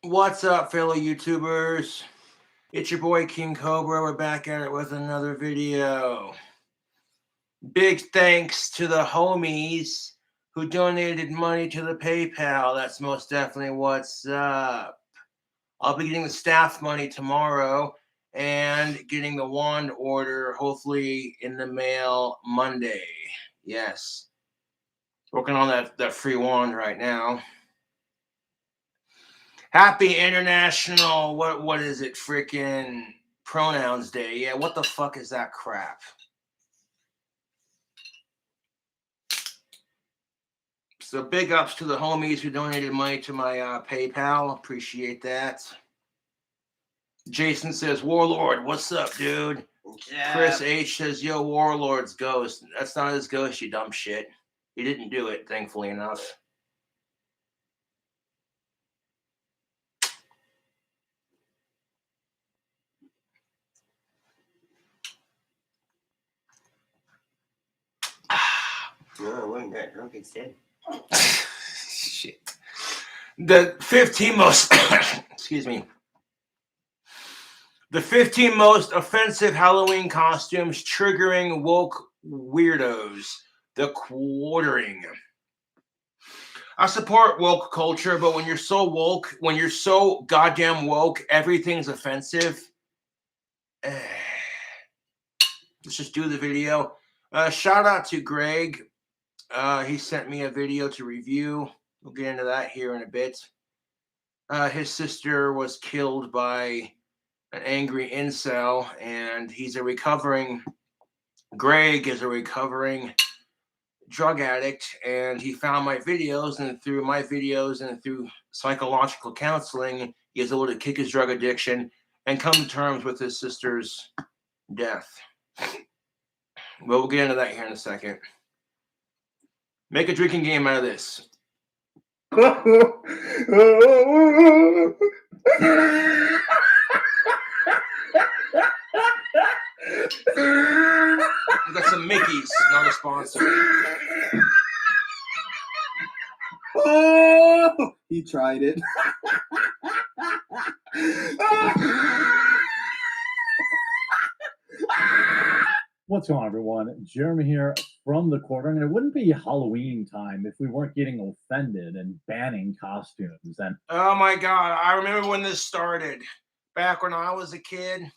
What's up, fellow YouTubers? It's your boy King Cobra. We're back at it with another video. Big thanks to the homies who donated money to the PayPal. That's most definitely what's up. I'll be getting the staff money tomorrow and getting the wand order hopefully in the mail Monday. Yes. Working on that free wand right now. Happy International, what is it, freaking Pronouns Day. Yeah, what the fuck is that crap? So big ups to the homies who donated money to my PayPal. Appreciate that. Jason says, Warlord, what's up, dude? Yeah. Chris H says, yo, Warlord's ghost. That's not his ghost, you dumb shit. He didn't do it, thankfully enough. No, I wasn't that drunk instead. Shit. The 15 most, excuse me. The 15 most offensive Halloween costumes triggering woke weirdos. The quartering. I support woke culture, but when you're so woke, when you're so goddamn woke, everything's offensive. Let's just do the video. Shout out to Greg. He sent me a video to review. We'll get into that here in a bit. His sister was killed by an angry incel, and Greg is a recovering drug addict, and he found my videos, and through my videos and through psychological counseling, he is able to kick his drug addiction and come to terms with his sister's death. But we'll get into that here in a second. Make a drinking game out of this. We got some Mickeys, not a sponsor. Oh, he tried it. What's going on, everyone? Jeremy here from the corner, and it wouldn't be Halloween time if we weren't getting offended and banning costumes. And oh my God, I remember when this started. Back when I was a kid,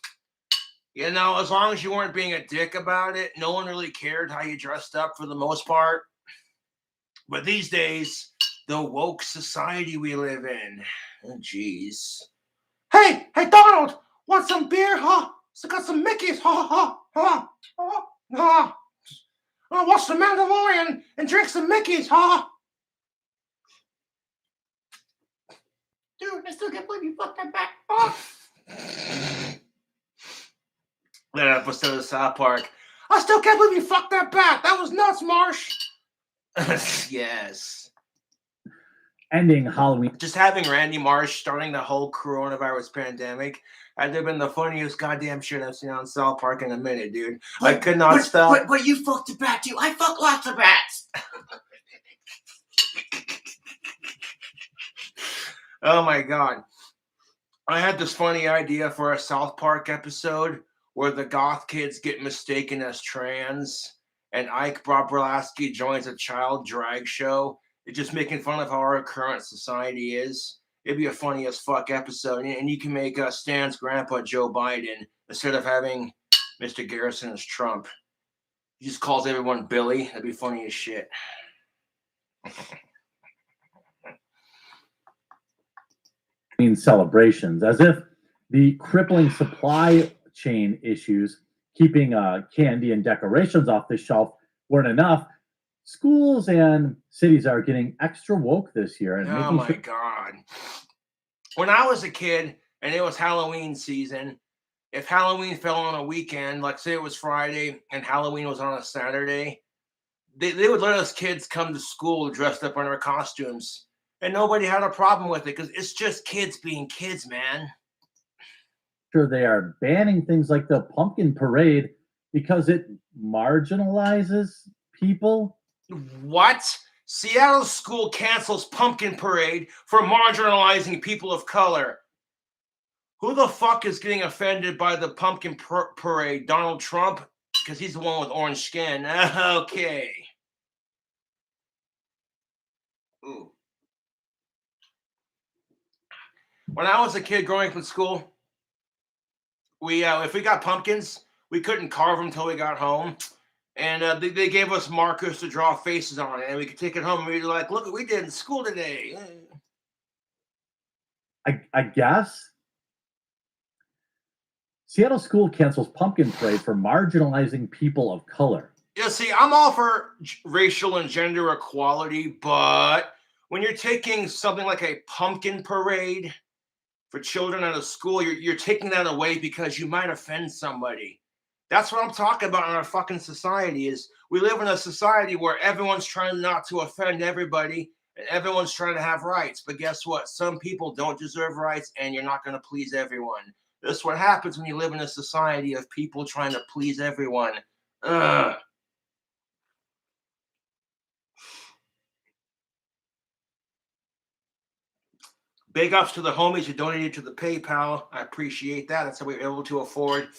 you know, as long as you weren't being a dick about it, no one really cared how you dressed up for the most part. But these days, the woke society we live in, oh jeez. Hey, Donald, want some beer, huh? So got some Mickeys, watch the Mandalorian and drink some Mickeys, Dude, I still can't believe you fucked that back. That episode of South Park. I still can't believe you fucked that bat. That was nuts, Marsh. Yes. ending Halloween. Just having Randy Marsh starting the whole coronavirus pandemic had to have been the funniest goddamn shit I've seen on South Park in a minute, dude. I could not stop. But you fucked a bat too. I fucked lots of bats. Oh my God. I had this funny idea for a South Park episode where the goth kids get mistaken as trans and Ike Bobrovsky joins a child drag show. It's just making fun of how our current society is. It'd be a funny as fuck episode. And you can make Stan's grandpa Joe Biden instead of having Mr. Garrison as Trump. He just calls everyone Billy. That'd be funny as shit. Celebrations, as if the crippling supply chain issues keeping candy and decorations off the shelf weren't enough. Schools and cities are getting extra woke this year. And oh my God. When I was a kid and it was Halloween season, if Halloween fell on a weekend, like say it was Friday and Halloween was on a Saturday, they would let us kids come to school dressed up in our costumes. And nobody had a problem with it because it's just kids being kids, man. Sure, they are banning things like the pumpkin parade because it marginalizes people. What? Seattle school cancels pumpkin parade for marginalizing people of color. Who the fuck is getting offended by the pumpkin parade? Donald Trump? Because he's the one with orange skin. Okay. Ooh. When I was a kid growing up in school, we if we got pumpkins, we couldn't carve them until we got home. And they gave us markers to draw faces on it, and we could take it home and we'd be like, look what we did in school today. I guess Seattle school cancels pumpkin parade for marginalizing people of color. Yeah, see, I'm all for racial and gender equality, but when you're taking something like a pumpkin parade for children out of school, you're taking that away because you might offend somebody. That's what I'm talking about in our fucking society. Is we live in a society where everyone's trying not to offend everybody and everyone's trying to have rights. But guess what? Some people don't deserve rights, and you're not going to please everyone. That's what happens when you live in a society of people trying to please everyone. Ugh. Big ups to the homies who donated to the PayPal. I appreciate that. That's how we were able to afford.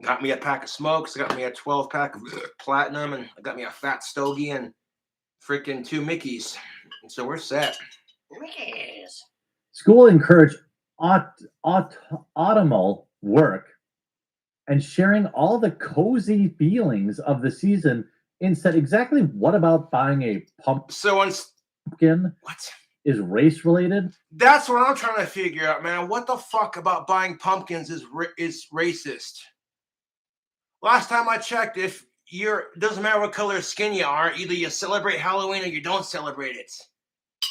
Got me a pack of smokes. Got me a 12-pack of platinum, and I got me a fat stogie and freaking 2 Mickeys. And so we're set. Mickeys. School encouraged autumnal work and sharing all the cozy feelings of the season instead. Exactly what about buying a pumpkin What? is race related? That's what I'm trying to figure out, man. What the fuck about buying pumpkins is racist? Last time I checked, if doesn't matter what color skin you are, either you celebrate Halloween or you don't celebrate it.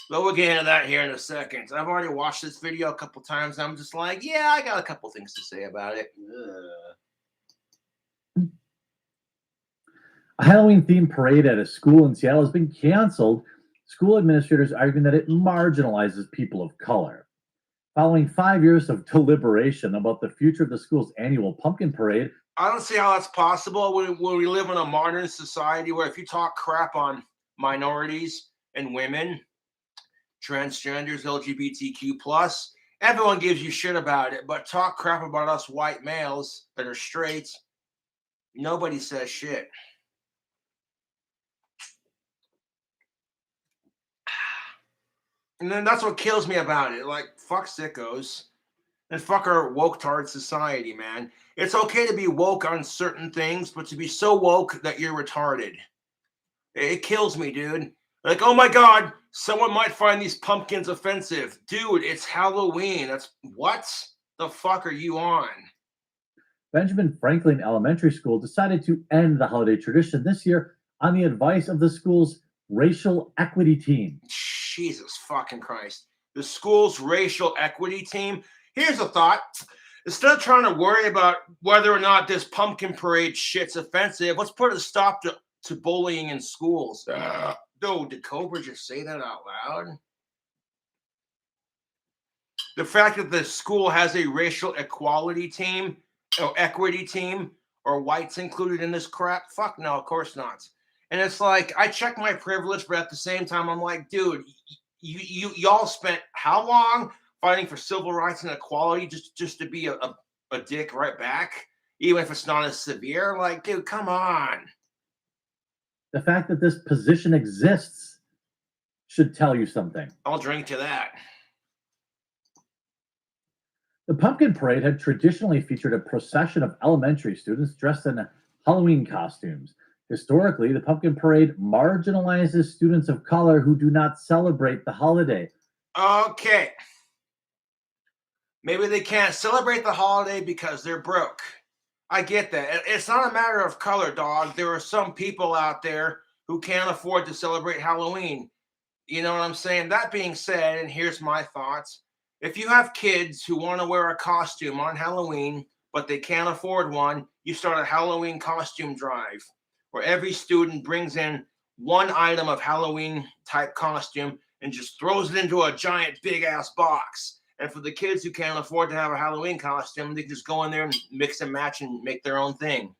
But we'll get into that here in a second. I've already watched this video a couple times. And I'm just like, yeah, I got a couple things to say about it. A Halloween-themed parade at a school in Seattle has been canceled. School administrators arguing that it marginalizes people of color. Following 5 years of deliberation about the future of the school's annual pumpkin parade, I don't see how that's possible when we live in a modern society where if you talk crap on minorities and women, transgenders, LGBTQ+, everyone gives you shit about it. But talk crap about us white males that are straight, nobody says shit. And then that's what kills me about it. Like, fuck sickos. And fuck our woke-tard society, man. It's okay to be woke on certain things, but to be so woke that you're retarded. It kills me, dude. Like, oh my God, someone might find these pumpkins offensive. Dude, it's Halloween. That's what the fuck are you on? Benjamin Franklin Elementary School decided to end the holiday tradition this year on the advice of the school's racial equity team. Jesus fucking Christ. The school's racial equity team. Here's a thought. Instead of trying to worry about whether or not this pumpkin parade shit's offensive, let's put a stop to bullying in schools. Dude, did Cobra just say that out loud? The fact that the school has a racial equality team, or equity team, or whites included in this crap, fuck no, of course not. And it's like, I check my privilege, but at the same time, I'm like, dude, y'all spent how long fighting for civil rights and equality just to be a dick right back, even if it's not as severe? Like, dude, come on. The fact that this position exists should tell you something. I'll drink to that. The pumpkin parade had traditionally featured a procession of elementary students dressed in Halloween costumes. Historically, the pumpkin parade marginalizes students of color who do not celebrate the holiday. Okay. Maybe they can't celebrate the holiday because they're broke. I get that. It's not a matter of color, dog. There are some people out there who can't afford to celebrate Halloween. You know what I'm saying? That being said, and here's my thoughts. If you have kids who want to wear a costume on Halloween, but they can't afford one, you start a Halloween costume drive where every student brings in one item of Halloween type costume and just throws it into a giant big ass box. And for the kids who can't afford to have a Halloween costume, they can just go in there and mix and match and make their own thing.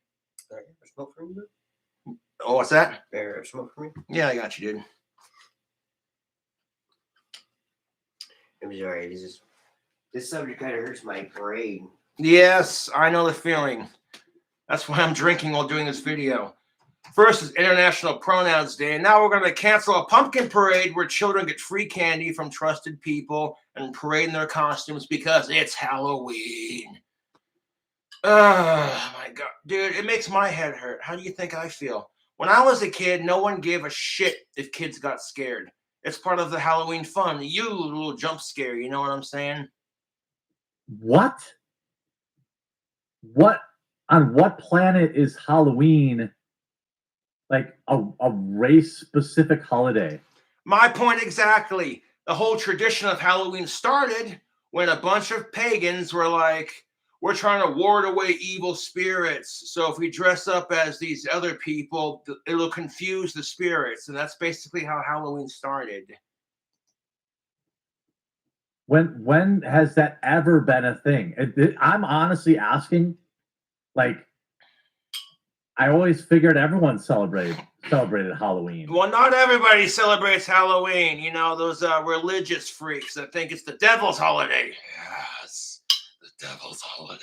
Oh, what's that? Bear smoke for me? Yeah, I got you, dude. I'm sorry. This subject kind of hurts my brain. Yes, I know the feeling. That's why I'm drinking while doing this video. First is International Pronouns Day, and now we're going to cancel a pumpkin parade where children get free candy from trusted people and parade in their costumes because it's Halloween. Oh, my God. Dude, it makes my head hurt. How do you think I feel? When I was a kid, no one gave a shit if kids got scared. It's part of the Halloween fun. You little jump scare, you know what I'm saying? What? What on what planet is Halloween like a race-specific holiday? My point exactly. The whole tradition of Halloween started when a bunch of pagans were like, we're trying to ward away evil spirits. So if we dress up as these other people, it'll confuse the spirits. And that's basically how Halloween started. When has that ever been a thing? I'm honestly asking. Like, I always figured everyone celebrated Halloween. Well, not everybody celebrates Halloween. You know, those religious freaks that think it's the devil's holiday. Yes, the devil's holiday.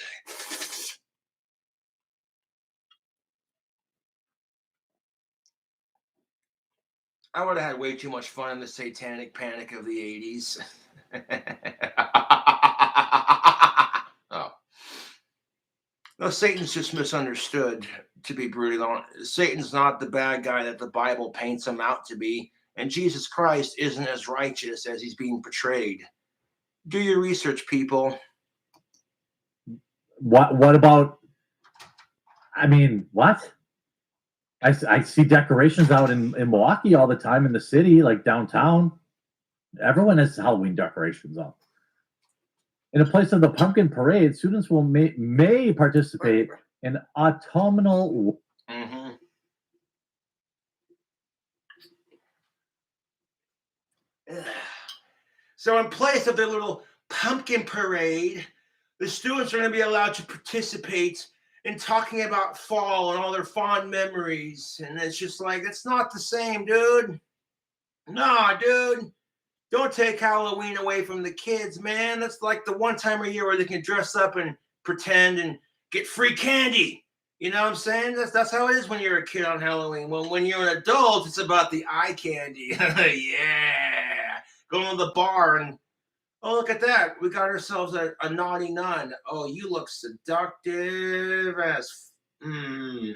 I would have had way too much fun in the satanic panic of the 80s. Oh. No, Satan's just misunderstood, to be brutally honest. Satan's not the bad guy that the Bible paints him out to be, and Jesus Christ isn't as righteous as he's being portrayed. Do your research, people. What about? I mean, what? I see decorations out in Milwaukee all the time in the city, like downtown. Everyone has Halloween decorations up. In the place of the pumpkin parade, students will may participate in autumnal. Mm-hmm. So in place of their little pumpkin parade, the students are going to be allowed to participate in talking about fall and all their fond memories. And it's just like, it's not the same, dude. Nah, dude. Don't take Halloween away from the kids, man. That's like the one time a year where they can dress up and pretend and get free candy. You know what I'm saying? That's how it is when you're a kid on Halloween. When you're an adult, it's about the eye candy. Yeah. Going to the bar and, oh, look at that. We got ourselves a naughty nun. Oh, you look seductive as. I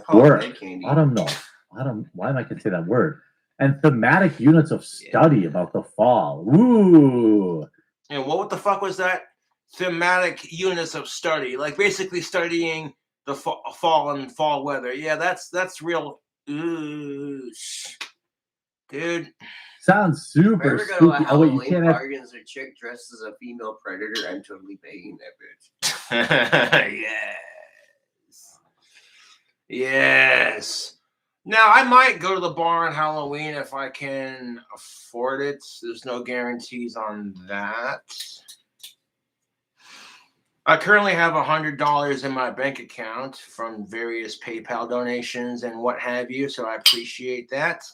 call Word. it candy. I don't know. Why am I going to say that word? And thematic units of study about the fall. Ooh. And what the fuck was that? Thematic units of study, like basically studying the fall and fall weather. Yeah, that's real. Ooh, dude. Sounds If I super ever go to a spooky. Oh wait, you Halloween can't have. party and there's a chick dressed as a female predator, I'm totally paying that bitch. Yes. Yes. Now, I might go to the bar on Halloween if I can afford it. There's no guarantees on that. I currently have $100 in my bank account from various PayPal donations and what have you, so I appreciate that.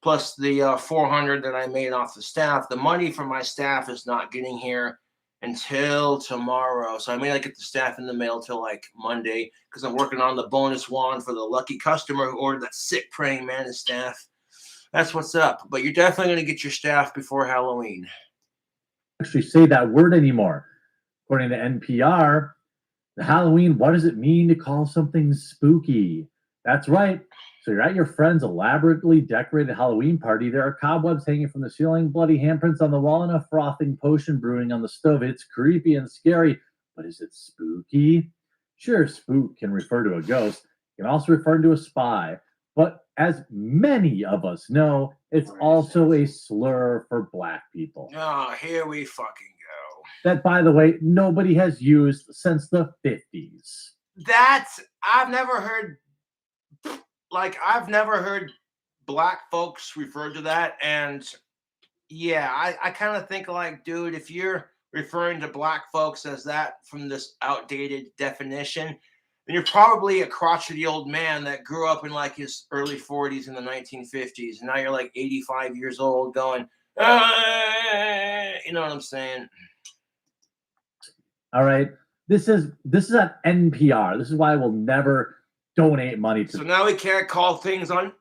Plus the $400 that I made off the staff. The money from my staff is not getting here until tomorrow, so I may not get the staff in the mail till like Monday because I'm working on the bonus wand for the lucky customer who ordered that sick praying mantis staff. That's what's up. But you're definitely going to get your staff before Halloween. Actually say that word anymore. According to NPR, the Halloween, what does it mean to call something spooky? That's right. So you're at your friend's elaborately decorated Halloween party. There are cobwebs hanging from the ceiling, bloody handprints on the wall, and a frothing potion brewing on the stove. It's creepy and scary, but is it spooky? Sure, spook can refer to a ghost. It can also refer to a spy. But as many of us know, it's also a slur for Black people. Oh, here we fucking go. That, by the way, nobody has used since the 50s. I've never heard Black folks refer to that. And yeah, I kind of think like, dude, if you're referring to Black folks as that from this outdated definition, And you're probably a crotchety old man that grew up in like his early 40s in the 1950s. And now you're like 85 years old going, you know what I'm saying? All right. This is an NPR. This is why I will never donate money to. So now we can't call things on.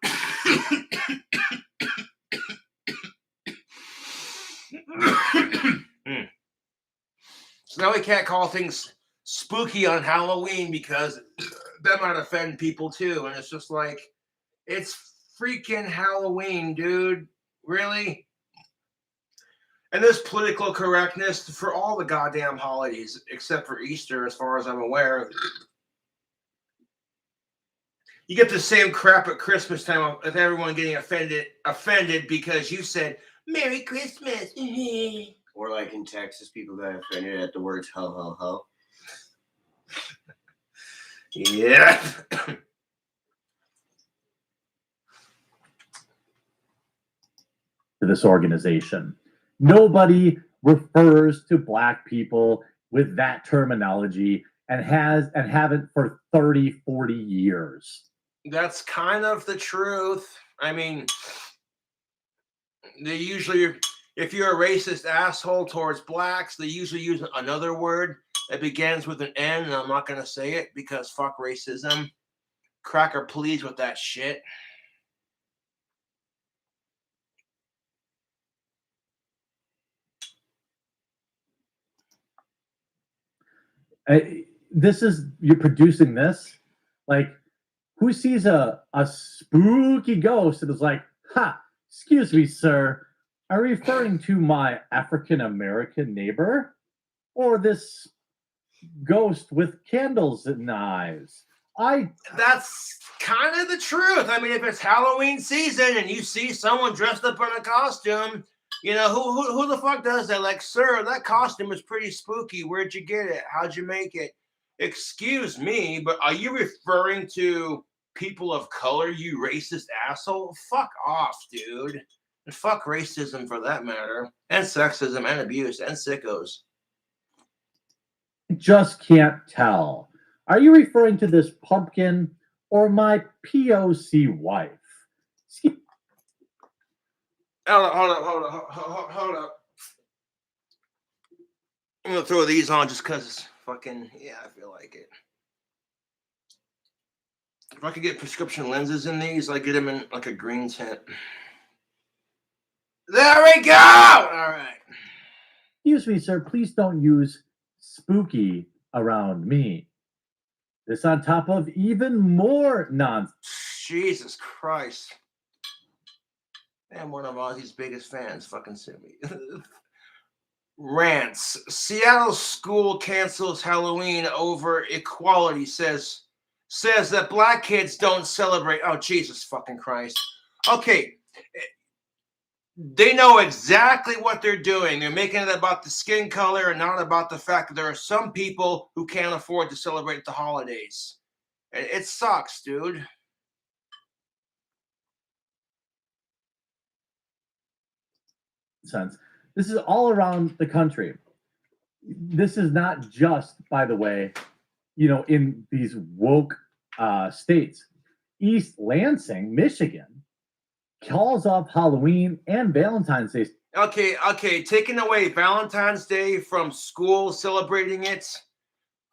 So now we can't call things spooky on Halloween because that might offend people too. And it's just like, it's freaking Halloween, dude. Really? And this political correctness for all the goddamn holidays, except for Easter, as far as I'm aware. You get the same crap at Christmas time with everyone getting offended because you said, Merry Christmas. Or like in Texas, people got offended at the words ho, ho, ho. Yeah. To this organization. Nobody refers to Black people with that terminology and haven't for 30, 40 years. That's kind of the truth. I mean, they usually, if you're a racist asshole towards blacks, they usually use another word that begins with an N, and I'm not going to say it because fuck racism. Cracker, please with that shit. You're producing this? Like, who sees a spooky ghost and is like, ha, excuse me, sir, are you referring to my African-American neighbor? Or this ghost with candles and eyes? That's kind of the truth. I mean, if it's Halloween season and you see someone dressed up in a costume, you know, who the fuck does that? Like, sir, that costume is pretty spooky. Where'd you get it? How'd you make it? Excuse me, but are you referring to people of color, you racist asshole? Fuck off, dude. And fuck racism for that matter. And sexism and abuse and sickos. Just can't tell. Are you referring to this pumpkin or my POC wife? Hold up. I'm gonna throw these on just because it's fucking, yeah, I feel like it. If I could get prescription lenses in these, I'd get them in like a green tint. There we go! All right. Excuse me, sir, please don't use spooky around me. This on top of even more nonsense. Jesus Christ. And one of Ozzy's biggest fans fucking sent me. Rants. Seattle school cancels Halloween over equality, says that black kids don't celebrate. Oh, Jesus fucking Christ. Okay. They know exactly what they're doing. They're making it about the skin color and not about the fact that there are some people who can't afford to celebrate the holidays. It sucks, dude. Sense. This is all around the country. This is not just, by the way, in these woke states. East Lansing, Michigan, calls off Halloween and Valentine's Day. Okay, taking away Valentine's Day from school celebrating it,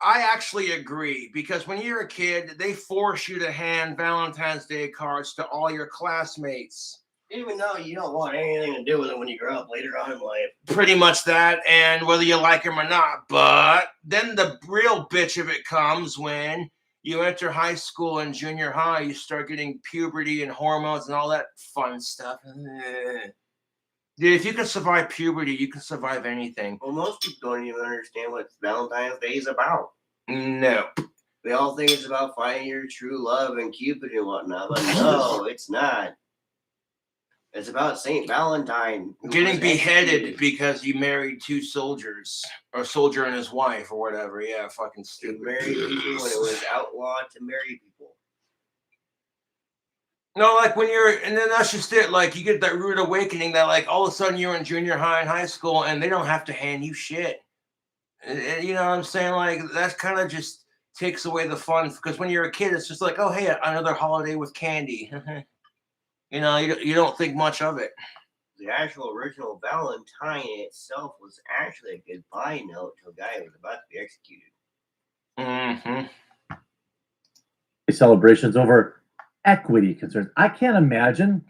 I actually agree, because when you're a kid, they force you to hand Valentine's Day cards to all your classmates. Even though you don't want anything to do with it when you grow up later on in life. Pretty much that, and whether you like them or not. But then the real bitch of it comes when you enter high school and junior high, you start getting puberty and hormones and all that fun stuff. Dude, if you can survive puberty, you can survive anything. Well, most people don't even understand what Valentine's Day is about. No. They all think it's about finding your true love and Cupid and whatnot, but no, it's not. It's about St. Valentine. Getting beheaded because you married two soldiers. Or a soldier and his wife or whatever. Yeah, fucking stupid. Married people when it was outlawed to marry people. No, like when and then that's just it. Like you get that rude awakening that like all of a sudden you're in junior high and high school and they don't have to hand you shit. You know what I'm saying? Like that's kind of just takes away the fun. Because when you're a kid, it's just like, oh, hey, another holiday with candy. You know, you don't think much of it. The actual original Valentine itself was actually a goodbye note to a guy who was about to be executed. Mm-hmm. Celebrations over equity concerns. I can't imagine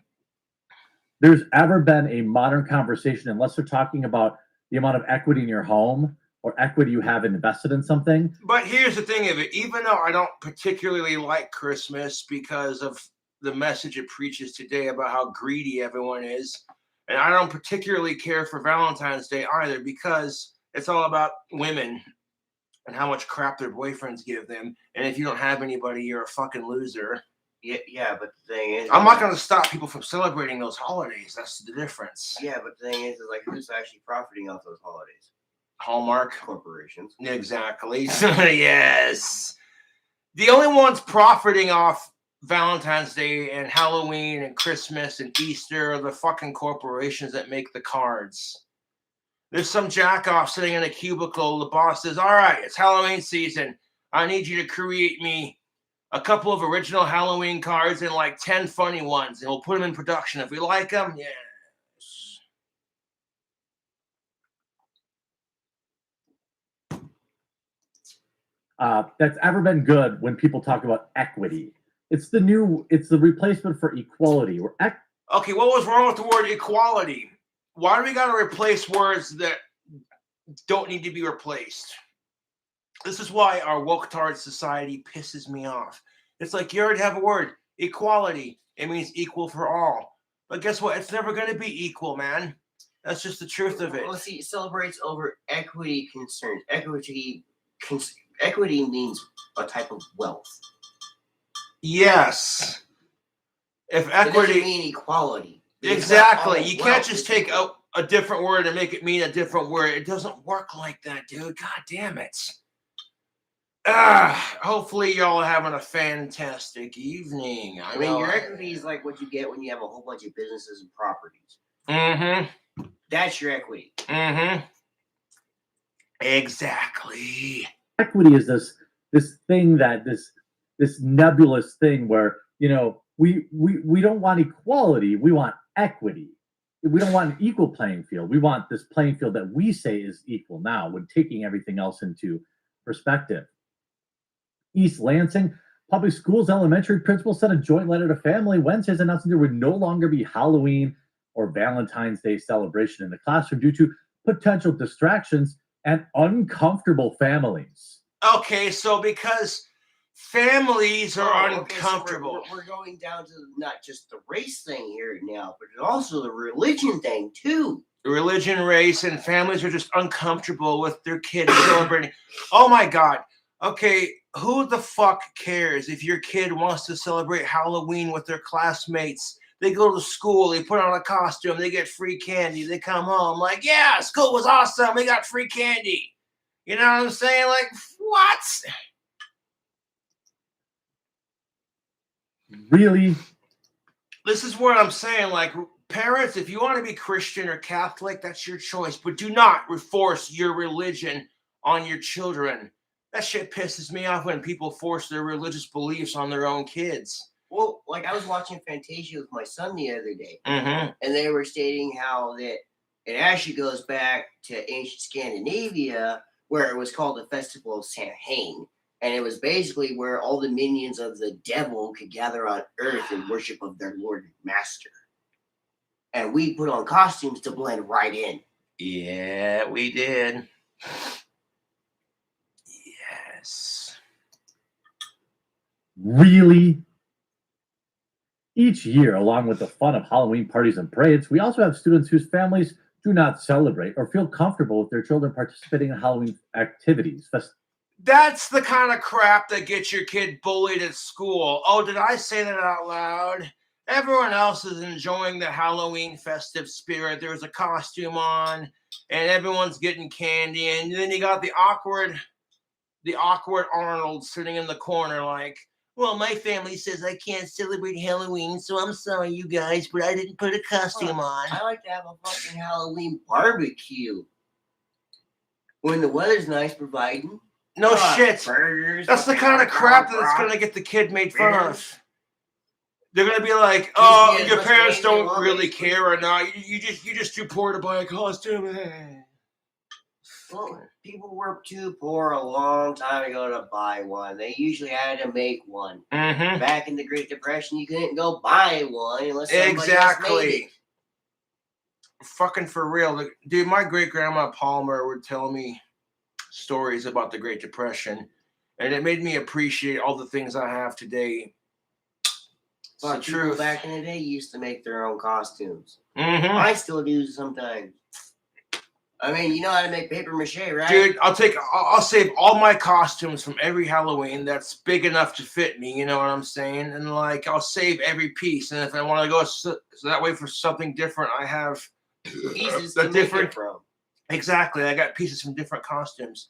there's ever been a modern conversation, unless they're talking about the amount of equity in your home or equity you have invested in something. But here's the thing of it. Even though I don't particularly like Christmas because of the message it preaches today about how greedy everyone is, and I don't particularly care for Valentine's Day either because it's all about women and how much crap their boyfriends give them. And if you don't have anybody, you're a fucking loser. Yeah, but the thing is, I'm not going to stop people from celebrating those holidays. That's the difference. Yeah, but the thing is like, who's actually profiting off those holidays? Hallmark corporations. Exactly. Yes. The only ones profiting off Valentine's Day and Halloween and Christmas and Easter are the fucking corporations that make the cards. There's some jack off sitting in a cubicle. The boss says, all right, it's Halloween season. I need you to create me a couple of original Halloween cards and like 10 funny ones, and we'll put them in production. If we like them, yes. That's ever been good when people talk about equity. It's the replacement for equality. Okay, what was wrong with the word equality? Why do we got to replace words that don't need to be replaced? This is why our woke-tard society pisses me off. It's like you already have a word, equality. It means equal for all. But guess what? It's never going to be equal, man. That's just the truth of it. Well, see, it celebrates over equity concerns. Equity means a type of wealth. Yes. If equity... It doesn't mean equality. Exactly. You can't just take a different word and make it mean a different word. It doesn't work like that, dude. God damn it. Hopefully y'all are having a fantastic evening. I mean, your equity is like what you get when you have a whole bunch of businesses and properties. Mm-hmm. That's your equity. Mm-hmm. Exactly. Equity is this thing that this nebulous thing where, you know, we don't want equality, we want equity. We don't want an equal playing field. We want this playing field that we say is equal now, when taking everything else into perspective. East Lansing Public Schools elementary principal sent a joint letter to family Wednesdays announcing there would no longer be Halloween or Valentine's Day celebration in the classroom due to potential distractions and uncomfortable families. Okay, so because families are uncomfortable. So we're going down to not just the race thing here now, but also the religion thing too. Religion, race, and families are just uncomfortable with their kids celebrating. Oh my God. Okay, who the fuck cares if your kid wants to celebrate Halloween with their classmates? They go to school, they put on a costume, they get free candy, they come home like, yeah, school was awesome, we got free candy. You know what I'm saying? Like, what? Really? This is what I'm saying. Like, parents, if you want to be Christian or Catholic, that's your choice. But do not force your religion on your children. That shit pisses me off when people force their religious beliefs on their own kids. Well, like I was watching Fantasia with my son the other day, Mm-hmm. and they were stating how that it actually goes back to ancient Scandinavia, where it was called the Festival of Samhain. And it was basically where all the minions of the devil could gather on Earth in worship of their Lord and Master. And we put on costumes to blend right in. Yeah, we did. Yes. Really? Each year, along with the fun of Halloween parties and parades, we also have students whose families do not celebrate or feel comfortable with their children participating in Halloween activities. That's the kind of crap that gets your kid bullied at school. Oh, did I say that out loud? Everyone else is enjoying the Halloween festive spirit. There's a costume on, and everyone's getting candy. And then you got the awkward Arnold sitting in the corner like, well, my family says I can't celebrate Halloween, so I'm sorry, you guys, but I didn't put a costume on. I like to have a fucking Halloween barbecue. When the weather's nice, providing. No shit. Burgers, That's the kind of crap that's going to get the kid made fun of. They're going to be like, oh, your parents don't really care or not. You just too poor to buy a costume. Well, people were too poor a long time ago to buy one. They usually had to make one. Mm-hmm. Back in the Great Depression, you couldn't go buy one unless somebody else made it. Exactly. Fucking for real. Dude, my great-grandma Palmer would tell me stories about the Great Depression, and it made me appreciate all the things I have today. It's the truth. Back in the day used to make their own costumes. Mm-hmm. I still do sometimes. I mean, you know how to make paper mache, right? Dude, I'll save all my costumes from every Halloween that's big enough to fit me, you know what I'm saying? And like, I'll save every piece. And if I want to go so that way for something different, I have pieces the to different make it from. Exactly. I got pieces from different costumes.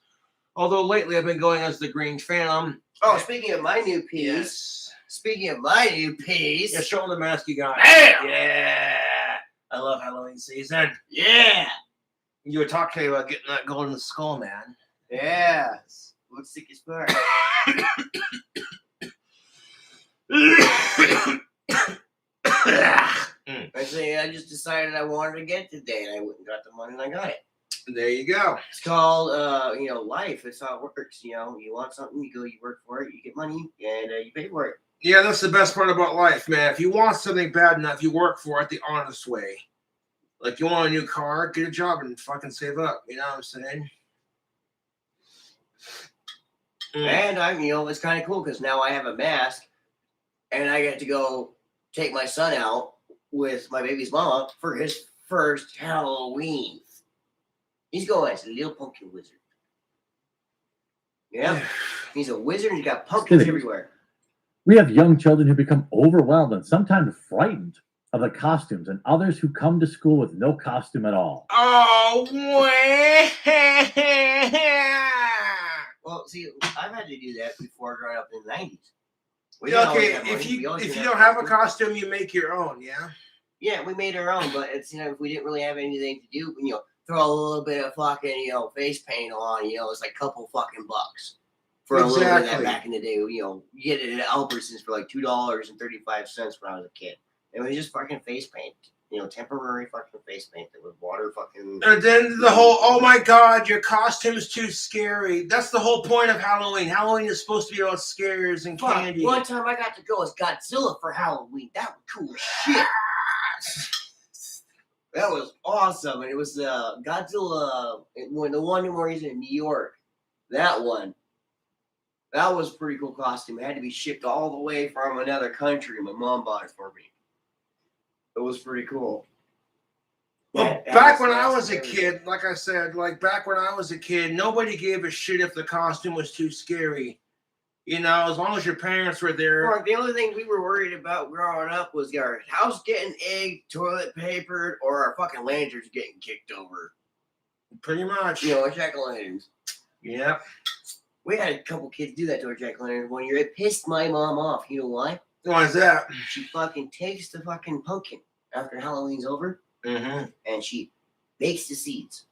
Although lately I've been going as the Green Phantom. Oh, speaking of my new piece. Yes. Speaking of my new piece. Yeah, show them the mask you got. Bam! Yeah. I love Halloween season. Yeah. You were talking to me about getting that golden skull, man. Yeah. Looks sick as fuck. I just decided I wanted to get it today, and I went and got the money, and I got it. There you go. It's called, life. It's how it works. You know, you want something, you go, you work for it, you get money, and you pay for it. Yeah, that's the best part about life, man. If you want something bad enough, you work for it the honest way. Like, you want a new car, get a job and fucking save up. You know what I'm saying? And it's kind of cool because now I have a mask, and I get to go take my son out with my baby's mama for his first Halloween. He's going as a little pumpkin wizard. Yeah, he's a wizard and he's got pumpkins everywhere. We have young children who become overwhelmed and sometimes frightened of the costumes, and others who come to school with no costume at all. Oh, well, see, I've had to do that before growing up in the 90s. Okay, if you don't have a costume, you make your own, yeah? Yeah, we made our own, but it's, if we didn't really have anything to do, throw a little bit of fucking, face paint on, it's like a couple fucking bucks. For a little bit of that back in the day, you get it at Albertsons for like $2.35 when I was a kid. It was just fucking face paint, temporary fucking face paint that would water fucking. And then the whole, oh my God, your costume is too scary. That's the whole point of Halloween. Halloween is supposed to be about scares and candy. One time I got to go as Godzilla for Halloween. That was cool as shit. That was awesome. And it was Godzilla, the one where he's in New York. That one. That was a pretty cool costume. It had to be shipped all the way from another country. My mom bought it for me. It was pretty cool. Well, back when I was a kid, like I said, nobody gave a shit if the costume was too scary. As long as your parents were there. Mark, the only thing we were worried about growing up was our house getting egged, toilet papered, or our fucking lanterns getting kicked over. Pretty much. Our jack-o'-lanterns. Yep. We had a couple kids do that to our jack-o'-lantern one year. It pissed my mom off. You know why? Why is that? She fucking takes the fucking pumpkin after Halloween's over, and she bakes the seeds.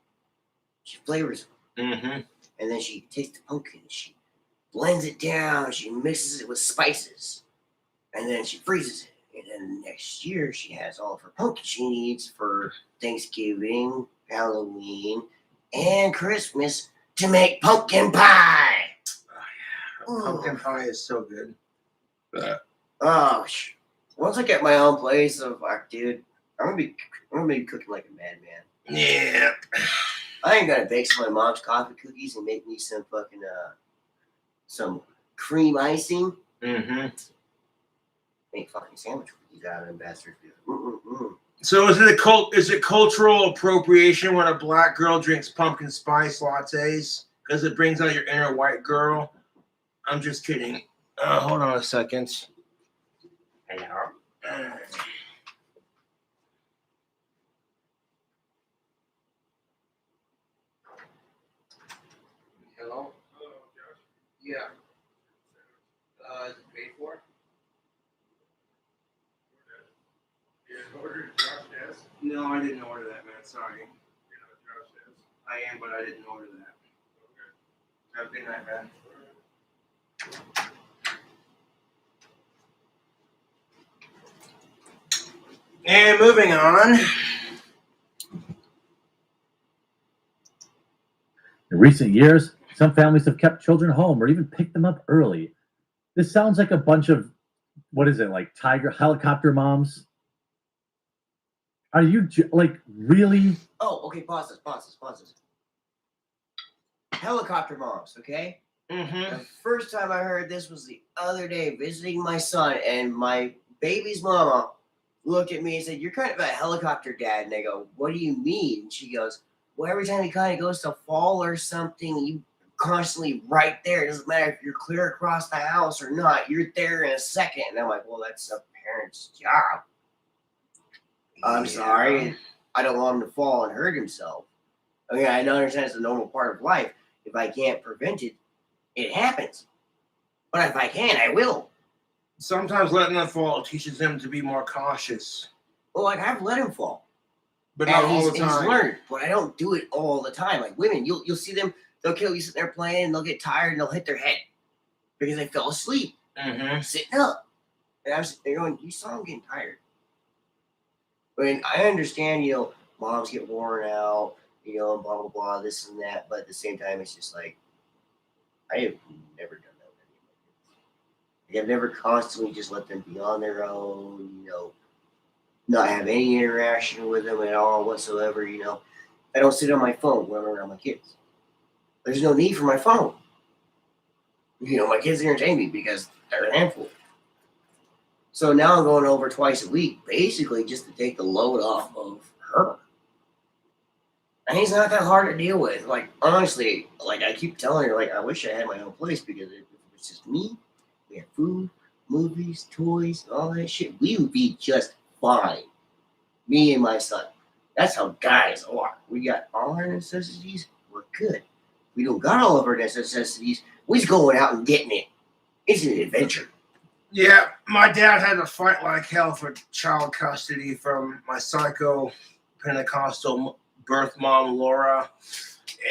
She flavors them. And then she takes the pumpkin and she blends it down. She mixes it with spices. And then she freezes it. And then next year, she has all of her pumpkin she needs for Thanksgiving, Halloween, and Christmas to make pumpkin pie. Oh, yeah. Pumpkin pie is so good. Once I get my own place, dude, I'm gonna be cooking like a madman. Yeah. I ain't gonna bake some of my mom's coffee cookies and make me some fucking some cream icing. Make fucking sandwich cookies out of them bastards. So is it cultural appropriation when a black girl drinks pumpkin spice lattes because it brings out your inner white girl? I'm just kidding. Hold on a second. Hello. Hello? Yeah. Is it paid for? You ordered Josh Ness? No, I didn't order that, man. Sorry. You're not Josh Ness? I am, but I didn't order that. Have a good night, man. And moving on. In recent years, some families have kept children home or even picked them up early. This sounds like a bunch of, what is it, like tiger helicopter moms? Are you like really? Oh, okay. Pause this. Helicopter moms. Okay. Mm-hmm. The first time I heard this was the other day visiting my son, and my baby's mama looked at me and said, "You're kind of a helicopter dad." And I go, "What do you mean?" And she goes, "Well, every time he kind of goes to fall or something, you constantly right there. It doesn't matter if you're clear across the house or not. You're there in a second." And I'm like, "Well, that's a parent's job. I'm sorry. I don't want him to fall and hurt himself. I mean, I don't understand it's a normal part of life. If I can't prevent it, it happens. But if I can, I will." Sometimes letting them fall teaches them to be more cautious, Well, like I've let him fall. but not And all the he's time. learned, but I don't do it all the time. Like women, you'll see them, they'll kill you sitting there playing, and they'll get tired and they'll hit their head because they fell asleep Mm-hmm. sitting up. And I was sitting there going, "You saw him getting tired." I mean, I understand, moms get worn out, and blah blah blah, this and that, but at the same time, it's just like I have never done that with any of my kids. Like, I've never constantly just let them be on their own, not have any interaction with them at all whatsoever. I don't sit on my phone when I'm around my kids. There's no need for my phone. My kids entertain me because they're a handful. So now I'm going over twice a week, basically just to take the load off of her. And he's not that hard to deal with. Like, honestly, like I keep telling her, like, I wish I had my own place because if it was just me, we had food, movies, toys, all that shit, we would be just fine. Me and my son. That's how guys are. We got all our necessities, we're good. We don't got all of our necessities, we're going out and getting it. It's an adventure. Yeah, my dad had to fight like hell for child custody from my psycho Pentecostal birth mom, Laura.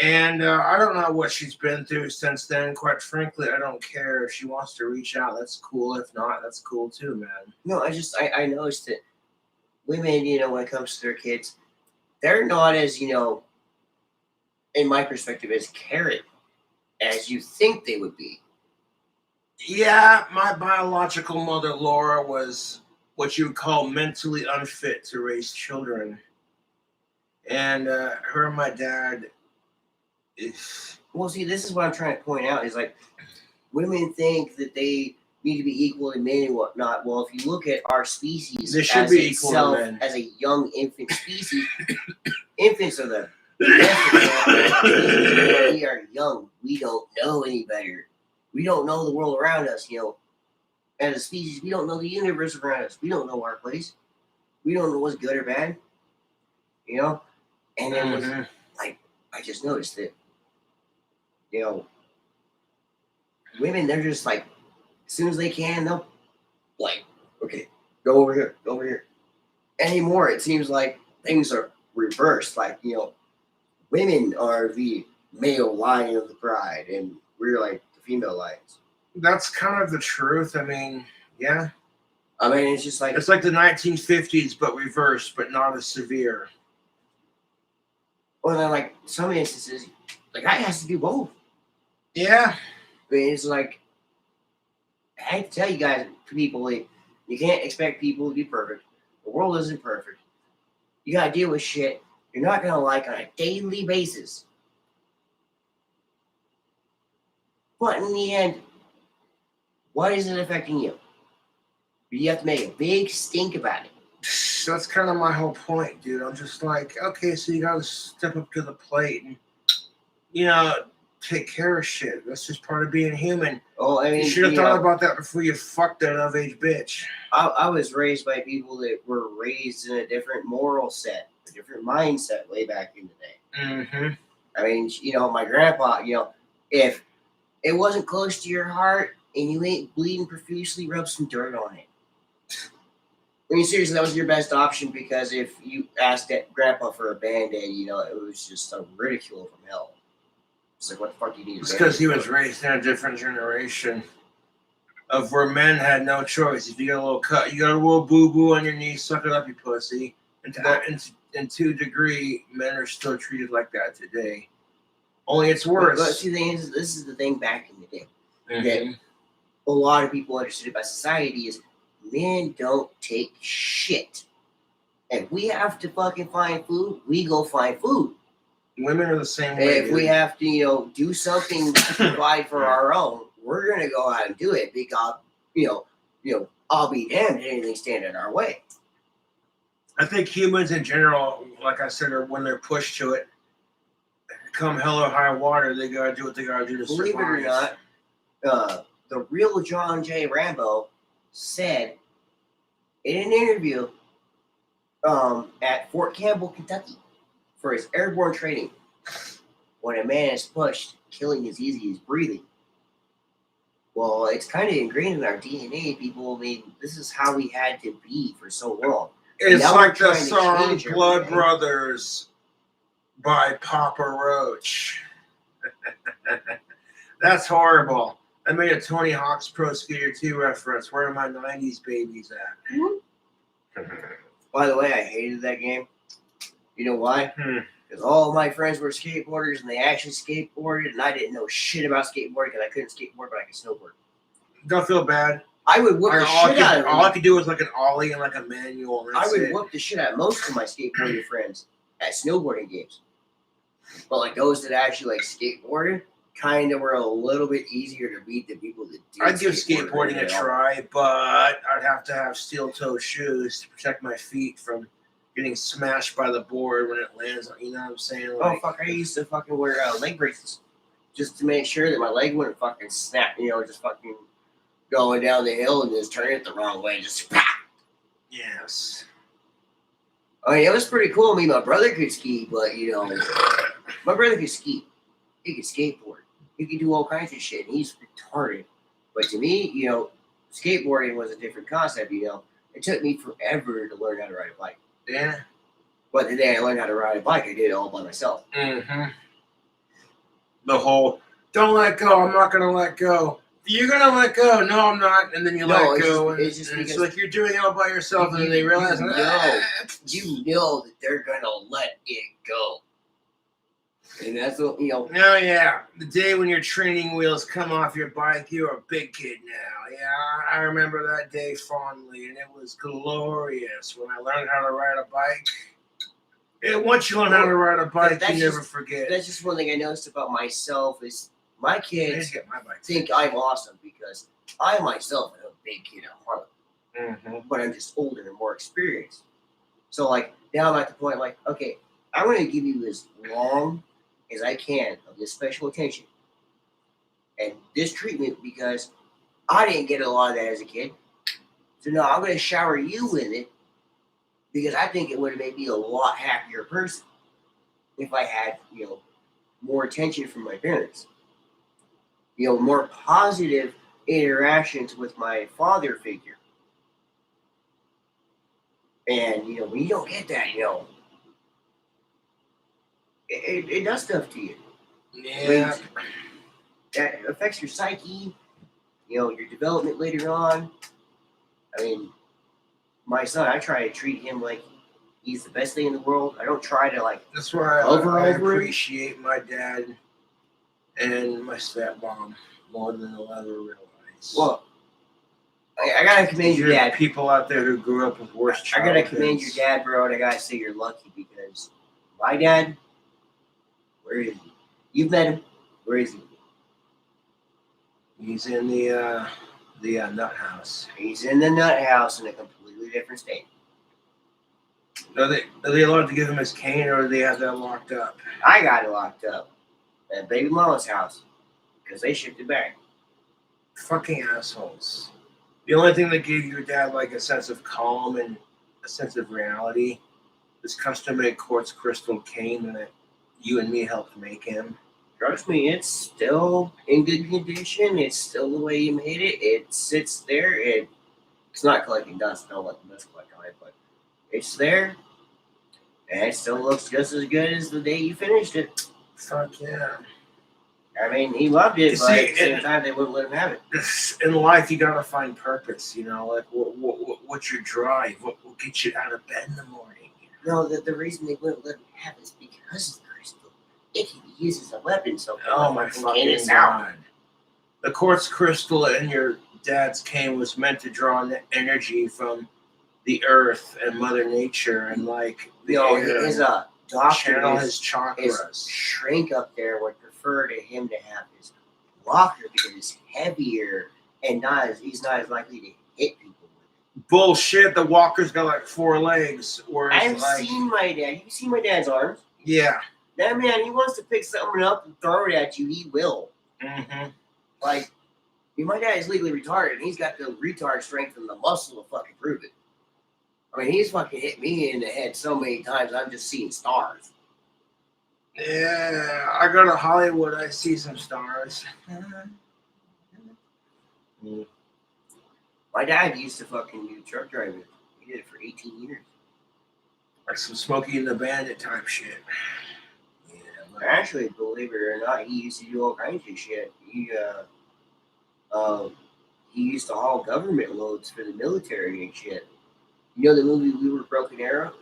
And I don't know what she's been through since then. Quite frankly, I don't care. If she wants to reach out, that's cool. If not, that's cool too, man. No, I noticed that women, when it comes to their kids, they're not as, in my perspective, as caring as you think they would be. Yeah, my biological mother, Laura, was what you would call mentally unfit to raise children. And her and my dad, Well, see, this is what I'm trying to point out is like women think that they need to be equal to men and whatnot. Well, if you look at our species They should as be equal to itself, men. as a young infant species, infants are the best example of our species. We are young. We don't know any better. We don't know the world around us. As a species, we don't know the universe around us. We don't know our place. We don't know what's good or bad. And it was Mhm. like I just noticed that women, they're just like, as soon as they can, they'll like, okay, go over here, go over here. Anymore, it seems like things are reversed. Like, women are the male lion of the pride, and we're like the female lions. That's kind of the truth. I mean, yeah. I mean, it's just like, It's like the 1950s, but reversed, but not as severe. well, then, like, some instances, the guy has to do both. Yeah. I mean, it's like, I hate to tell you guys, people, like, you can't expect people to be perfect. The world isn't perfect. You gotta deal with shit you're not gonna like on a daily basis. But in the end, what is it affecting you? You have to make a big stink about it. That's kind of my whole point, dude. I'm just like, okay, so you gotta step up to the plate and, take care of shit. That's just part of being human. Oh, I mean, You should have thought about that before you fucked that of-age bitch. I was raised by people that were raised in a different moral set, a different mindset way back in the day. Mm-hmm. I mean, my grandpa, if it wasn't close to your heart and you ain't bleeding profusely, rub some dirt on it. I mean, seriously, that was your best option, because if you asked that grandpa for a Band-Aid, it was just some ridicule from hell. It's like, what the fuck do you need? It's because he was raised in a different generation of where men had no choice. If you got a little cut, you got a little boo boo on your knee, suck it up, you pussy. And to that, to a degree, men are still treated like that today. Only it's worse. But see, the thing is, this is the thing back in the day Mhm. that a lot of people understood by society is men don't take shit. If we have to fucking find food, we go find food. Women are the same way. If we have to, do something to provide for our own, we're gonna go out and do it because, I'll be damned if anything standing in our way. I think humans in general, like I said, are when they're pushed to it, come hell or high water, they gotta do what they gotta do to survive. Believe it or not, the real John J. Rambo said in an interview at Fort Campbell, Kentucky, for his airborne training, when a man is pushed, killing as easy as breathing. Well, it's kind of ingrained in our DNA, people. I mean, this is how we had to be for so long. It's Now like we're the trying to song change Blood everything. Brothers by Papa Roach. That's horrible. I made a Tony Hawk's Pro Skater 2 reference. Where are my 90s babies at? By the way, I hated that game. You know why? Hmm. Because all of my friends were skateboarders and they actually skateboarded, and I didn't know shit about skateboarding because I couldn't skateboard, but I could snowboard. Don't feel bad. I would whoop the shit out of them. All I could do was like an ollie and like a manual. And I that's would it. whoop the shit out of most of my skateboarding friends at snowboarding games. But like those that actually like skateboarded, kind of were a little bit easier to beat than people that do. I'd give skateboarding a try, but I'd have to have steel-toe shoes to protect my feet from getting smashed by the board when it lands on. You know what I'm saying? Oh fuck! I used to fucking wear leg braces just to make sure that my leg wouldn't fucking snap. Just fucking going down the hill and just turning it the wrong way, just pop. Yes. I mean, it was pretty cool. I mean, my brother could ski, but my brother could ski. He could skateboard. He could do all kinds of shit. And he's retarded. But to me, skateboarding was a different concept. It took me forever to learn how to ride a bike. Yeah. But the day I learned how to ride a bike, I did it all by myself. Mm-hmm. The whole don't let go. I'm not gonna let go. You're gonna let go. No, I'm not. And then you let go. It's like you're doing it all by yourself, and then they realize, you know that they're gonna let it go. And that's what Oh yeah, the day when your training wheels come off your bike, you're a big kid now. Yeah, I remember that day fondly, and it was glorious when I learned how to ride a bike. And once you learn how to ride a bike, you never forget. That's just one thing I noticed about myself is my kids think I'm awesome because I myself am a big kid at heart, but I'm just older and more experienced. So like now I'm at the point like, okay, I'm going to give you as long as I can of this special attention and this treatment because I didn't get a lot of that as a kid. So no, I'm going to shower you with it because I think it would have made me a lot happier person if I had, more attention from my parents. More positive interactions with my father figure. And, when you don't get that, it does stuff to you. Yeah. That affects your psyche, your development later on. I mean, my son, I try to treat him like he's the best thing in the world. I don't try to That's why I appreciate my dad and my stepmom more than I'll ever realize. Well, I gotta commend your dad. People out there who grew up with worse childhoods. I gotta commend your dad, bro, and I gotta say you're lucky because my dad, where is he? You've met him. Where is he? He's in the nut house. He's in the nut house in a completely different state. Are they allowed to give him his cane, or do they have that locked up? I got it locked up at baby mama's house because they shipped it back. Fucking assholes. The only thing that gave your dad a sense of calm and a sense of reality, this custom-made quartz crystal cane that you and me helped make him. Trust me, it's still in good condition. It's still the way you made it. It sits there. It's not collecting dust. Don't let the dust collect on it, but it's there. And it still looks just as good as the day you finished it. Fuck yeah. I mean, he loved it, You but see, at the same time, they wouldn't let him have it. In life, you gotta find purpose. You know, like what's your drive? What will get you out of bed in the morning? No, the reason they wouldn't let him have it is because of the crystal. It can be used as a weapon, so Oh my fucking god! The quartz crystal in your dad's cane was meant to draw energy from the earth and Mother Nature, and like the air. His doctor, channel his his chakras. shrink up there would prefer to him to have his locker because it's heavier and he's not as likely to hit people with it. Bullshit! The walker's got like 4 legs. I've seen my dad. You seen my dad's arms? Yeah. That man, he wants to pick something up and throw it at you. He will. Mm-hmm. Like, my dad is legally retarded, and he's got the retard strength and the muscle to fucking prove it. I mean, he's fucking hit me in the head so many times, I'm just seeing stars. Yeah, I go to Hollywood, I see some stars. My dad used to fucking do truck driving. He did it for 18 years. Like some Smokey and the Bandit type shit. Yeah, Actually, believe it or not, he used to do all kinds of shit. He used to haul government loads for the military and shit. You know the movie The Broken Arrow?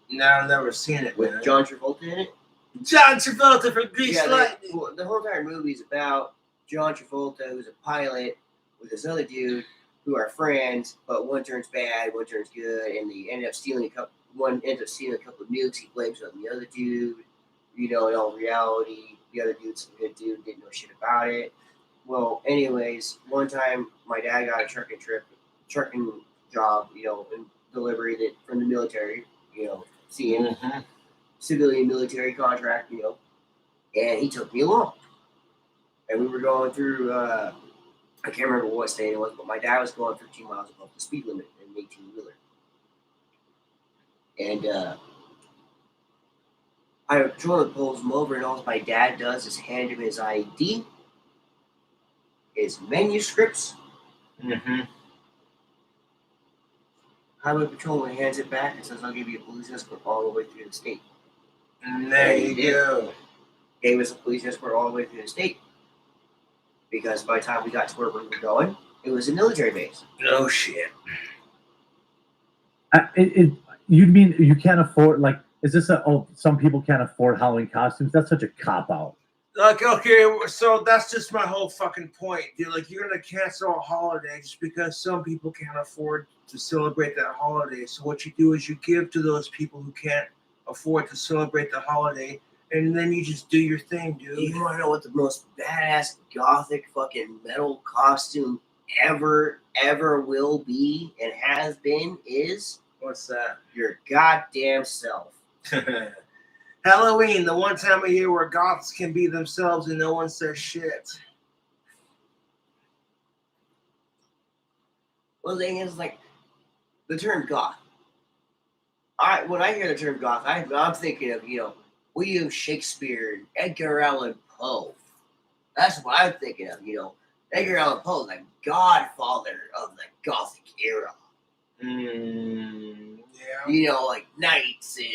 No, I've never seen it. With John Travolta in it? John Travolta from Grease Lightning. Well, the whole entire movie is about John Travolta, who's a pilot, with this other dude who are friends, but one turns bad, one turns good, and they end up stealing a couple. One ends up stealing a couple of nukes. He blames it on the other dude. You know, in all reality, the other dude's a good dude, didn't know shit about it. Well, anyways, one time my dad got a trucking job, in delivery that from the military, seeing civilian military contract, and he took me along. And we were going through, I can't remember what state it was, but my dad was going 15 miles above the speed limit in an 18-wheeler. And I patrolman pulls him over, and all my dad does is hand him his ID, his manuscripts. Highway patrolman hands it back and says, "I'll give you a police escort all the way through the state." And there you go. Gave us a police escort all the way through the state. Because by the time we got to where we were going, it was a military base. No shit. You mean you can't afford, like, is this some people can't afford Halloween costumes? That's such a cop-out. Like, okay, so that's just my whole fucking point, dude. Like, you're gonna cancel a holiday just because some people can't afford to celebrate that holiday. So what you do is you give to those people who can't afford to celebrate the holiday, and then you just do your thing, dude. You want to know what the most badass gothic fucking metal costume ever will be and has been is? What's that? Your goddamn self. Halloween, the one time of year where goths can be themselves and no one says shit. Well, the thing is, like, the term goth. When I hear the term goth, I'm thinking of, William Shakespeare and Edgar Allan Poe. That's what I'm thinking of, Edgar Allan Poe, the godfather of the Gothic era. Yeah. Like knights and,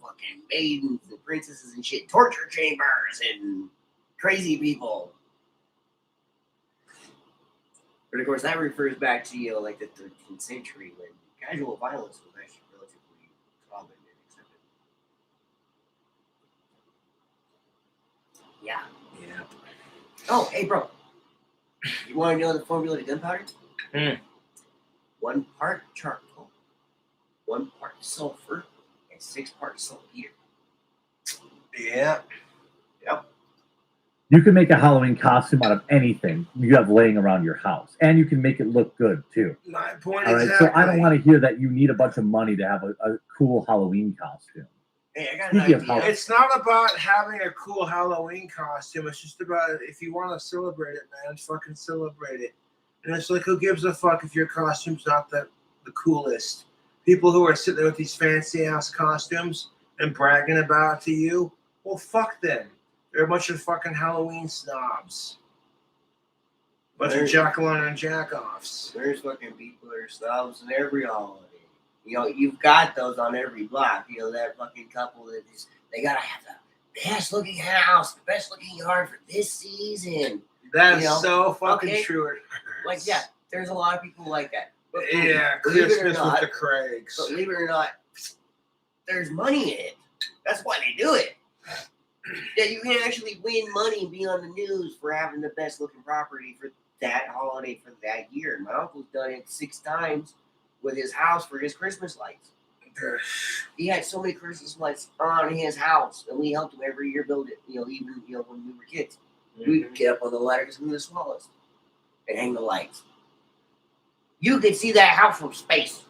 fucking maidens and princesses and shit, torture chambers and crazy people. But of course, that refers back to, like the 13th century when casual violence was actually relatively common and accepted. Yeah. Yeah. Oh, hey, bro. You want to know the formula to gunpowder? 1 part charcoal, 1 part sulfur, and 6 parts saltpeter. Yeah. Yep. You can make a Halloween costume out of anything you have laying around your house, and you can make it look good too. My point. All right, exactly. so I don't want to hear that you need a bunch of money to have a cool Halloween costume. Hey, I got an idea. It's not about having a cool Halloween costume. It's just about if you want to celebrate it, man, fucking celebrate it. And it's like, who gives a fuck if your costume's not the coolest? People who are sitting there with these fancy ass costumes and bragging about it to you, well, fuck them. They're a bunch of fucking Halloween snobs. Bunch of Jekyll and Jack-offs. There's fucking people that are snobs in every holiday. You've got those on every block. That fucking couple that they gotta have the best looking house, the best looking yard for this season. That's You know, so fucking okay. true. Like, yeah, there's a lot of people like that. But Yeah, believe it or Christmas with not, the Craigs. believe it or not, there's money in it. That's why they do it. Yeah, you can actually win money and be on the news for having the best looking property for that holiday for that year. My uncle's done it 6 times with his house for his Christmas lights. He had so many Christmas lights on his house, and we helped him every year build it. You know, even when we were kids, we'd get up on the ladder because we were the smallest and hang the lights. You could see that house from space.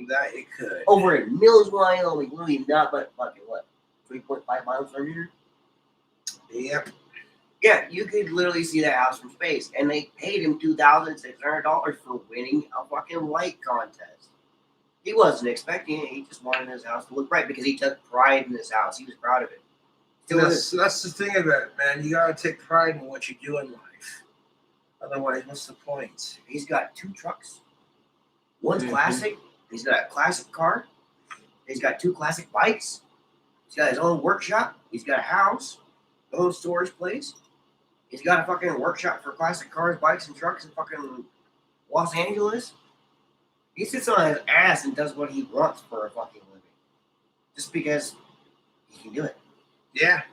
That you could. Over in Mills, Wyoming, really not but fucking what, 3.5 miles from here. Yep. Yeah, you could literally see that house from space, and they paid him $2,600 for winning a fucking light contest. He wasn't expecting it. He just wanted his house to look bright because he took pride in his house. He was proud of it. That's the thing about it, man. You gotta take pride in what you do in life. Otherwise, what's the point? He's got 2 trucks. One's classic. He's got a classic car. He's got 2 classic bikes. He's got his own workshop. He's got a house, his own storage place. He's got a fucking workshop for classic cars, bikes, and trucks in fucking Los Angeles. He sits on his ass and does what he wants for a fucking living. Just because he can do it. Yeah.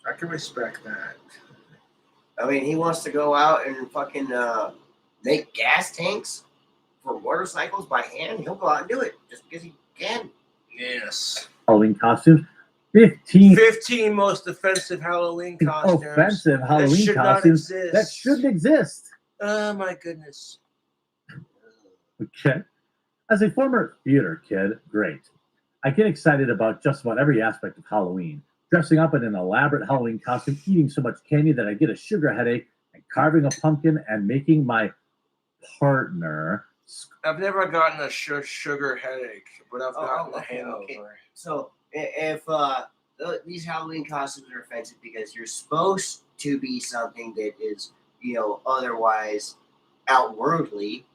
I can respect that. I mean, he wants to go out and fucking make gas tanks for motorcycles by hand. He'll go out and do it just because he can. Yes. Halloween costumes. 15 most offensive Halloween costumes. offensive Halloween costumes that shouldn't exist. Oh my goodness. Okay. As a former theater kid, great. I get excited about just about every aspect of Halloween. Dressing up in an elaborate Halloween costume, eating so much candy that I get a sugar headache, and carving a pumpkin and making my partner. I've never gotten a sugar headache, but I've gotten a hangover. Okay. So if these Halloween costumes are offensive because you're supposed to be something that is, otherwise outwardly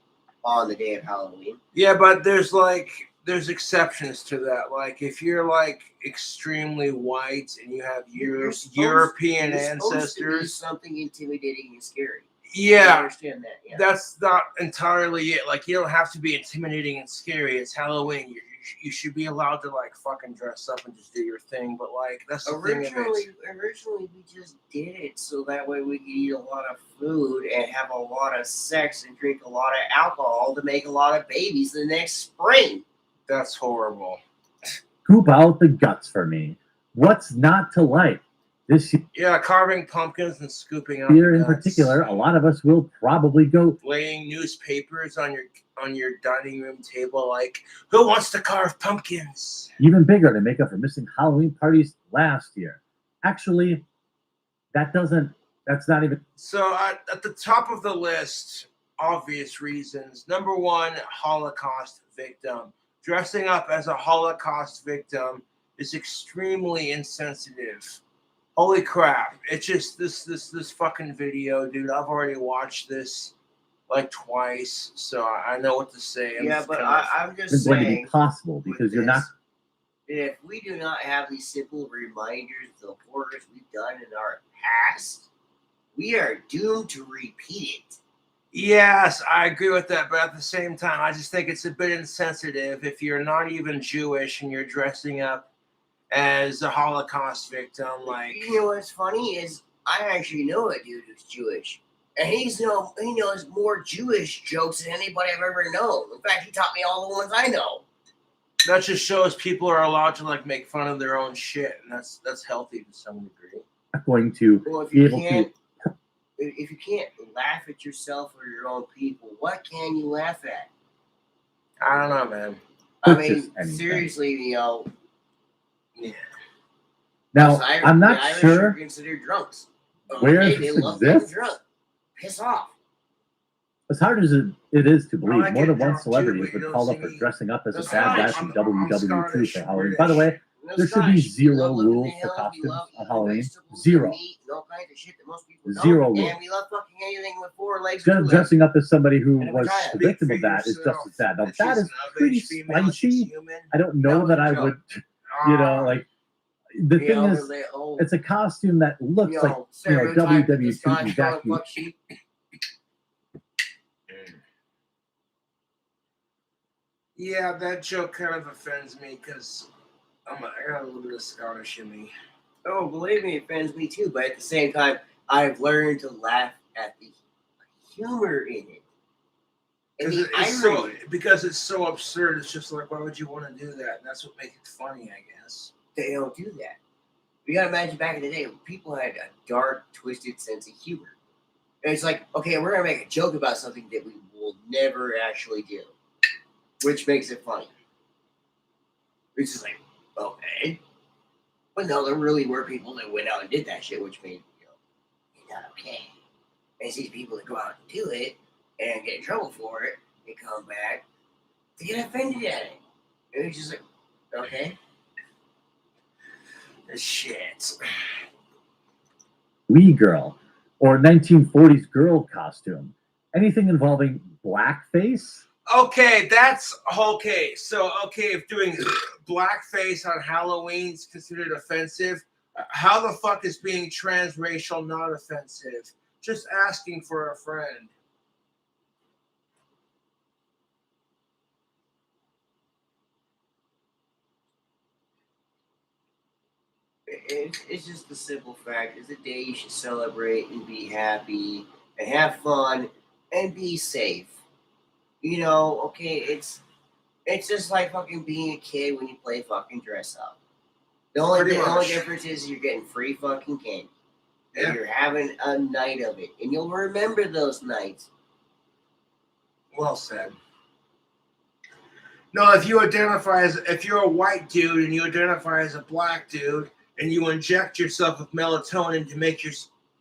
on the day of Halloween. Yeah, but there's exceptions to that. Like if you're like extremely white and you have European ancestors, to be something intimidating and scary. Yeah, I understand that. Yeah. That's not entirely it. Like you don't have to be intimidating and scary. It's Halloween. You should be allowed to like fucking dress up and just do your thing. But like that's the thing of it. Originally, we just did it so that way we could eat a lot of food and have a lot of sex and drink a lot of alcohol to make a lot of babies the next spring. That's horrible. Scoop out the guts for me. What's not to like? This carving pumpkins and scooping out year the in guts. particular, a lot of us will probably go laying newspapers on your dining room table, like who wants to carve pumpkins? Even bigger to make up for missing Halloween parties last year. Actually, that's not even. So at the top of the list, obvious reasons. Number 1, Holocaust victim. Dressing up as a Holocaust victim is extremely insensitive. Holy crap. It's just this fucking video, dude. I've already watched this like twice, so I know what to say. I'm just It's saying. going to be possible because you're not. If we do not have these simple reminders of the horrors we've done in our past, we are doomed to repeat it. Yes, I agree with that, but at the same time, I just think it's a bit insensitive if you're not even Jewish and you're dressing up as a Holocaust victim. Like, you know what's funny is I actually know a dude who's Jewish, and he knows more Jewish jokes than anybody I've ever known. In fact, he taught me all the ones I know. That just shows people are allowed to like make fun of their own shit, and that's healthy to some degree. Not going to be able to. If you can't laugh at yourself or your own people, what can you laugh at? I don't know, man. I mean, seriously, Yeah. Now, I'm not Irish sure. Are considered drunks. Where they this love getting exists? drunk. Piss off. As hard as it is to believe, I more get than one drunk celebrity too, has but been you called don't up for see me. dressing up as a That's bad fine. guy from I'm WW2 Scottish, for Halloween. British. By the way, No there should be Scottish. We zero love living rules in for the hills. We costumes love on eating Halloween. vegetables Zero. and meat and all kinds of shit that most people don't. Zero rules. And we love fucking anything with 4 legs. and 2 legs. Dressing up as somebody who And a was vagina. the victim Speak of for that is just yourself. as bad. Now, She's that is an pretty average female, she's spicy. human. I don't know was that a I joke. would, The thing is, it's a costume that looks like WWE evacuation. Fuck sheep. Yeah, that joke kind of offends me because I got a little bit of Scottish in me. Oh, believe me, it offends me too. But at the same time, I've learned to laugh at the humor in it. And the irony. Because it's so absurd. It's just like, why would you want to do that? And that's what makes it funny, I guess. They don't do that. You gotta imagine back in the day, people had a dark, twisted sense of humor. And it's like, okay, we're gonna make a joke about something that we will never actually do, which makes it funny. It's just like, okay. But no, there really were people that went out and did that shit, which made, it's not okay. And it's these people that go out and do it and get in trouble for it and come back to get offended at it. And it's just like, okay. Shit. Wee girl, or 1940s girl costume. Anything involving blackface? Okay, that's okay. So, if doing blackface on Halloween is considered offensive, how the fuck is being transracial not offensive? Just asking for a friend. It's just the simple fact. It's a day you should celebrate and be happy and have fun and be safe. Okay, it's just like fucking being a kid when you play fucking dress up. The only difference is you're getting free fucking candy. Yeah. And you're having a night of it. And you'll remember those nights. Well said. No, if you're a white dude and you identify as a black dude and you inject yourself with melatonin to make your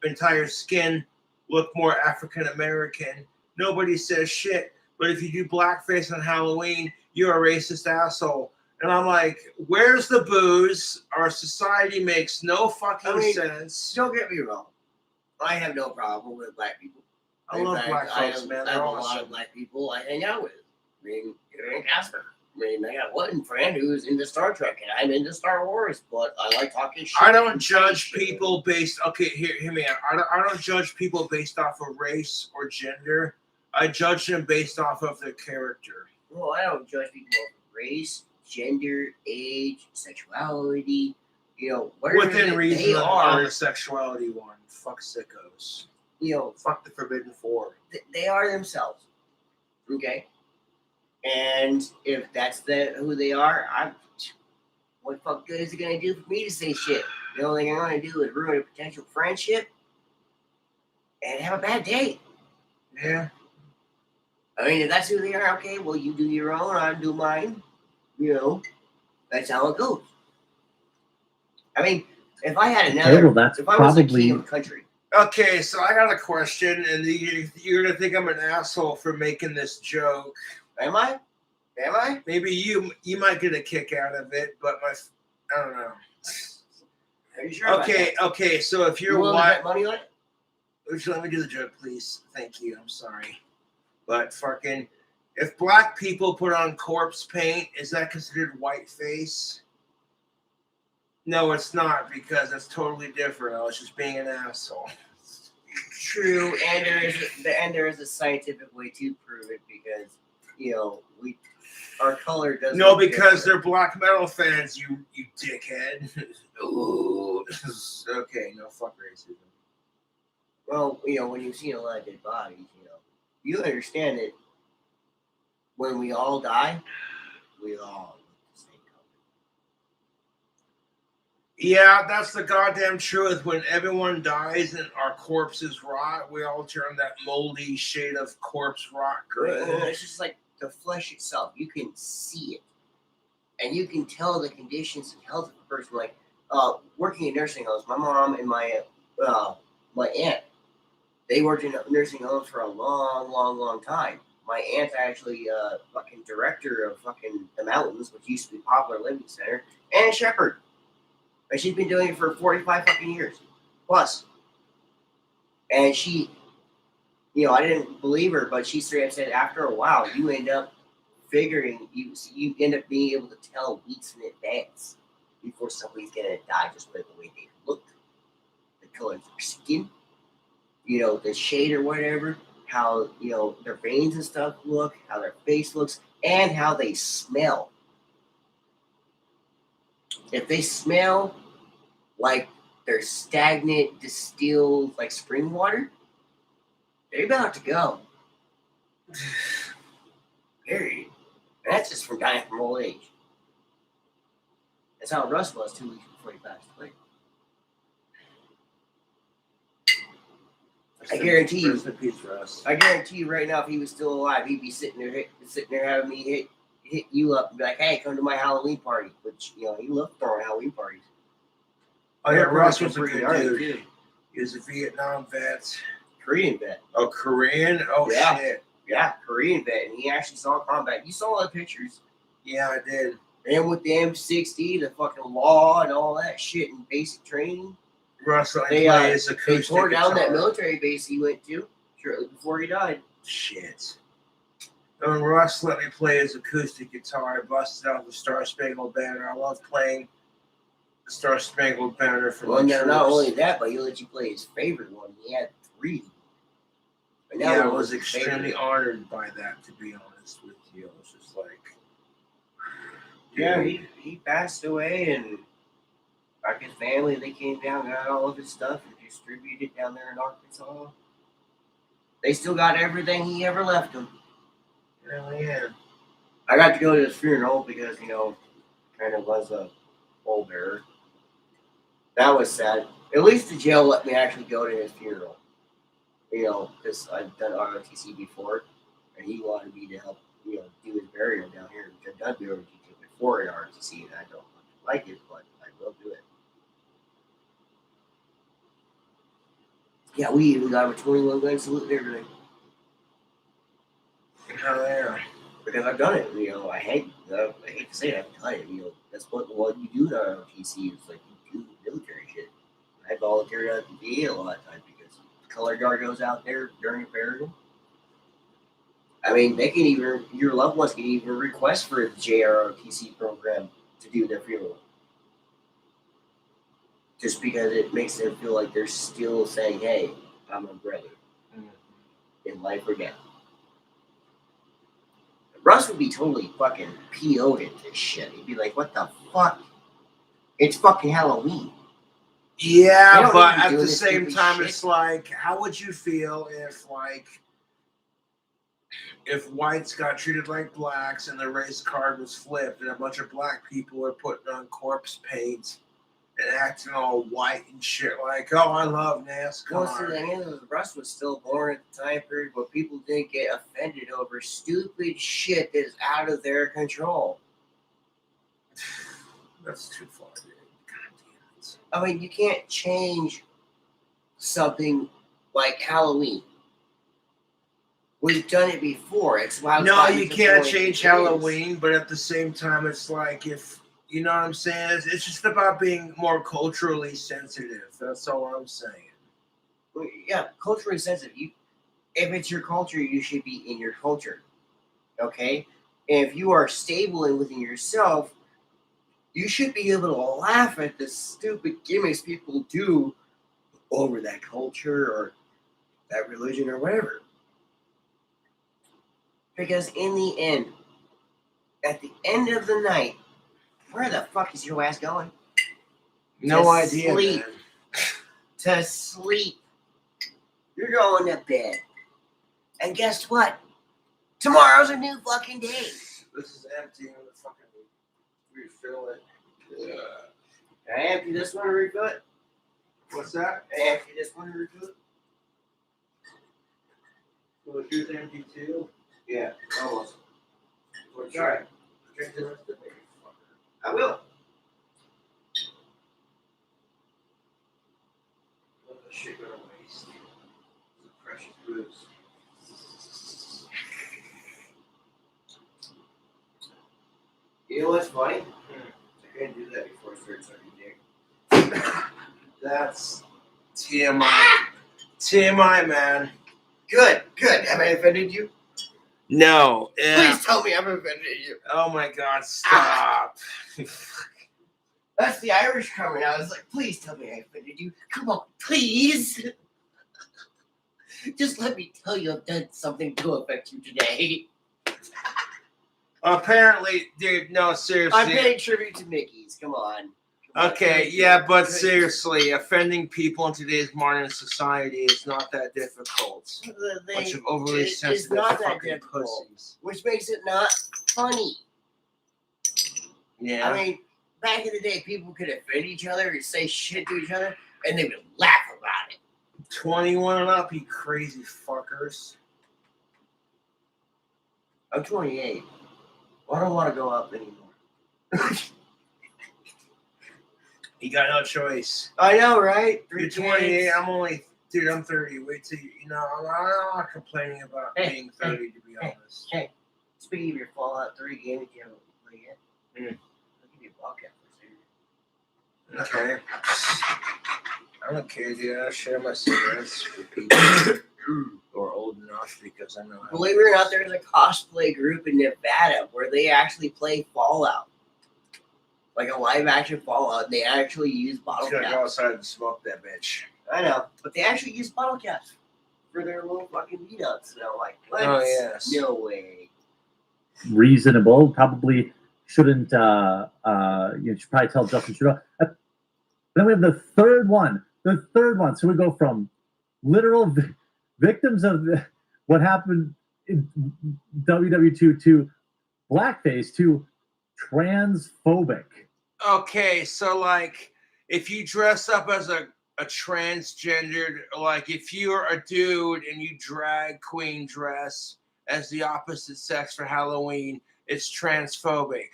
entire skin look more African American, nobody says shit. But if you do blackface on Halloween, you're a racist asshole. And I'm like, where's the booze? Our society makes no fucking sense. Don't get me wrong. I have no problem with black people. I love black folks, man. I have a lot of black people I hang out with. You're in Casper. I got one friend who's into Star Trek, and I'm into Star Wars, but I like talking shit. I don't judge people based... Okay, hear me out. I don't judge people based off of race or gender. I judge them based off of their character. Well, I don't judge people off of race, gender, age, sexuality, within reason on the sexuality one. Fuck sickos. Fuck the Forbidden Four. They are themselves. Okay? And if that's who they are, what the fuck good is it gonna do for me to say shit? The only thing I'm gonna do is ruin a potential friendship and have a bad day. Yeah. I mean, if that's who they are, okay, well, you do your own, I do mine. That's how it goes. I mean, if I had another, that's if I was a king of the country. Okay, so I got a question, and you're gonna think I'm an asshole for making this joke. Am I? Maybe you might get a kick out of it, but I don't know. Are you sure? Okay. So if you're white, money on it? Let me do the joke, please. Thank you. I'm sorry, but fucking, if black people put on corpse paint, is that considered whiteface? No, it's not, because it's totally different. I was just being an asshole. True, and there is a scientific way to prove it, because our color doesn't. No, because they're black metal fans. You dickhead. Ooh. Okay, no, fuck racism. Well, when you've seen a lot of dead bodies, you understand that when we all die, we all look the same color. Yeah, that's the goddamn truth. When everyone dies and our corpses rot, we all turn that moldy shade of corpse rot gray. It's just like the flesh itself. You can see it. And you can tell the conditions and health of a person. Like, working in nursing homes, my mom and my aunt, they worked in nursing homes for a long, long, long time. My aunt's actually fucking director of fucking the Mountains, which used to be Popular Living Center, and Shepherd. And she's been doing it for 45 fucking years plus. And she, I didn't believe her, but she straight up said after a while, you end up figuring, you end up being able to tell weeks in advance before before somebody's gonna die just by the way they look, the color of their skin, the shade or whatever, how their veins and stuff look, how their face looks, and how they smell. If they smell like they're stagnant, distilled, like spring water, they're about to go. Period. And that's just from dying from old age. That's how Russ was 2 weeks before he passed away. I guarantee you. Rest in peace, Russ. I guarantee you right now, if he was still alive, he'd be sitting there having me hit you up and be like, "Hey, come to my Halloween party." Which he loved throwing Halloween parties. Oh yeah, Russ was a pretty good gnarly, dude. too. He was a Vietnam vet. Korean vet. Oh, Korean? Oh, Yeah. shit. Yeah, Korean vet, and he actually saw combat. You saw the pictures. Yeah, I did. And with the M60, the fucking law and all that shit and basic training. Russ only They plays they acoustic tore down that guitar. military base he went to shortly before he died. Shit. When Russ let me play his acoustic guitar, I busted out the Star Spangled Banner. I love playing the Star Spangled Banner for Well, my no, not troops. only that, but he let you play his favorite one. He had 3. But that Yeah, I one was his extremely favorite. honored by that, to be honest with you. It was just like, Yeah, dude. he passed away, and like his family, they came down, got all of his stuff, and distributed down there in Arkansas. They still got everything he ever left them. Hell yeah. I got to go to his funeral because, kind of was a pallbearer. That was sad. At least the jail let me actually go to his funeral. Because I've done ROTC before, and he wanted me to help, do his burial down here, which I've done ROTC before in ROTC, and I don't like it, but I will do it. Yeah, we even got a 21 gun salute and everything. Hell yeah. Because I've done it, I hate to say it, I've done it, that's what you do in ROTC, is like you do military shit. I volunteered at the VA a lot of times because the color guard goes out there during a burial. I mean, your loved ones can even request for the JROTC program to do their funeral. Just because it makes them feel like they're still saying, "Hey, I'm a brother in life or death." Russ would be totally fucking PO'd at this shit. He'd be like, "What the fuck? It's fucking Halloween." They Yeah, don't but need to at do the this same stupid time, shit. it's like, how would you feel if whites got treated like blacks and the race card was flipped and a bunch of black people were putting on corpse paint and acting all white and shit like, "Oh, I love NASCAR." Well, see, the thing is, Russ was still born at the time period where people didn't get offended over stupid shit that is out of their control. That's too far, dude. God damn it. I mean, you can't change something like Halloween. We've done it before. It's why No, you can't change Halloween, but at the same time, it's like, if you know what I'm saying, it's just about being more culturally sensitive. That's all I'm saying. Yeah, culturally sensitive. If it's your culture, you should be in your culture. Okay? And if you are stable and within yourself, you should be able to laugh at the stupid gimmicks people do over that culture or that religion or whatever. Because in the end, at the end of the night, where the fuck is your ass going? No To idea, sleep. man. To sleep. You're going to bed. And guess what? Tomorrow's a new fucking day. This is empty. I'm gonna fucking refill it. Can I empty this one and refill it? What's that? Can I empty this one and refill it? Well, yours empty too. Yeah, almost. Well, Sorry. Drink the rest of it. I will. Let the shit go to waste. It's a precious booze. You know what's funny? I couldn't do that before I started sucking dick. That's TMI. TMI, man. Good. Have I offended you? No. Please tell me I've offended you. Oh my God! Stop. That's the Irish coming out. I was like, please tell me I offended you. Come on, please. Just let me tell you I've done something to affect you today. Apparently, dude, no, seriously. I'm paying tribute to Mickey's. Come on. Okay, yeah, but seriously, offending people in today's modern society is not that difficult. Bunch of overly sensitive it's not that fucking difficult, pussies. which makes it not funny. Yeah. I mean, back in the day, people could offend each other and say shit to each other, and they would laugh about it. 21 and up, you crazy fuckers. I'm 28. I don't want to go up anymore. You got no choice. I know, right? You're 28. I'm only, dude. I'm 30. Wait till I'm not complaining about being 30, to be honest. Hey, speaking of your Fallout 3 game, if you haven't played yet, Mm. I'll give you a bucket for a Okay. I don't care, dude. I share my cigarettes with people who are old enough because I know. Believe it or not, there's a cosplay group in Nevada where they actually play Fallout. Like a live action Fallout, and they actually use bottle I'm gonna caps. go outside and smoke that bitch. I know, but they actually use bottle caps for their little fucking meetups. And I'm like, what? Oh, yes. No way. Reasonable. Probably shouldn't. You should probably tell Justin Trudeau. Then we have the third one. So we go from literal victims of what happened in WW2 to blackface to transphobic. Okay, so like, if you dress up as a transgendered, like if you're a dude and you drag queen dress as the opposite sex for Halloween, it's transphobic.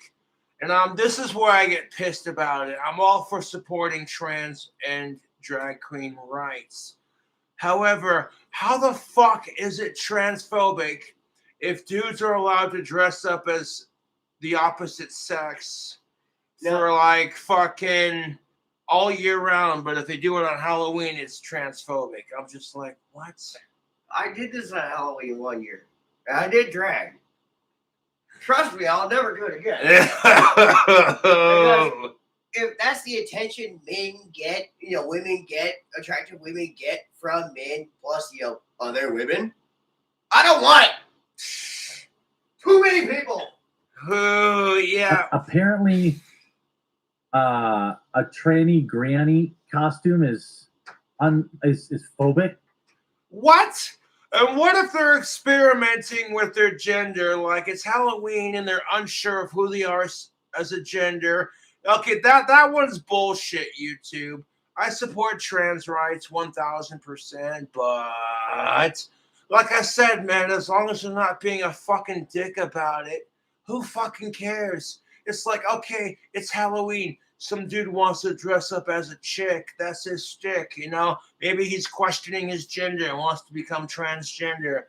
And this is where I get pissed about it. I'm all for supporting trans and drag queen rights. However, how the fuck is it transphobic if dudes are allowed to dress up as the opposite sex for like fucking all year round, but if they do it on Halloween, it's transphobic? I'm just like, what? I did this on Halloween one year. And I did drag. Trust me, I'll never do it again. Because if that's the attention men get, women get, attractive women get from men, plus, other women, I don't want it. Too many people. Oh, yeah. Apparently, a tranny granny costume is phobic. What? And what if they're experimenting with their gender? Like it's Halloween and they're unsure of who they are as a gender. Okay, that one's bullshit, YouTube. I support trans rights 1000%, but like I said, man, as long as they're not being a fucking dick about it, who fucking cares? It's like, okay, it's Halloween. Some dude wants to dress up as a chick. That's his shtick, Maybe he's questioning his gender and wants to become transgender.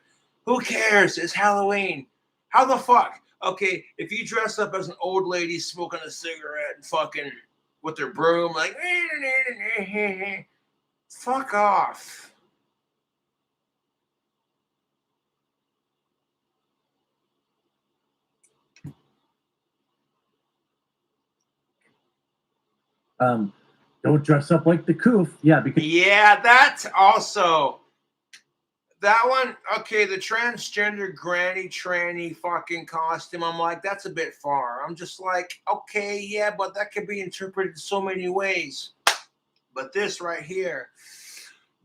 Who cares? It's Halloween. How the fuck? Okay, if you dress up as an old lady smoking a cigarette and fucking with their broom, like, fuck off. Don't dress up like the coof. Yeah, because that's also that one. Okay, the transgender granny tranny fucking costume. I'm like, that's a bit far. I'm just like, okay, yeah, but that can be interpreted so many ways. But this right here,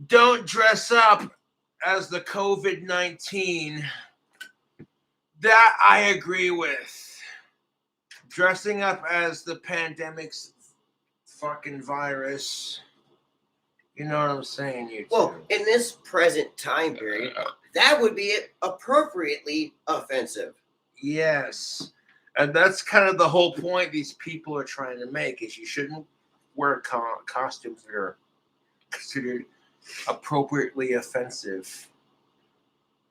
don't dress up as the COVID-19. That I agree with. Dressing up as the pandemic's fucking virus. You know what I'm saying, you Well, in this present time period, that would be appropriately offensive. Yes. And that's kind of the whole point these people are trying to make, is you shouldn't wear costumes that are considered appropriately offensive.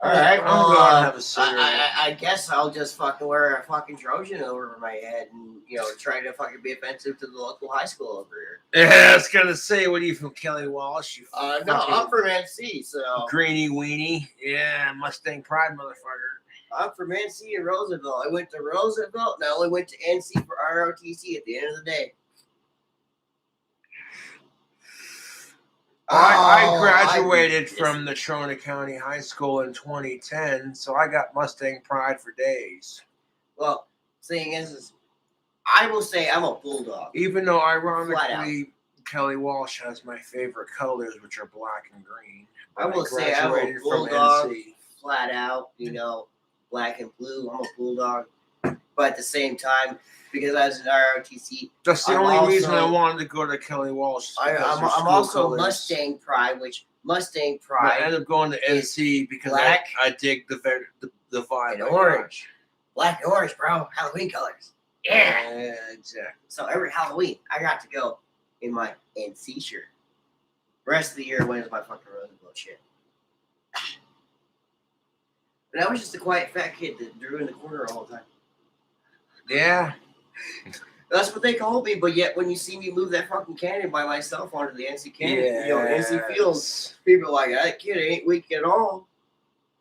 All right, I'm well, going to have a cigarette. I guess I'll just fucking wear a fucking Trojan over my head and, try to fucking be offensive to the local high school over here. Yeah, I was going to say, what are you from, Kelly Walsh? You No, I'm from NC, so. Greeny weenie. Yeah, Mustang Pride, motherfucker. I'm from NC and Roosevelt. I went to Roosevelt and I only went to NC for ROTC at the end of the day. I Oh, graduated I'd be from the Trona County High School in 2010, so I got Mustang pride for days. Well, thing is I will say I'm a bulldog. Even though, Flat ironically, Kelly Walsh has my favorite colors, which are black and green. I will say I'm a bulldog, flat out. You know, black and blue. I'm a bulldog. But at the same time, because I was in ROTC, That's the I'm only reason I also- wanted to go to Kelly Walsh. I'm also Mustang Pride, which Mustang I Pride ended up going to NC because black I dig the vibe. and orange. Black and orange, bro. Halloween colors. Yeah, exactly. So every Halloween, I got to go in my NC shirt. The rest of the year went as my fucking rose and gold shit. But I was just a quiet fat kid that drew in the corner all the time. Yeah. That's what they called me, but yet when you see me move that fucking cannon by myself onto the NC cannon, you know, NC Fields, people are like, that kid ain't weak at all.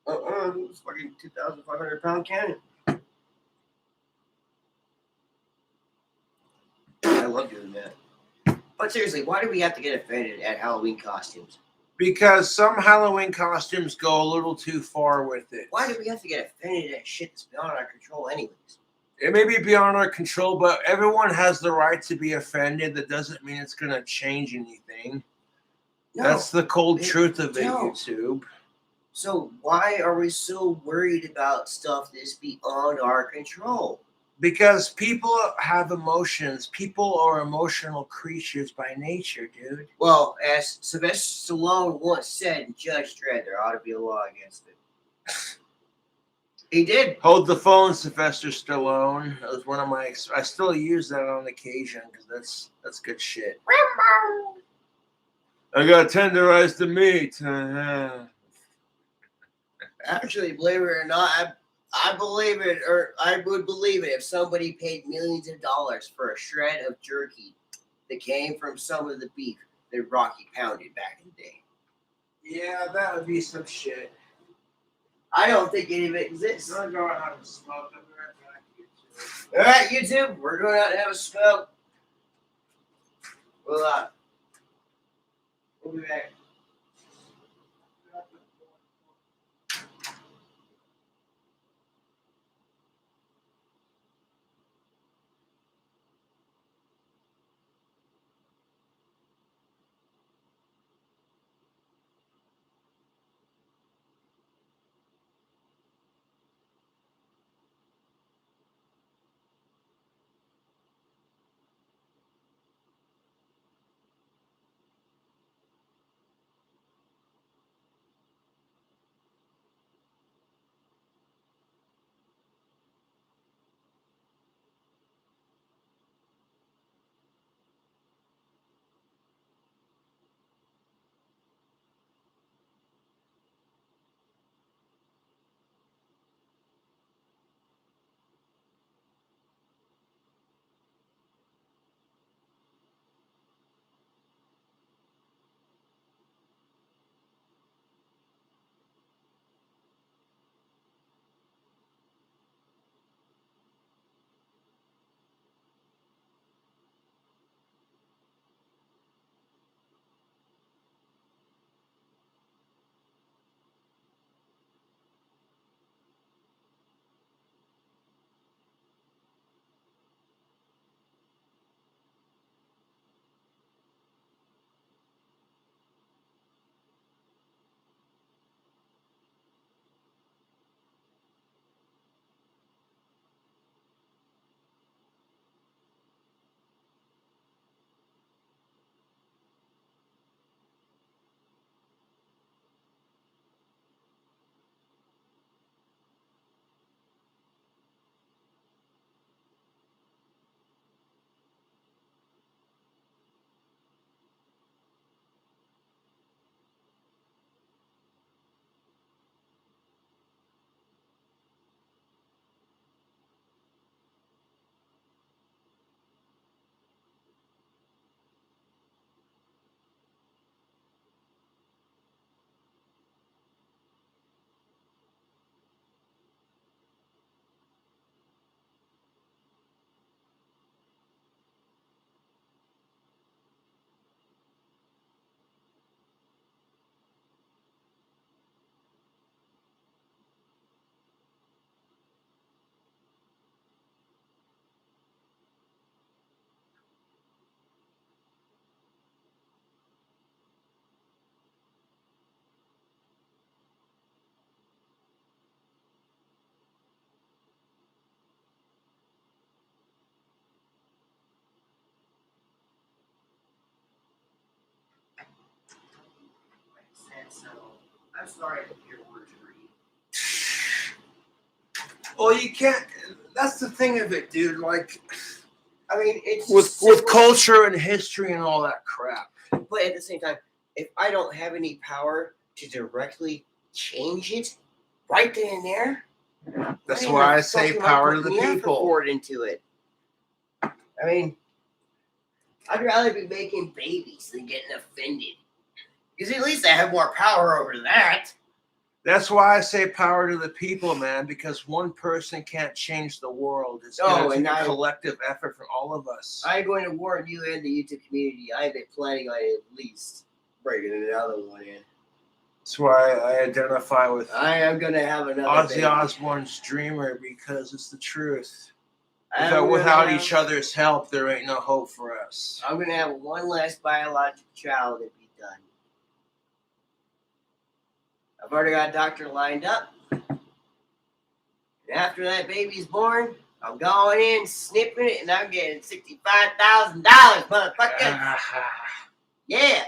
It's fucking 2,500 pound cannon. I love doing that. But seriously, why do we have to get offended at Halloween costumes? Because some Halloween costumes go a little too far with it. Why do we have to get offended at shit that's beyond our control anyways? It may be beyond our control, but everyone has the right to be offended. That doesn't mean it's going to change anything. No, That's the cold it truth of it, don't. YouTube. So why are we so worried about stuff that's beyond our control? Because people have emotions. People are emotional creatures by nature, dude. Well, as Sylvester Stallone once said in Judge Dredd, there ought to be a law against it. He did. Hold the phone, Sylvester Stallone. That was one of my. I still use that on occasion because that's good shit. I got tenderized the meat. Actually, believe it or not, I believe it, or I would believe it if somebody paid millions of dollars for a shred of jerky that came from some of the beef that Rocky pounded back in the day. Yeah, that would be some shit. I don't think any of it exists. I'm gonna go out and smoke. I'll be right back. All right, YouTube, we're going out and have a smoke. We'll be back. I'm sorry to hear words read. Well, you can't. That's the thing of it, dude. Like, I mean, it's with simple. culture and history and all that crap. But at the same time, if I don't have any power to directly change it right then and there, That's ain't why no I say fucking power to putting the the effort people. forward into it. I mean, I'd rather be making babies than getting offended. Because at least I have more power over that. That's why I say power to the people, man. Because one person can't change the world. It's going to take a collective effort from all of us. I'm going to warn you and the YouTube community. I've been planning on at least bringing another one in. That's why I identify with I am going to have another Ozzy baby. Osbourne's Dreamer, because it's the truth. Without each other's help, there ain't no hope for us. I'm going to have one last biological child and be done. I've already got a doctor lined up. And after that baby's born, I'm going in, snipping it, and I'm getting $65,000, motherfucker. Yeah.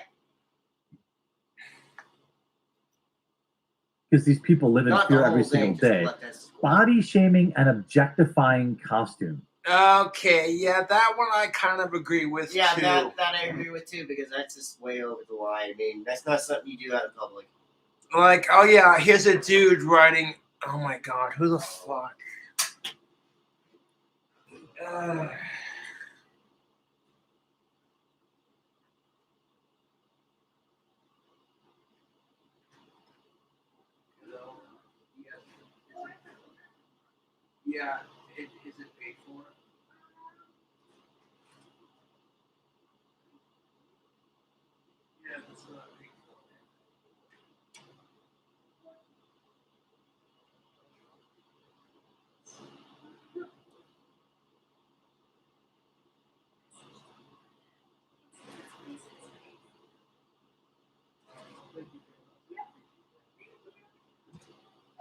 Because these people live in Not fear the every whole thing, single just day. let that squat. Body shaming and objectifying costume. Okay, yeah, that one I kind of agree with, Yeah, too. that I agree with too, because that's just way over the line. I mean, that's not something you do out in public. Like, oh yeah, here's a dude writing. Oh my god, who the fuck? Yeah, is it paid for? Yeah, it's not paid for.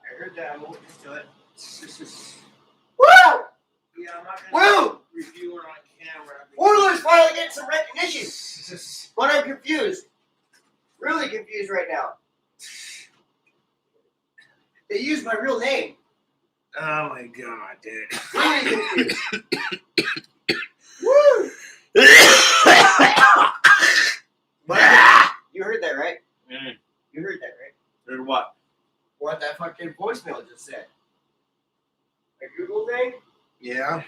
I heard that. I won't just do it. This is. Woo! Yeah, I'm not gonna review it on camera. Oilers finally getting some recognition. This is. But I'm confused. Really confused right now. They used my real name. Oh my god, dude. Really confused. Woo! But you heard that, right? Mm. You heard that, right? Heard what? What that fucking voicemail just said. A Google thing? Yeah.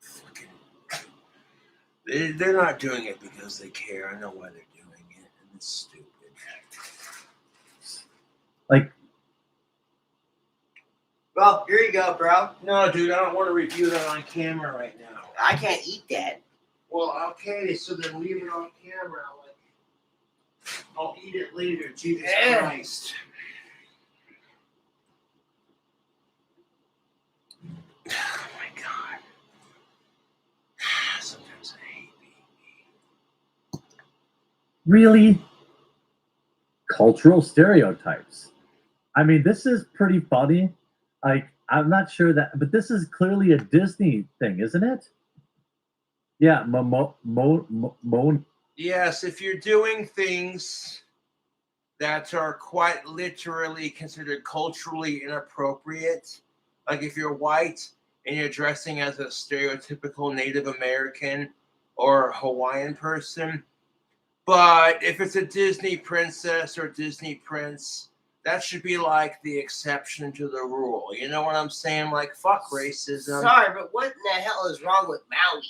Fucking. They're not doing it because they care. I know why they're doing it, and it's stupid. Like, Well, here you go, bro. No, dude, I don't want to review that on camera right now. I can't eat that. Well, okay, so then leave it on camera. Like, I'll eat it later. Jesus Christ. Oh my god. Sometimes I hate being me. really? Cultural stereotypes. I mean, this is pretty funny. Like, I'm not sure that, but this is clearly a Disney thing, isn't it? Yeah, Yes, if you're doing things that are quite literally considered culturally inappropriate, like if you're white and you're dressing as a stereotypical Native American or Hawaiian person, but if it's a Disney princess or Disney prince, that should be like the exception to the rule. You know what I'm saying? Like, fuck racism. Sorry, but what in the hell is wrong with Maui?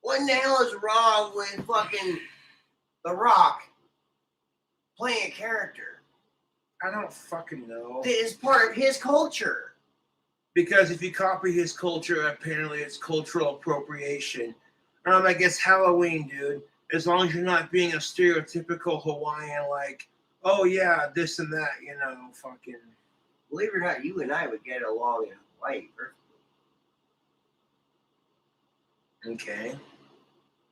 What in the hell is wrong with fucking The Rock playing a character? I don't fucking know. That is part of his culture. Because if you copy his culture, apparently it's cultural appropriation. I guess Halloween, dude. As long as you're not being a stereotypical Hawaiian, like, oh yeah, this and that, you know, fucking. Believe it or not, you and I would get along in Hawaii perfectly. Okay.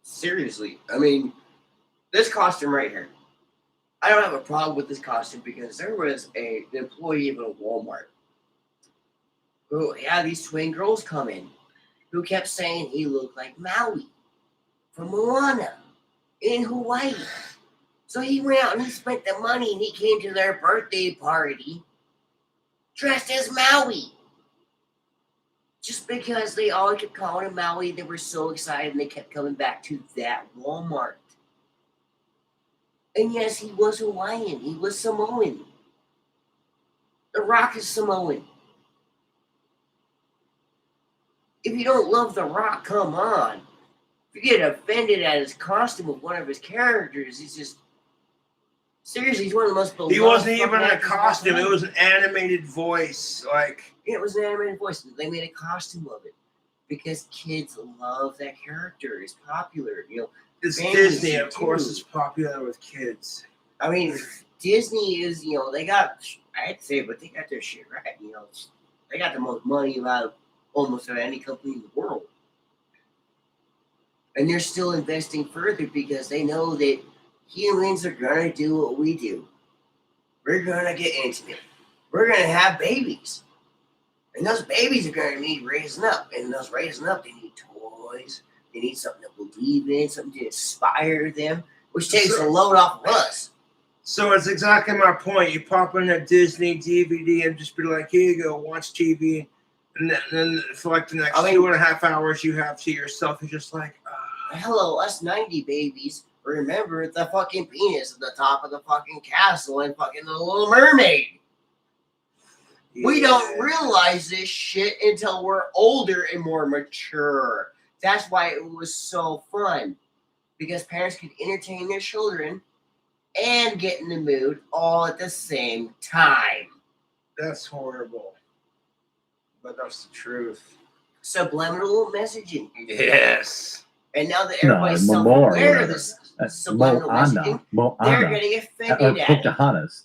Seriously. I mean, this costume right here. I don't have a problem with this costume because there was an employee of a Walmart who had these twin girls come in who kept saying he looked like Maui from Moana in Hawaii. So he went out and he spent the money and he came to their birthday party dressed as Maui. Just because they all kept calling him Maui, they were so excited and they kept coming back to that Walmart. And yes, he was Hawaiian. He was Samoan. The Rock is Samoan. If you don't love The Rock, come on. If you get offended at his costume of one of his characters, he's just... Seriously, he's one of the most beloved... He wasn't even in a actors of all costume. time. It was an animated voice. Like, Yeah, it was an animated voice. They made a costume of it because kids love that character. It's popular, you know. it's Families Disney, of course, too. is popular with kids. I mean, Disney is, you know, they got, I hate to say it, but they got their shit right, you know. They got the most money out of almost any company in the world. And they're still investing further because they know that humans are going to do what we do. We're going to get intimate. We're going to have babies. And those babies are going to need raising up. And those raising up, they need toys. They need something to believe in, something to inspire them, which takes a load off of us. So it's exactly my point. You pop in a Disney DVD and just be like, here you go, watch TV. And then for like the next 2.5 hours you have to yourself, you're just like, Hello, us 90 babies. Remember the fucking penis at the top of the fucking castle and fucking the Little Mermaid. yeah. We don't realize this shit until we're older and more mature. That's why it was so fun. Because parents could entertain their children and get in the mood all at the same time. That's horrible. But that's the truth. Subliminal messaging. Yes. And now that No, everybody's more, self-aware of rather. this subliminal messaging, Moana. they're getting offended at it. Pocahontas.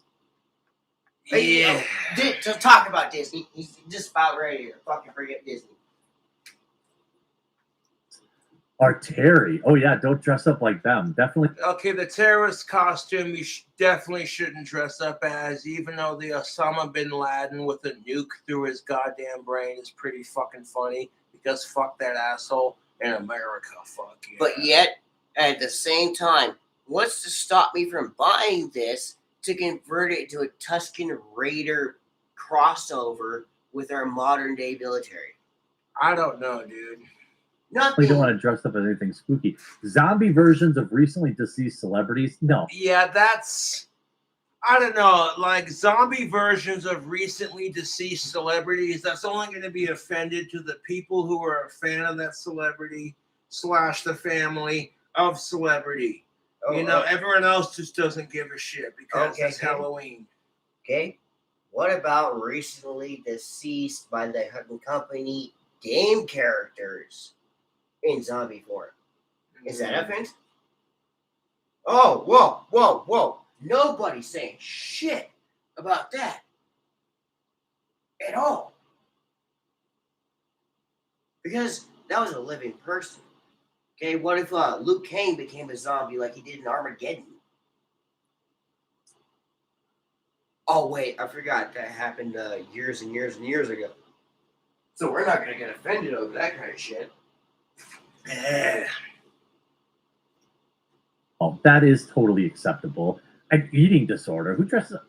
Yeah. To talk about Disney, he's just about ready to fucking forget Disney. Or Terry. Oh yeah, don't dress up like them. Definitely. Okay, the terrorist costume you definitely shouldn't dress up as, even though the Osama bin Laden with a nuke through his goddamn brain is pretty fucking funny, because fuck that asshole in America, fuck yeah. But yet, at the same time, what's to stop me from buying this to convert it to a Tusken Raider crossover with our modern day military? I don't know, dude. We Nothing. don't want to dress up as anything spooky. Zombie versions of recently deceased celebrities? No. Yeah, that's, I don't know, like zombie versions of recently deceased celebrities, that's only going to be offended to the people who are a fan of that celebrity / the family of celebrity. You know, everyone else just doesn't give a shit because it's Halloween. Okay. What about recently deceased by the company game characters in zombie form? Is that offense? Oh, whoa. Nobody's saying shit about that at all. Because that was a living person. Okay, what if Luke Kane became a zombie like he did in Armageddon? Oh, wait, I forgot that happened years and years and years ago. So we're not going to get offended over that kind of shit. Yeah. Oh, that is totally acceptable. An eating disorder. Who dresses up?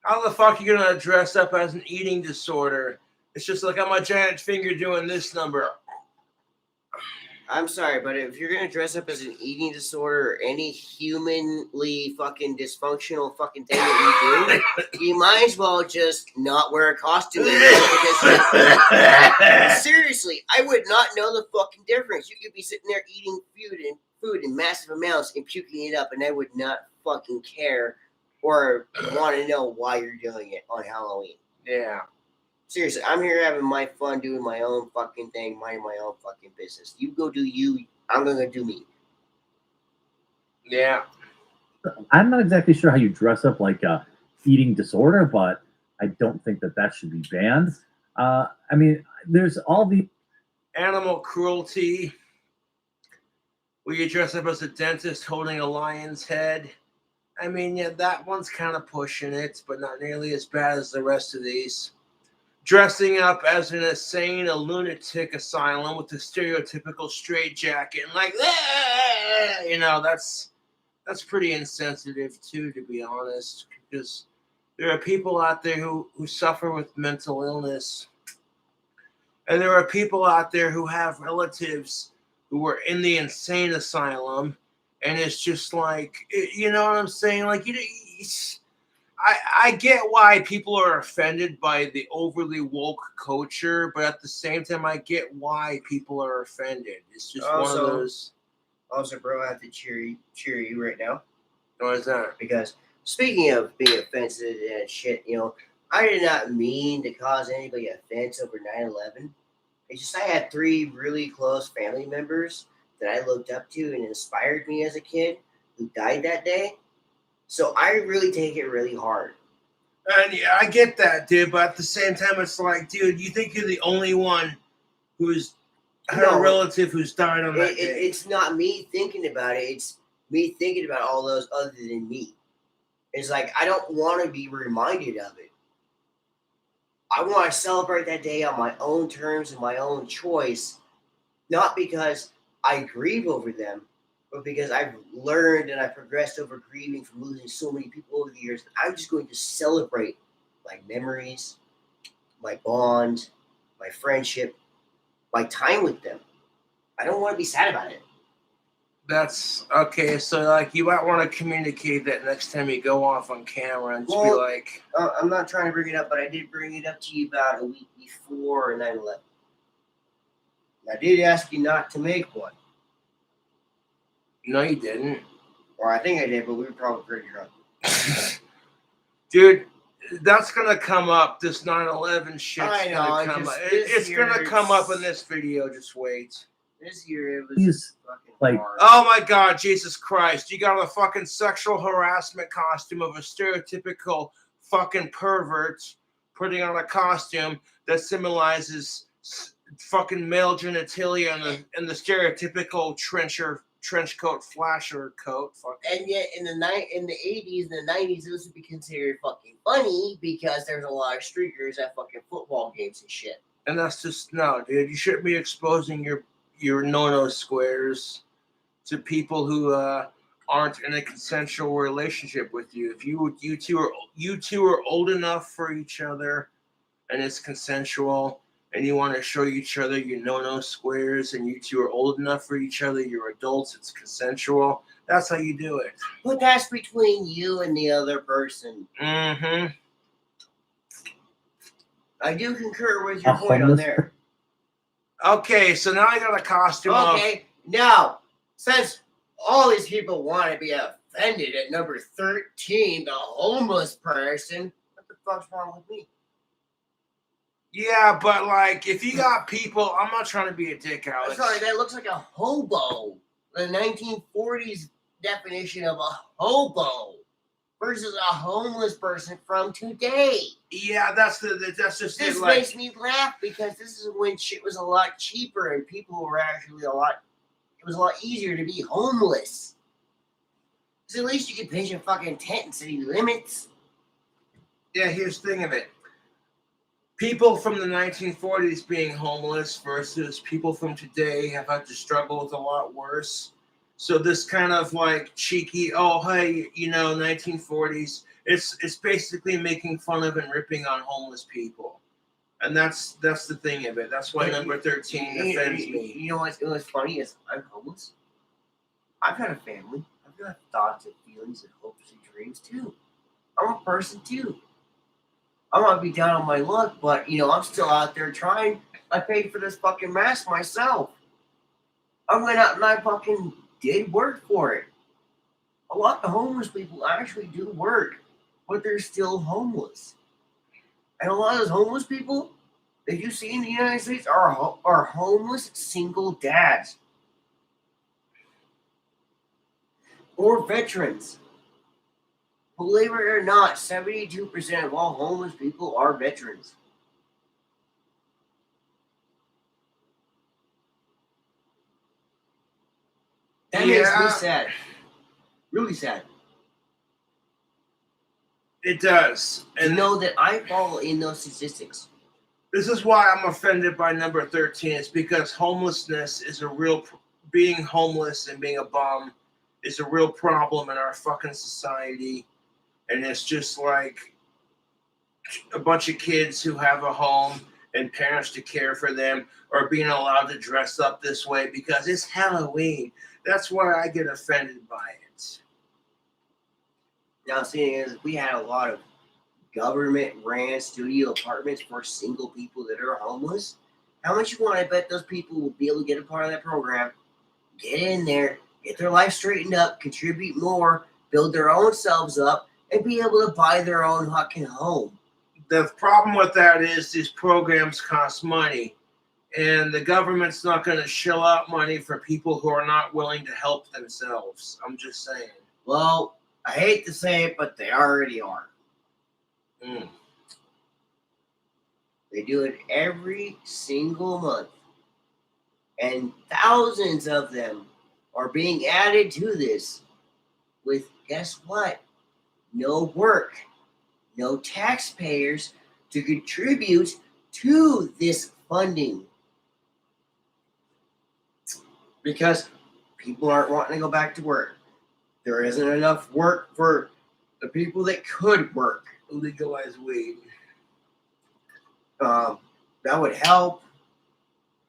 How the fuck are you going to dress up as an eating disorder? It's just like I'm a giant finger doing this number. I'm sorry, but if you're gonna dress up as an eating disorder or any humanly fucking dysfunctional fucking thing that you do, you might as well just not wear a costume anymore. Because seriously, I would not know the fucking difference. You could be sitting there eating food in massive amounts and puking it up, and I would not fucking care or want to know why you're doing it on Halloween. Yeah. Seriously, I'm here having my fun, doing my own fucking thing, minding my own fucking business. You go do you. I'm gonna do me. Yeah. I'm not exactly sure how you dress up like a eating disorder, but I don't think that should be banned. I mean, there's all the Animal cruelty. Where you dress up as a dentist holding a lion's head. I mean, yeah, that one's kind of pushing it, but not nearly as bad as the rest of these. Dressing up as an insane, a lunatic asylum with the stereotypical straitjacket and like, you know, that's That's pretty insensitive too, to be honest, because there are people out there who suffer with mental illness, and there are people out there who have relatives who are in the insane asylum, and it's just like, you know what I'm saying? Like, I get why people are offended by the overly woke culture, but at the same time, I get why people are offended. It's just one of those. Also, bro, I have to cheer you right now. What is that? Because speaking of being offensive and shit, I did not mean to cause anybody offense over 9/11. It's just I had 3 really close family members that I looked up to and inspired me as a kid who died that day. So I really take it really hard. And yeah, I get that, dude. But at the same time, it's like, dude, you think you're the only one who's had a relative who's died on that day? It's not me thinking about it. It's me thinking about all those other than me. It's like I don't want to be reminded of it. I want to celebrate that day on my own terms and my own choice, not because I grieve over them, but because I've learned and I've progressed over grieving from losing so many people over the years. I'm just going to celebrate my memories, my bond, my friendship, my time with them. I don't want to be sad about it. That's okay. So, like, you might want to communicate that next time you go off on camera and just be like, I'm not trying to bring it up, but I did bring it up to you about a week before 9/11. I did ask you not to make one. no, you didn't. Or I think I did, but we were probably pretty drunk. Dude, that's going to come up. This 9/11 shit's I know, going to come up. It's going to come up in this video. Just wait. This year it was fucking hard. Oh my God, Jesus Christ. You got a fucking sexual harassment costume of a stereotypical fucking pervert putting on a costume that symbolizes fucking male genitalia and the stereotypical trench coat flasher coat. And yet in the 80s and the 90s, this would be considered fucking funny because there's a lot of streakers at fucking football games and shit. And that's just, no, dude. You shouldn't be exposing your no-no squares to people who aren't in a consensual relationship with you. If you two are old enough for each other and it's consensual and you want to show each other your no-no squares and you two are old enough for each other, you're adults, it's consensual, that's how you do it. But that's between you and the other person. Mm-hmm. I do concur with your point on there. Okay, so now I got a costume. Okay, now, since all these people want to be offended at number 13, the homeless person, what the fuck's wrong with me? Yeah, but like, if you got people, I'm not trying to be a dick, Alex. I'm sorry, that looks like a hobo. The 1940s definition of a hobo versus a homeless person from today. Yeah, that's just this it. Like, makes me laugh because this is when shit was a lot cheaper and people were actually it was a lot easier to be homeless. Because at least you could pitch a fucking tent in city limits. Yeah, here's the thing of it. People from the 1940s being homeless versus people from today have had to struggle with a lot worse. So this kind of like cheeky, oh, hey, 1940s, it's basically making fun of and ripping on homeless people. And that's the thing of it. That's why number 13 offends me. You know what's funny is I'm homeless. I've got a family. I've got thoughts and feelings and hopes and dreams too. I'm a person too. I might be down on my luck, but I'm still out there trying. I paid for this fucking mask myself. I went out and I fucking did work for it. A lot of homeless people actually do work, but they're still homeless. And a lot of those homeless people that you see in the United States are homeless single dads or veterans. Believe it or not, 72% of all homeless people are veterans. That makes me sad. Really sad. It does. And know that I fall in those statistics. This is why I'm offended by number 13. It's because homelessness is a real... Being homeless and being a bum is a real problem in our fucking society. And it's just like a bunch of kids who have a home and parents to care for them are being allowed to dress up this way because it's Halloween. That's why I get offended by it. Now, seeing as we had a lot of government ran studio apartments for single people that are homeless, how much you want to bet those people will be able to get a part of that program, get in there, get their life straightened up, contribute more, build their own selves up, and be able to buy their own fucking home. The problem with that is these programs cost money, and the government's not going to shell out money for people who are not willing to help themselves. I'm just saying. Well, I hate to say it, but they already are. They do it every single month. And thousands of them are being added to this with, guess what? No work, no taxpayers to contribute to this funding. Because people aren't wanting to go back to work. There isn't enough work for the people that could work. Legalize weed. That would help.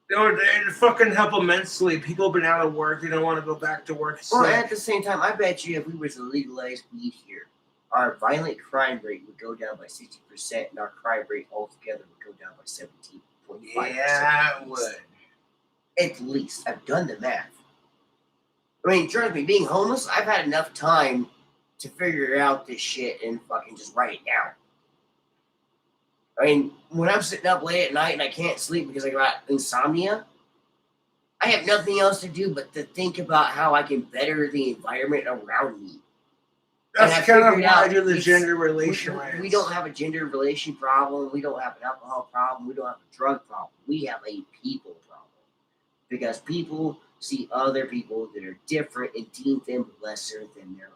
It'd fucking help immensely. People have been out of work. They don't want to go back to work. Well, at the same time, I bet you if we were to legalize weed here, our violent crime rate would go down by 60%, and our crime rate altogether would go down by 17.5%. Yeah, it would. At least. I've done the math. I mean, trust me, being homeless, I've had enough time to figure out this shit and fucking just write it down. I mean, when I'm sitting up late at night and I can't sleep because I got insomnia, I have nothing else to do but to think about how I can better the environment around me. That's kind of why I do the gender relation. We don't have a gender relation problem. We don't have an alcohol problem. We don't have a drug problem. We have a people problem. Because people see other people that are different and deem them lesser than their own.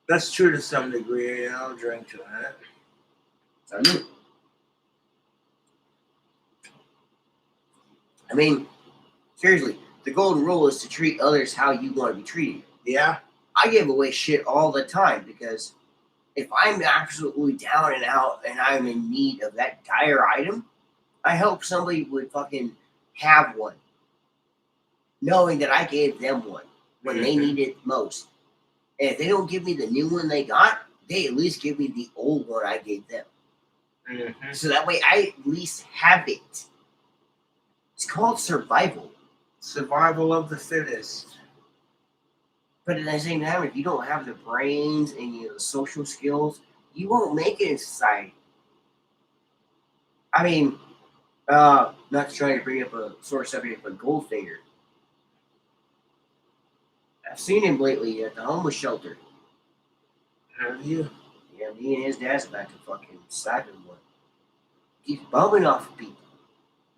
That's true to some degree. I'll drink to that. So, I mean, seriously, the golden rule is to treat others how you want to be treated. Yeah. I give away shit all the time because if I'm absolutely down and out and I'm in need of that dire item, I hope somebody would fucking have one, knowing that I gave them one when they needed it most. And if they don't give me the new one they got, they at least give me the old one I gave them. So that way I at least have it. It's called survival. Survival of the fittest. But at the same time, if you don't have the brains and the social skills, you won't make it in society. I mean, not to try to bring up a sore subject, but Goldfinger. I've seen him lately at the homeless shelter. Have you? Yeah, me and his dad's about to fucking slap him one. He's bumming off of people.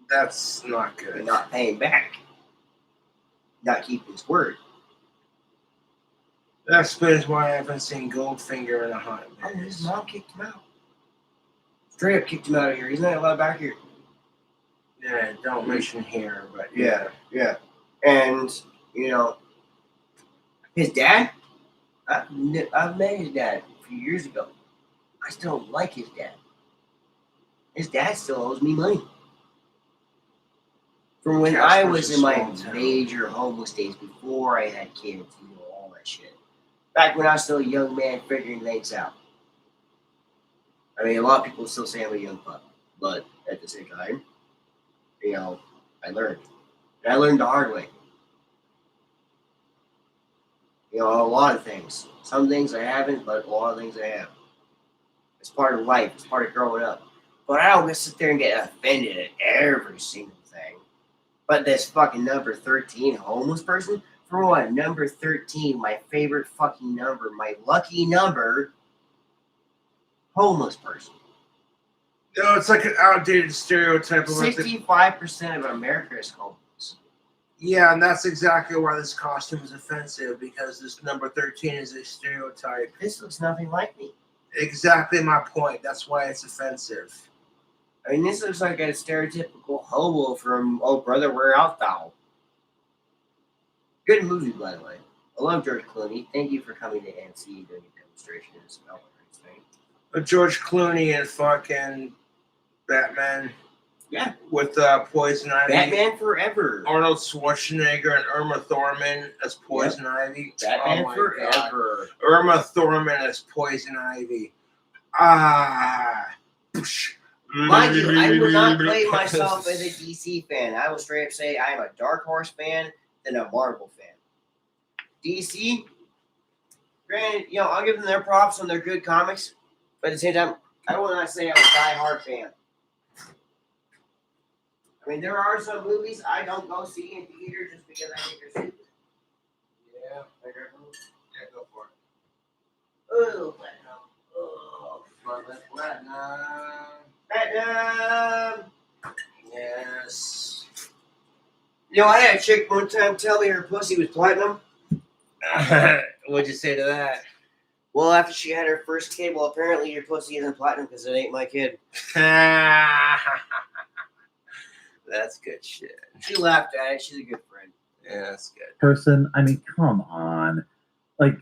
That's not good. And not paying back. Not keeping his word. That explains why I haven't seen Goldfinger in a hot Oh, minute. his mom kicked him out. Straight up kicked him out of here. He's not allowed back here. Yeah, don't mention here, but yeah. And, you know, his dad, I've met his dad a few years ago. I still don't like his dad. His dad still owes me money. From when I Casper's was a in my small town. major homeless days before I had kids, you know, all that shit. Back when I was still a young man figuring things out. I mean, a lot of people still say I'm a young pup, but at the same time, you know, I learned. And I learned the hard way. You know, a lot of things. Some things I haven't, but a lot of things I have. It's part of life. It's part of growing up. But I don't just sit there and get offended at every single thing. But this fucking number 13 homeless person, for what? Number 13, my favorite fucking number, my lucky number, homeless person. No, it's like an outdated stereotype of what 65% of America is homeless. Yeah, and that's exactly why this costume is offensive, because this number 13 is a stereotype. This looks nothing like me. Exactly my point. That's why it's offensive. I mean, this looks like a stereotypical hobo from Oh Brother, Where Art Thou? Good movie, by the way. I love George Clooney. Thank you for coming to NC doing a demonstration in spell thing. George Clooney and fucking Batman. Yeah. With Poison Ivy. Batman Forever. Arnold Schwarzenegger and Irma Thurman as Poison Ivy. Batman Forever. God. Irma Thurman as Poison Ivy. Ah. Mind you, I would not claim myself as a DC fan. I will straight up say I am a Dark Horse fan than a Marvel fan. DC, granted, I'll give them their props on their good comics, but at the same time, I will not say I'm a die-hard fan. I mean, there are some movies I don't go see in theater just because I think they're stupid. Yeah. Yeah, go for it. Oh, Platinum. Oh, Platinum. Yes. I had a chick one time tell me her pussy was platinum. What'd you say to that? Well, after she had her first kid, well, apparently your pussy isn't platinum because it ain't my kid. That's good shit. She laughed at it. She's a good friend. Yeah, that's good. Person, I mean, come on. Like,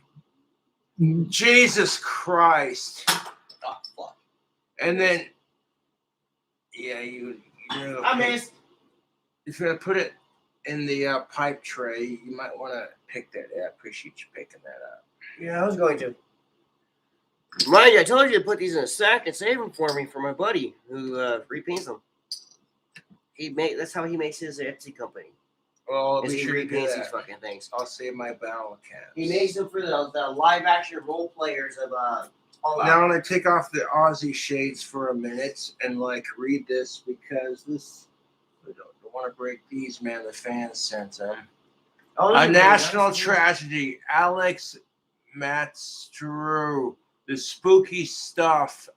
Jesus Christ. Oh, fuck. And then, yeah, you I missed. if you're going to put it in the pipe tray, you might want to pick that. Yeah, I appreciate you picking that up. Yeah, I was going to. Mind you, I told you to put these in a sack and save them for me for my buddy who repaints them. That's how he makes his Etsy company. Well, Is we he should do repaints these that. fucking things. I'll save my battle caps. He makes them for the live action role players of Now I'm gonna take off the Aussie shades for a minute and read this because this I don't want to break these, man. The fans sent them. A national tragedy. Alex Matstrew, the spooky stuff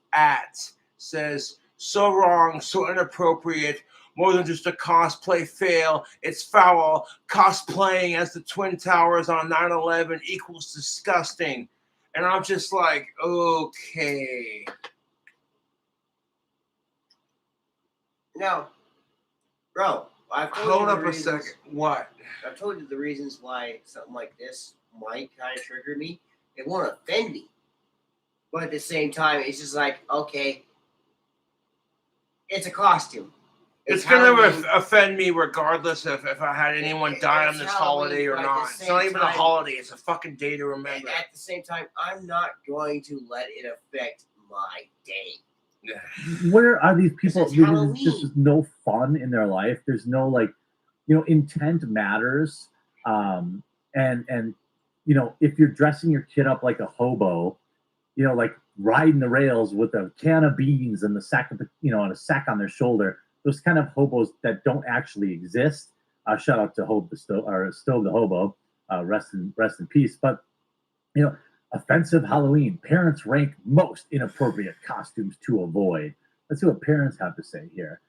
says so wrong, so inappropriate. More than just a cosplay fail, it's foul. Cosplaying as the Twin Towers on 9/11 equals disgusting. And I'm just like, okay. No. Bro, Hold up a second. What? I've told you the reasons why something like this might kind of trigger me. It won't offend me. But at the same time, it's just like, okay, it's a costume. It's going to offend me regardless if I had anyone die on this holiday or not. It's not even a holiday. It's a fucking day to remember. At the same time, I'm not going to let it affect my day. Yeah. Where are these people? There's just no fun in their life. There's no intent matters. And if you're dressing your kid up like a hobo, riding the rails with a can of beans and the sack of and a sack on their shoulder. Those kind of hobos that don't actually exist. Shout out to Stove the Hobo. Rest in peace. But offensive Halloween. Parents rank most inappropriate costumes to avoid. Let's see what parents have to say here.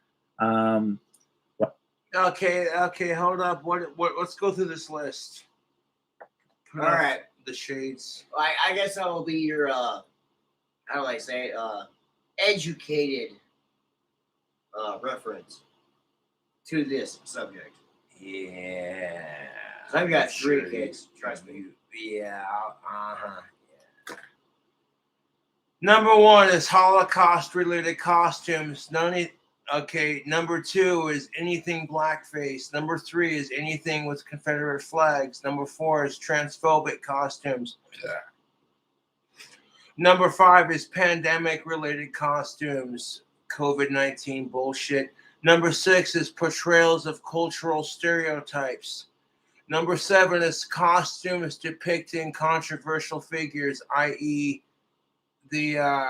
Okay, hold up. What? Let's go through this list. All right, the shades. I guess I will be your how do I say educated reference to this subject. Yeah. I've got 3 kids. Trust me. Yeah. Yeah. Number 1 is Holocaust-related costumes. Number 2 is anything blackface. Number 3 is anything with Confederate flags. Number 4 is transphobic costumes. Yeah. Number 5 is pandemic-related costumes. COVID-19 bullshit. Number 6 is portrayals of cultural stereotypes. Number 7 is costumes depicting controversial figures, i.e. the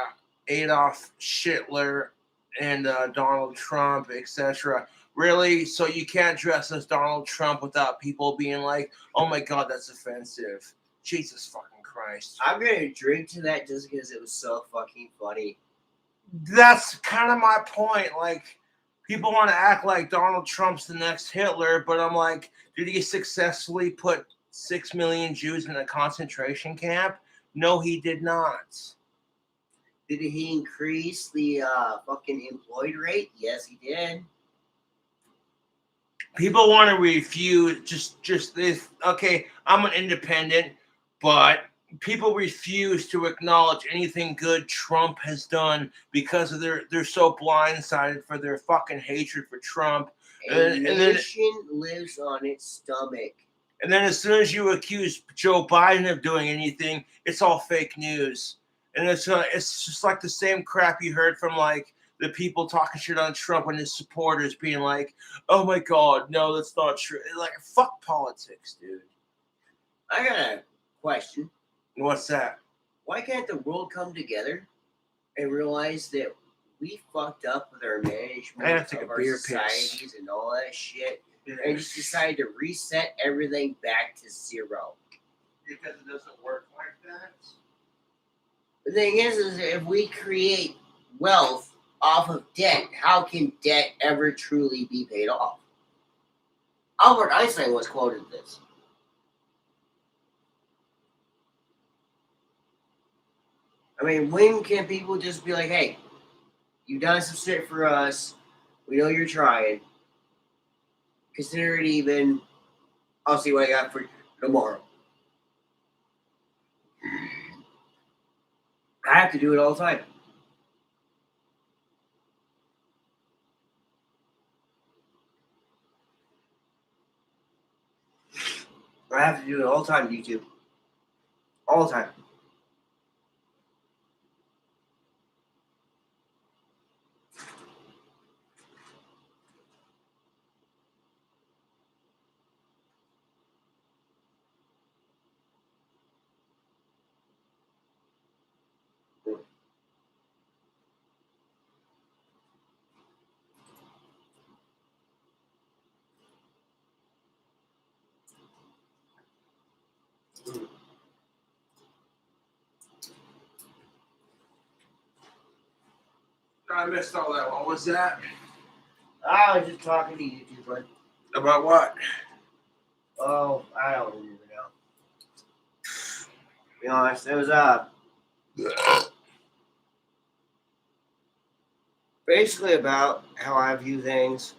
Adolf Hitler and Donald Trump, etc. Really? So you can't dress as Donald Trump without people being like, oh my God, that's offensive. Jesus fucking Christ. I'm going to drink to that just because it was so fucking funny. That's kind of my point. People want to act like Donald Trump's the next Hitler, but I'm like, did he successfully put 6 million Jews in a concentration camp? No, he did not. Did he increase the fucking employed rate? Yes, he did. people want to refuse just this. Okay, I'm an independent, but people refuse to acknowledge anything good Trump has done because of they're so blindsided for their fucking hatred for Trump. A nation lives on its stomach. And then as soon as you accuse Joe Biden of doing anything, it's all fake news. And it's just like the same crap you heard from like the people talking shit on Trump and his supporters being like, "Oh my God, no, that's not true." Like, fuck politics, dude. I got a question. What's that? Why can't the world come together and realize that we fucked up with our management I have to take of a our beer societies piss. and all that shit, and just decide to reset everything back to zero? Because it doesn't work like that. The thing is if we create wealth off of debt, how can debt ever truly be paid off? Albert Einstein was quoted this. I mean, when can people just be like, "Hey, you've done some shit for us. We know you're trying. Consider it even. I'll see what I got for you tomorrow." I have to do it all the time. I have to do it all the time, YouTube. All the time. I missed all that. What was that? I was just talking to YouTube, bud. About what? Oh, I don't even know. To be honest, it was basically about how I view things,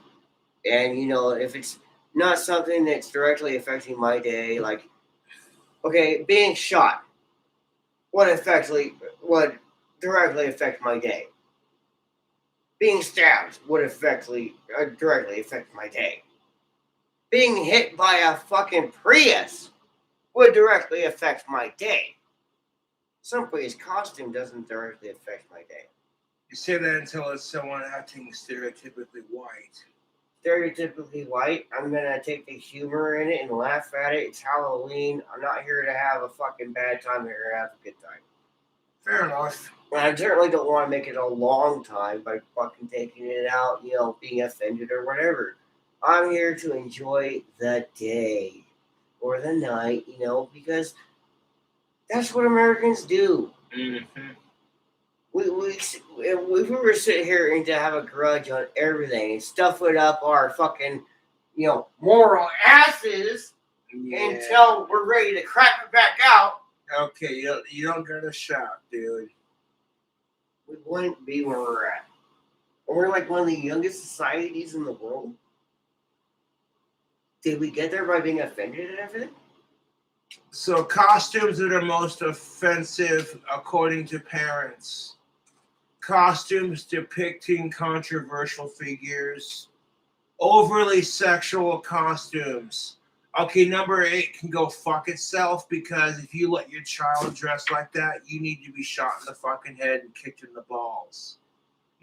and if it's not something that's directly affecting my day, like, okay, being shot would directly affect my day. Being stabbed would directly affect my day. Being hit by a fucking Prius would directly affect my day. Somebody's costume doesn't directly affect my day. You say that until it's someone acting stereotypically white. Stereotypically white, I'm gonna take the humor in it and laugh at it. It's Halloween. I'm not here to have a fucking bad time. I'm here to have a good time. Fair enough. And I certainly don't want to make it a long time by fucking taking it out, being offended or whatever. I'm here to enjoy the day or the night, because that's what Americans do. Mm-hmm. If we were to sit here and to have a grudge on everything and stuff it up our fucking, moral asses until we're ready to crap it back out. Okay, you don't gotta shout, dude. We wouldn't be where we're at. And we're like one of the youngest societies in the world. Did we get there by being offended at everything? So costumes that are most offensive according to parents. Costumes depicting controversial figures. Overly sexual costumes. Okay, number 8 can go fuck itself, because if you let your child dress like that, you need to be shot in the fucking head and kicked in the balls.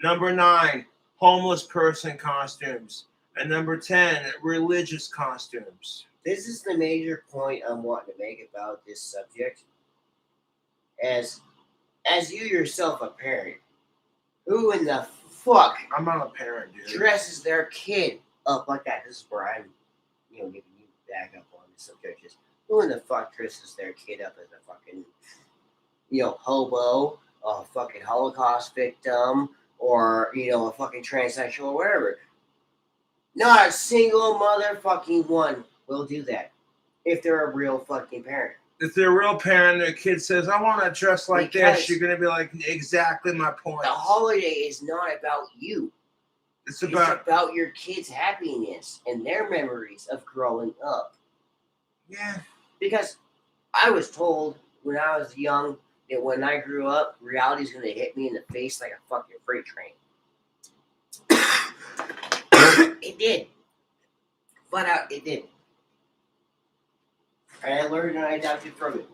Number 9, homeless person costumes. And number 10, religious costumes. This is the major point I'm wanting to make about this subject. As you yourself a parent, who in the fuck I'm not a parent, dude. dresses their kid up like that? This is where I'm, giving you back up on this subject. Just who in the fuck dresses their kid up as a fucking, hobo, a fucking Holocaust victim, or a fucking transsexual or whatever? Not a single motherfucking one will do that if they're a real fucking parent. If they're a real parent, their kid says, "I want to dress like Because this," you're gonna be like, "Exactly my point." The holiday is not about you. It's It's about about your kids' happiness and their memories of growing up. yeah. Because I was told when I was young that when I grew up, reality's gonna hit me in the face like a fucking freight train. It did. Flat out, it did. And I learned and I adapted from it.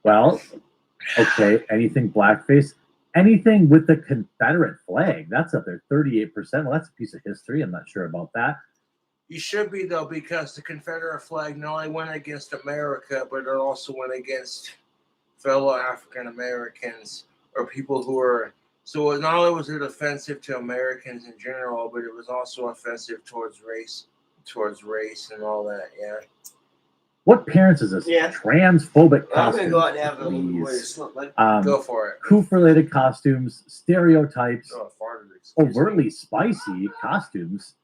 Well, okay, anything blackface, anything with the Confederate flag, that's up there, 38%. Well, that's a piece of history. I'm not sure about that. You should be though, because the Confederate flag not only went against America, but it also went against fellow African Americans or people who were. So not only was it offensive to Americans in general, but it was also offensive towards race and all that. Yeah. What parents is this? Yeah. Transphobic I'm costumes. gonna go out and have a little more Please. smoke. Like, Go for it. Coof-related costumes, stereotypes, Oh, I farted, excuse me. overtly spicy costumes.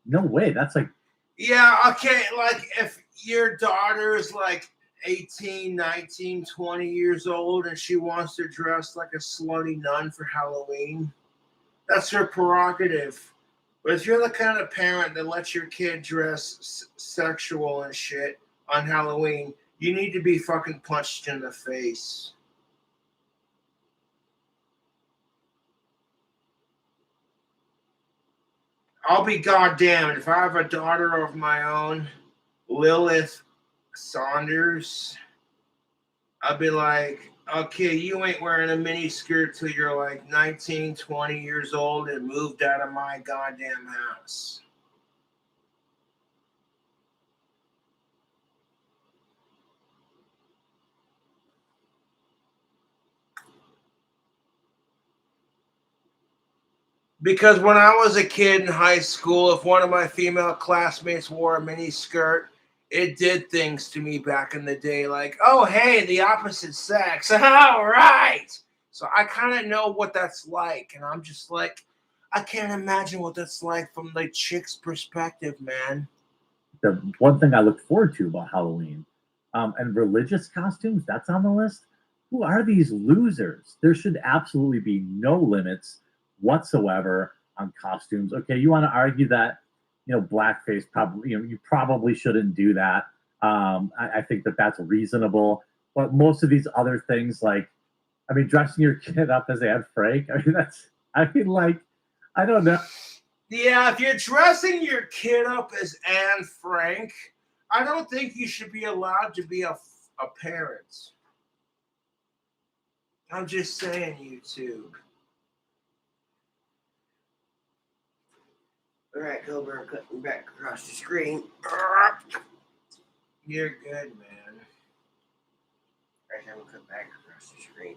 No way. That's like Yeah, okay, like if your daughter is like 18, 19, 20 years old and she wants to dress like a slutty nun for Halloween, that's her prerogative. But if you're the kind of parent that lets your kid dress sexual and shit on Halloween, you need to be fucking punched in the face. I'll be goddamned if I have a daughter of my own, Lilith Saunders, I'd be like, okay, you ain't wearing a mini skirt till you're like 19, 20 years old and moved out of my goddamn house. Because when I was a kid in high school, if one of my female classmates wore a mini skirt, it did things to me back in the day. Like, oh, hey, the opposite sex. All right. So I kind of know what that's like. And I'm just like, I can't imagine what that's like from the chick's perspective, man. the one thing I look forward to about Halloween. And religious costumes, that's on the list. Who are these losers? There should absolutely be no limits whatsoever on costumes. Okay, you want to argue that, blackface probably, you probably shouldn't do that. I think that that's reasonable. But most of these other things, like, I mean, dressing your kid up as Anne Frank, I don't know. Yeah, if you're dressing your kid up as Anne Frank, I don't think you should be allowed to be a parent. I'm just saying, YouTube. all right, Cobra, I'm cutting back across the screen. You're good, man. Right, I'm gonna cut back across the screen.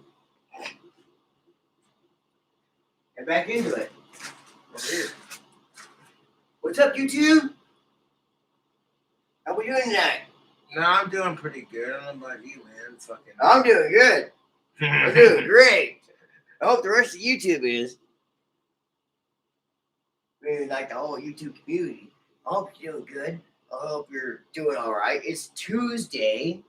Get back into it. Over here. What's up, YouTube? How we doing tonight? No, I'm doing pretty good. I don't know about you, man. Fucking. I'm doing good. I'm doing great. I hope the rest of YouTube is. Maybe like the whole YouTube community. I hope you're doing good. I hope you're doing all right. It's Tuesday.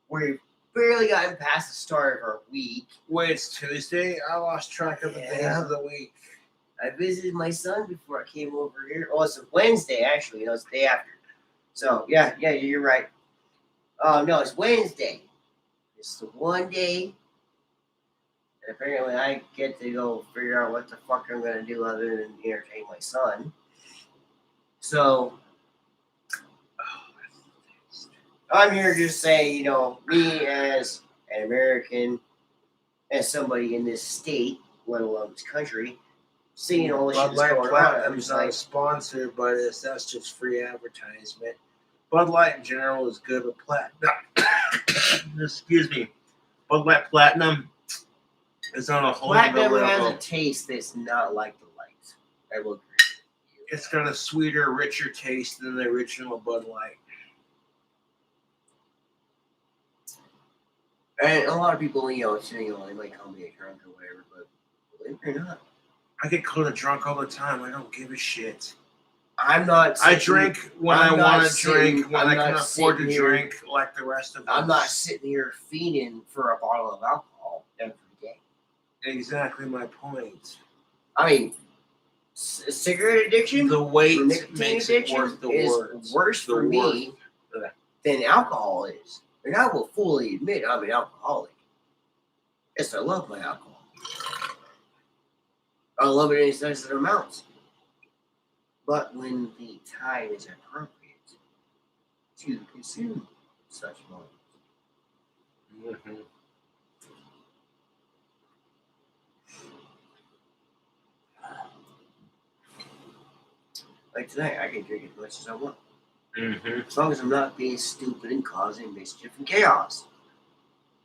We've barely gotten past the start of our week. Wait, it's Tuesday? I lost track of the days Yeah. of the week. I visited my son before I came over here. Oh, it's a Wednesday, actually. No, it's the day after. So, yeah, you're right. No, it's Wednesday. It's the one day that apparently I get to go figure out what the fuck I'm going to do other than entertain my son. So, I'm here to say, me as an American, as somebody in this state, let alone this country, seeing all this shit Bud that's Light going on, Platinum I'm is just not like, a sponsor, but that's just free advertisement. Bud Light in general is good, but Platinum, excuse me, Bud Light Platinum is on a whole other Platinum has level. a taste that's not like the light. I will agree. It's got a sweeter, richer taste than the original Bud Light. And a lot of people, they might call me a drunk or whatever, but believe it or not, I get called a drunk all the time. I don't give a shit. I'm not. I drink when I want to drink, when I can afford to here, drink, like the rest of us. I'm not sitting here feeding for a bottle of alcohol every day. Exactly my point. I mean, cigarette addiction, The weight nicotine makes it addiction worth the is words. worse The for me worth. than alcohol is. And I will fully admit I'm an alcoholic. Yes, I love my alcohol. I love it in excessive amounts. But when the time is appropriate to consume such moments. Mm-hmm. Like tonight, I can drink as much as I want. Mm-hmm. As long as I'm not being stupid and causing mischief and chaos.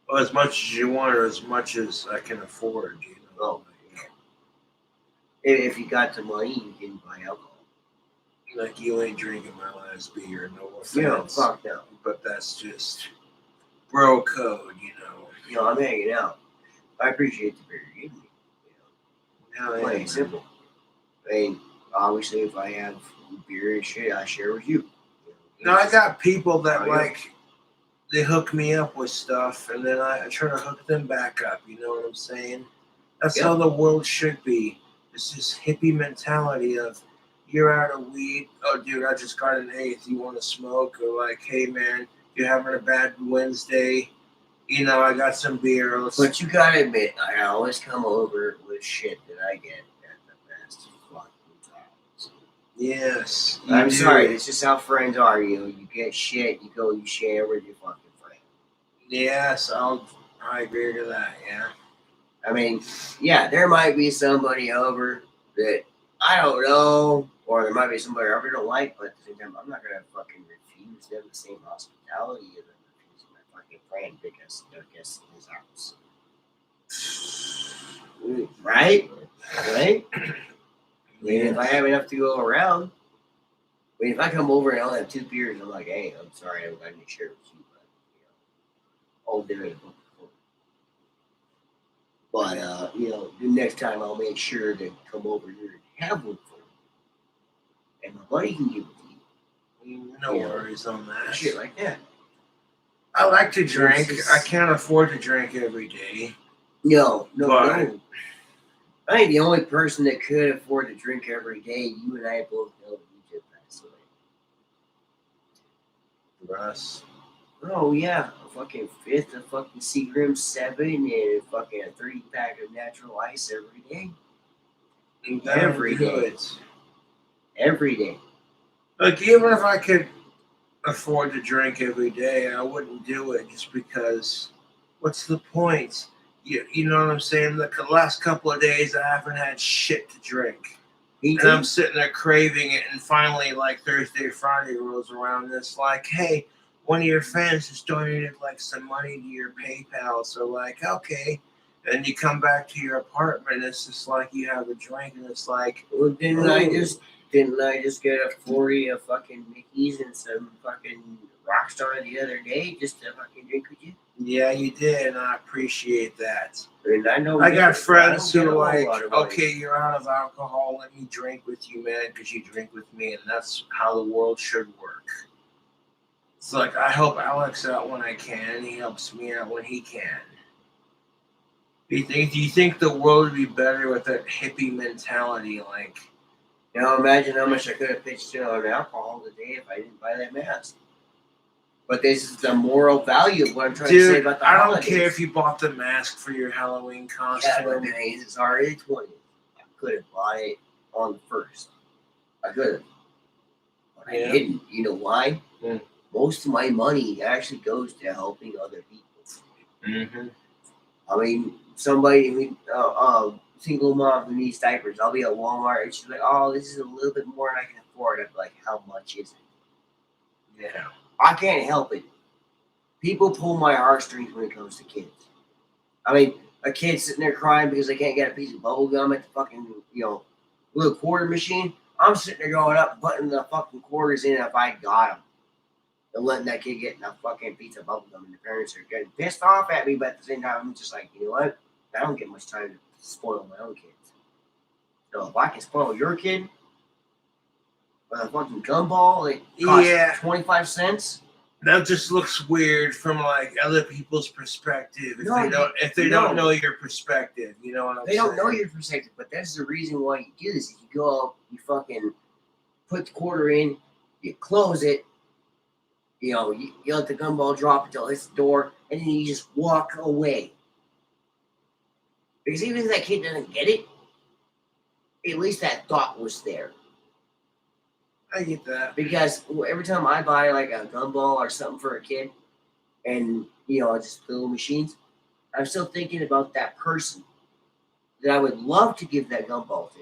Well, as much as you want, or as much as I can afford, you know. Oh, yeah. If you got the money, you can buy alcohol. Like you ain't drinking my last beer, no offense. You know, fuck no. But that's just bro code, you know. You know, I'm hanging out. I appreciate the beer you gave me. Hell Plain yeah, and simple. I mean, obviously, if I have beer and shit, I share with you. Now I got people that Oh, yeah. like they hook me up with stuff, and then I try to hook them back up. You know what I'm saying? That's Yeah. how the world should be. It's this hippie mentality of you're out of weed. Oh, dude, I just got an eighth. You want to smoke? Or like, hey man, you're having a bad Wednesday. You know, I got some beer. But you gotta admit, I always come over with shit that I get at the best fucking times. Yes, I'm do. sorry, it's just how friends are. You know, you get shit, you go, you share with your fucking friend. Yes, I agree to that. Yeah. I mean, yeah, there might be somebody over that I don't know, or there might be somebody I don't like, but at the same time, I'm not gonna fucking refuse them the same hospitality as I'm refusing my fucking friend because they're guests in his house. Right? Right? I mean, if I have enough to go around, I mean, if I come over and I only have 2 beers, I'm like, hey, I'm sorry, I haven't got any share with you, but all dinner and book before. But you know, the next time I'll make sure to come over here and have one for you, and my buddy can give it to you. No Yeah. worries on that. Shit like that. I like to drink. It's- I can't afford to drink every day. No. But- I think the only person that could afford to drink every day, you and I both know that you just passed away. Russ. Oh yeah, a fucking fifth of fucking Seagram 7 and a fucking 30-pack of natural ice every day. Every day. Every day. Like, even if I could afford to drink every day, I wouldn't do it just because what's the point? You know what I'm saying? The last couple of days, I haven't had shit to drink. Me And I'm too. sitting there craving it, and finally, like, Thursday, Friday rolls around, and it's like, hey, one of your friends just donated, like, some money to your PayPal, so, like, okay. And you come back to your apartment, and it's just like you have a drink, and it's like, Well, didn't I ooh. just get a 40 of fucking Mickey's and some fucking Rockstar the other day just to fucking drink with you? Yeah, you did, and I appreciate that. And I know I got friends don't who get a are whole like, lot of money. okay, you're out of alcohol, let me drink with you, man, because you drink with me, and that's how the world should work. It's like, I help Alex out when I can, he helps me out when he can. Do you think the world would be better with that hippie mentality? Like, Now imagine how much I could have pitched in on alcohol today if I didn't buy that mask. But this is the moral value of what I'm trying to say dude, about the I don't holidays. care if you bought the mask for your Halloween Yeah, but costume. it's already 20th. I could have bought it on the 1st. I could have. But I Yeah. didn't. You know why? Hmm. Most of my money actually goes to helping other people. Mm-hmm. I mean, somebody, single mom who needs diapers, I'll be at Walmart and she's like, oh, this is a little bit more than I can afford. I'm like, how much is it? Yeah. I can't help it. People pull my heartstrings when it comes to kids. I mean, a kid sitting there crying because they can't get a piece of bubble gum at the fucking, little quarter machine. I'm sitting there going up, putting the fucking quarters in if I got them. And letting that kid get a fucking piece of bubble gum, and the parents are getting pissed off at me, but at the same time, I'm just like, you know what? I don't get much time to spoil my own kids. So if I can spoil your kid with a fucking gumball that costs 25 cents, That just looks weird from like other people's perspective. If they don't know your perspective, you know what I'm saying? They don't know your perspective, but that's the reason why you do this. If you go up, you fucking put the quarter in, you close it, you let the gumball drop until it hits the door, and then you just walk away. Because even if that kid doesn't get it, at least that thought was there. I get that. Because every time I buy like a gumball or something for a kid, and just little machines, I'm still thinking about that person that I would love to give that gumball to.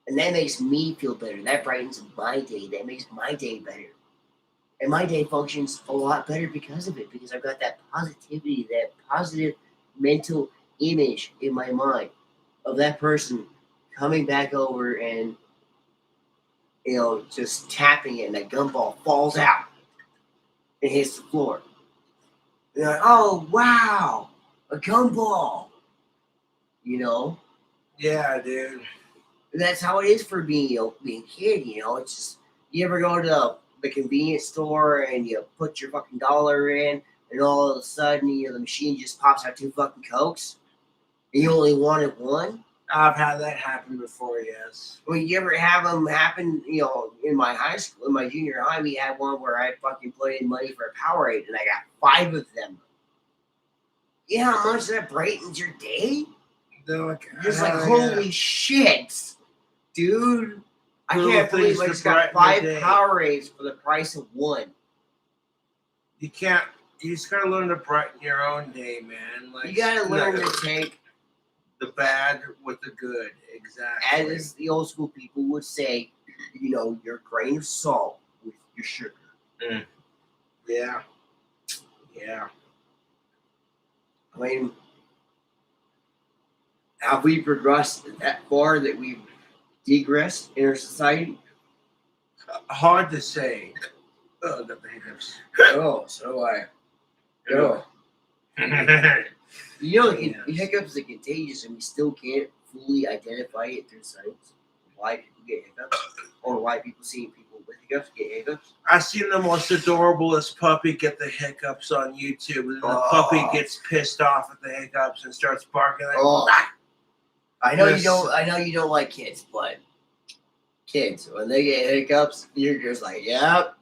And that makes me feel better. That brightens my day. That makes my day better. And my day functions a lot better because of it. Because I've got that positivity, that positive mental image in my mind of that person coming back over and, just tapping it, and that gumball falls out and hits the floor. They're like, oh, wow, a gumball. Yeah, dude. That's how it is for being a kid. It's just, you ever go to the convenience store and you put your fucking dollar in, and all of a sudden, the machine just pops out 2 fucking Cokes, and you only wanted one? I've had that happen before, yes. Well, you ever have them happen, in my high school, in my junior high, we had one where I fucking put in money for a Powerade, and I got 5 of them. You know how much that brightens your day? Just like, holy shit, dude. I can't believe I just got 5 Powerades for the price of 1. You just gotta learn to brighten your own day, man. Like, you gotta learn to take the bad with the good, exactly. As the old school people would say, your grain of salt with your sugar. Yeah. I mean, have we progressed that far that we've degressed in our society? Hard to say. Oh, the hiccups. Oh, so I. Oh. Hiccups are contagious, and we still can't fully identify it through science. Why people get hiccups, or why people see people with hiccups get hiccups. I've seen the most adorablest puppy get the hiccups on YouTube, and the puppy gets pissed off at the hiccups and starts barking like. Ah! I know you don't like kids, but kids, when they get hiccups, you're just like, yep.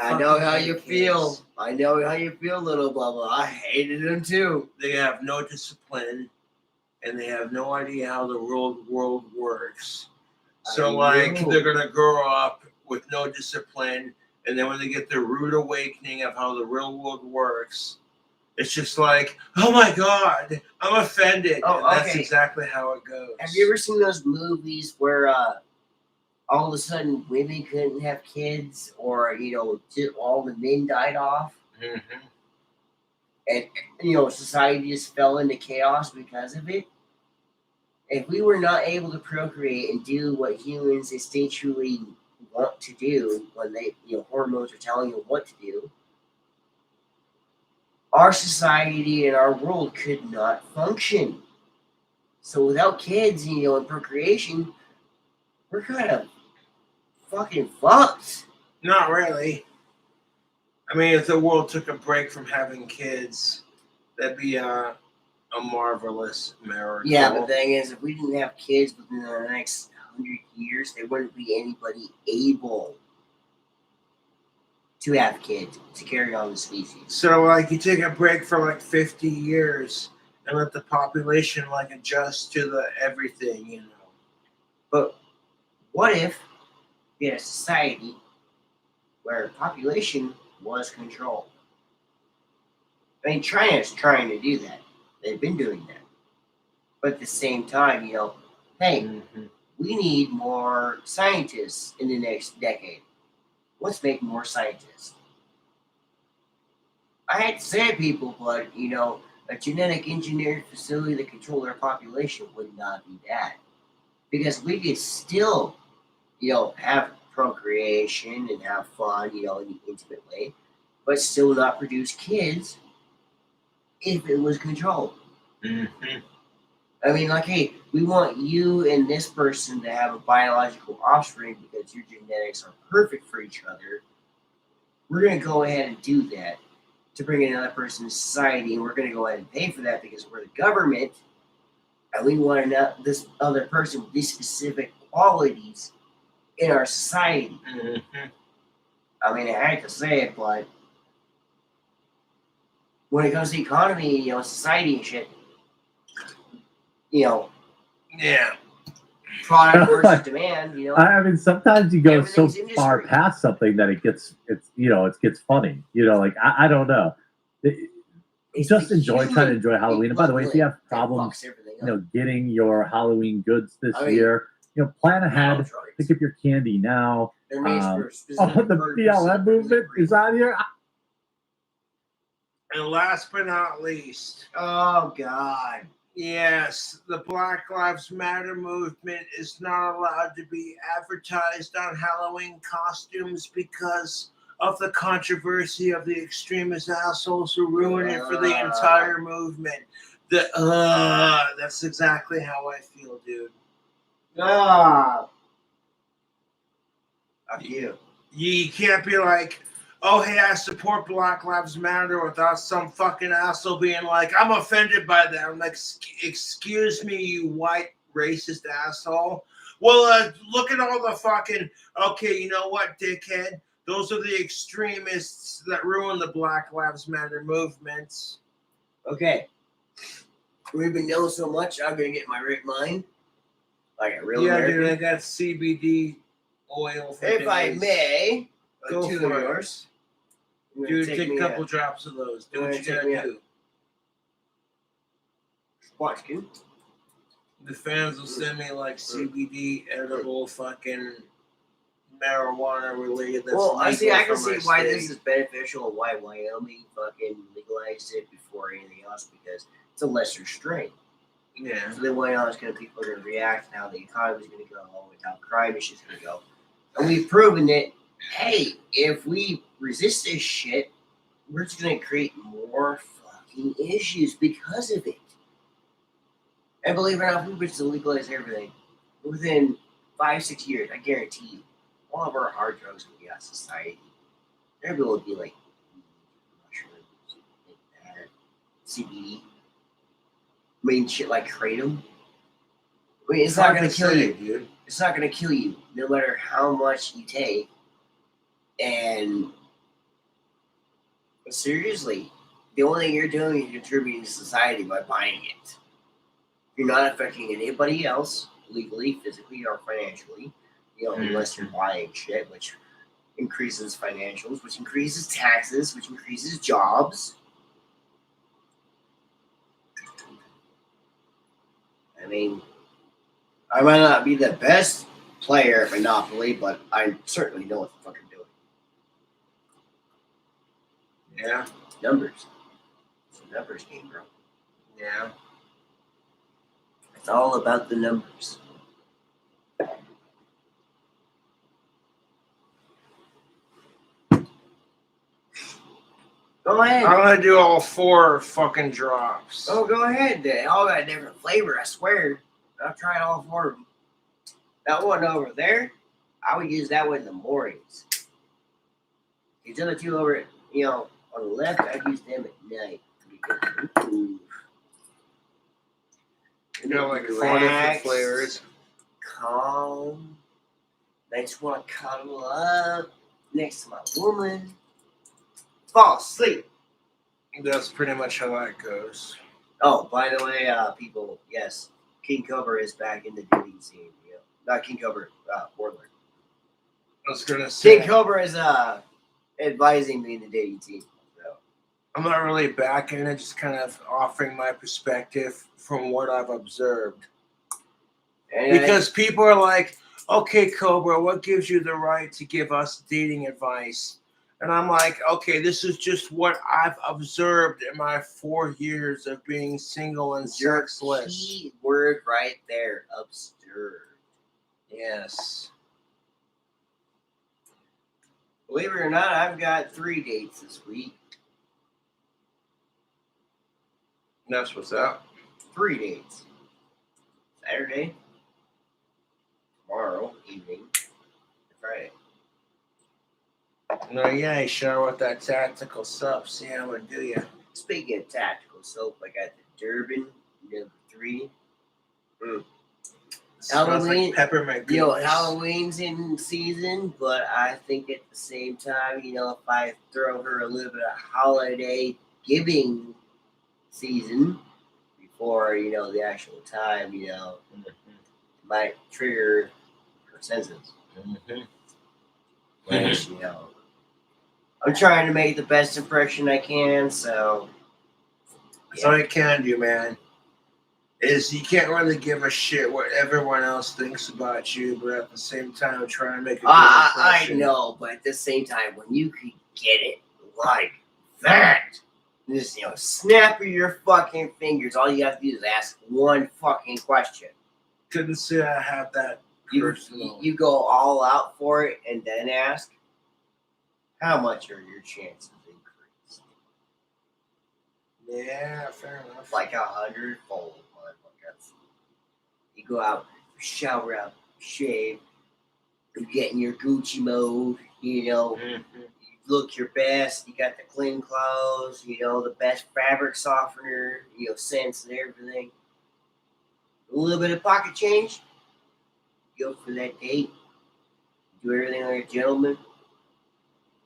I know how you feel. I know how you feel, little blah blah. I hated them too. They have no discipline, and they have no idea how the world works. So they're gonna grow up with no discipline, and then when they get the rude awakening of how the real world works, it's just like, oh my God, I'm offended. Oh, okay. That's exactly how it goes. Have you ever seen those movies where all of a sudden women couldn't have kids, or all the men died off, and society just fell into chaos because of it? If we were not able to procreate and do what humans instinctually want to do when they hormones are telling them what to do, our society and our world could not function. So without kids, and procreation, we're kind of fucking fucked. Not really. I mean, if the world took a break from having kids, that'd be a marvelous miracle. Yeah, but the thing is, if we didn't have kids within the next 100 years, there wouldn't be anybody able to have kids to carry on the species. So, you take a break for 50 years and let the population adjust to the everything, But what if we had a society where population was controlled? I mean, China's trying to do that. They've been doing that. But at the same time, hey, we need more scientists in the next decade. Let's make more scientists. I hate to say it, people, but, a genetic engineering facility that controls our population would not be bad. Because we could still, have procreation and have fun, in an intimate way, but still not produce kids if it was controlled. I mean, hey, we want you and this person to have a biological offspring because your genetics are perfect for each other. we're going to go ahead and do that to bring in another person in society, and we're going to go ahead and pay for that because we're the government, and we want to know this other person with these specific qualities in our society. Mm-hmm. I mean, I hate to say it, but when it comes to economy, society and shit, Yeah. product versus demand, I mean, sometimes you go so Everything's far industry. past something that it gets funny. Like I don't know. It's Just the try to human enjoy Halloween. And by the way, if you have equivalent that problems, fucks everything up. getting your Halloween goods this I mean, year, plan ahead. Mom's right. Pick up your candy now. They're made for a Oh, specific the purpose BLM and movement delivery. is on here. And last but not least, Oh God! yes, the Black Lives Matter movement is not allowed to be advertised on Halloween costumes because of the controversy of the extremist assholes who ruin it for the entire movement. That's exactly how I feel, dude. Fuck you. You can't be like, oh, hey, I support Black Lives Matter without some fucking asshole being like, I'm offended by that. I'm like, excuse me, you white racist asshole. Well, look at all the fucking, okay, you know what, dickhead? Those are the extremists that ruin the Black Lives Matter movements. Okay. We've been knowing so much. I'm gonna get my right mind. Like a real American. Dude, I got CBD oil for If days. I may, Go two for of it. yours. Dude, take a couple drops of those. Do what you gotta do. Watch, dude. The fans will send me like CBD edible fucking marijuana related. That's Well, I legal can for see my why state. this is beneficial and why Wyoming fucking legalized it before anything else because it's a lesser strain. Yeah. So then why not people are gonna react and how the economy is gonna go and how crime is just gonna go. And we've proven that, hey, if we resist this shit, we're just gonna create more fucking issues because of it. And believe it or not, if we were to legalize everything, within 5-6 years, I guarantee you, all of our hard drugs will be out of society. Everyone would be like mushrooms, like that, CBD. I mean, shit like kratom. I mean, it's not gonna kill you, dude. It's not gonna kill you, no matter how much you take. And seriously, the only thing you're doing is contributing to society by buying it. You're not affecting anybody else legally, physically, or financially. Unless you're buying shit, which increases financials, which increases taxes, which increases jobs. I mean, I might not be the best player at Monopoly, but I certainly know what the fuck I'm doing. Yeah. Numbers. It's a numbers game, bro. Yeah. It's all about the numbers. Go ahead. I'm gonna do all 4 fucking drops. Oh, go ahead. They all got a different flavor, I swear. I've tried all 4 of them. That one over there, I would use that one in the mornings. These other 2 over, on the left, I'd use them at night. Ooh. You know, like 4 different flavors. Calm. I just want to cuddle up next to my woman. Fall asleep. That's pretty much how that goes. Oh, by the way, people, yes, King Cobra is back in the dating scene. Not King Cobra, Warlord. I was gonna say King Cobra is advising me in the dating scene. So. I'm not really backing it, just kind of offering my perspective from what I've observed. Because people are like, okay, Cobra, what gives you the right to give us dating advice? And I'm like, okay, this is just what I've observed in my 4 years of being single and sexless. Key word right there, observed. Yes. Believe it or not, I've got 3 dates this week. That's what's up. 3 dates. Saturday, tomorrow evening, and Friday. No, yeah, sure with that tactical soap. See how it do you. Speaking of tactical soap, I got the Durban #3. Smells Halloween, like peppermint You know, goodness. Halloween's in season, but I think at the same time, you know, if I throw her a little bit of holiday giving season before, you know, the actual time, you know, it might trigger her senses. Which, you know, I'm trying to make the best impression I can, so. That's all you can do, man. Is you can't really give a shit what everyone else thinks about you, but at the same time, trying to make a good I impression. know, but at the same time, when you could get it like that, just, you know, snap of your fucking fingers, all you have to do is ask one fucking question. Couldn't say I have that personal. You go all out for it and then ask, how much are your chances increased? Yeah, fair enough. Like 100-fold, motherfucker. You go out, shower out, shave, you get in your Gucci mode, you know, you look your best, you got the clean clothes, you know, the best fabric softener, you know, scents and everything. A little bit of pocket change, go for that date, do everything like a gentleman,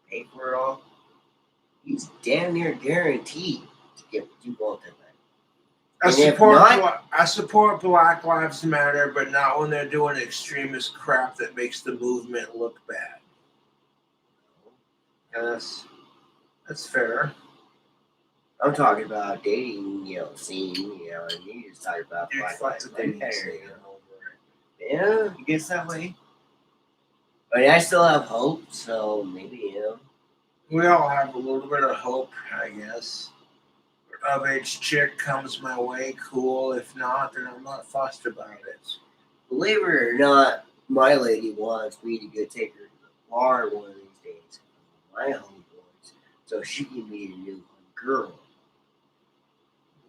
pay for it all. He's damn near guaranteed to get what you want that night. I support Black Lives Matter, but not when they're doing extremist crap that makes the movement look bad. Yes, that's fair. I'm talking about dating, you know, scene, you know, and you just talk about Dude, Black fuck Lives the dating Matter, scene. you know. Yeah, it gets that way. But I still have hope, so maybe, you know. We all have a little bit of hope, I guess. Of age chick comes my way, cool. If not, then I'm not fussed about it. Believe it or not, my lady wants me to go take her to the bar one of these days. My homeboys, so she can meet a new girl.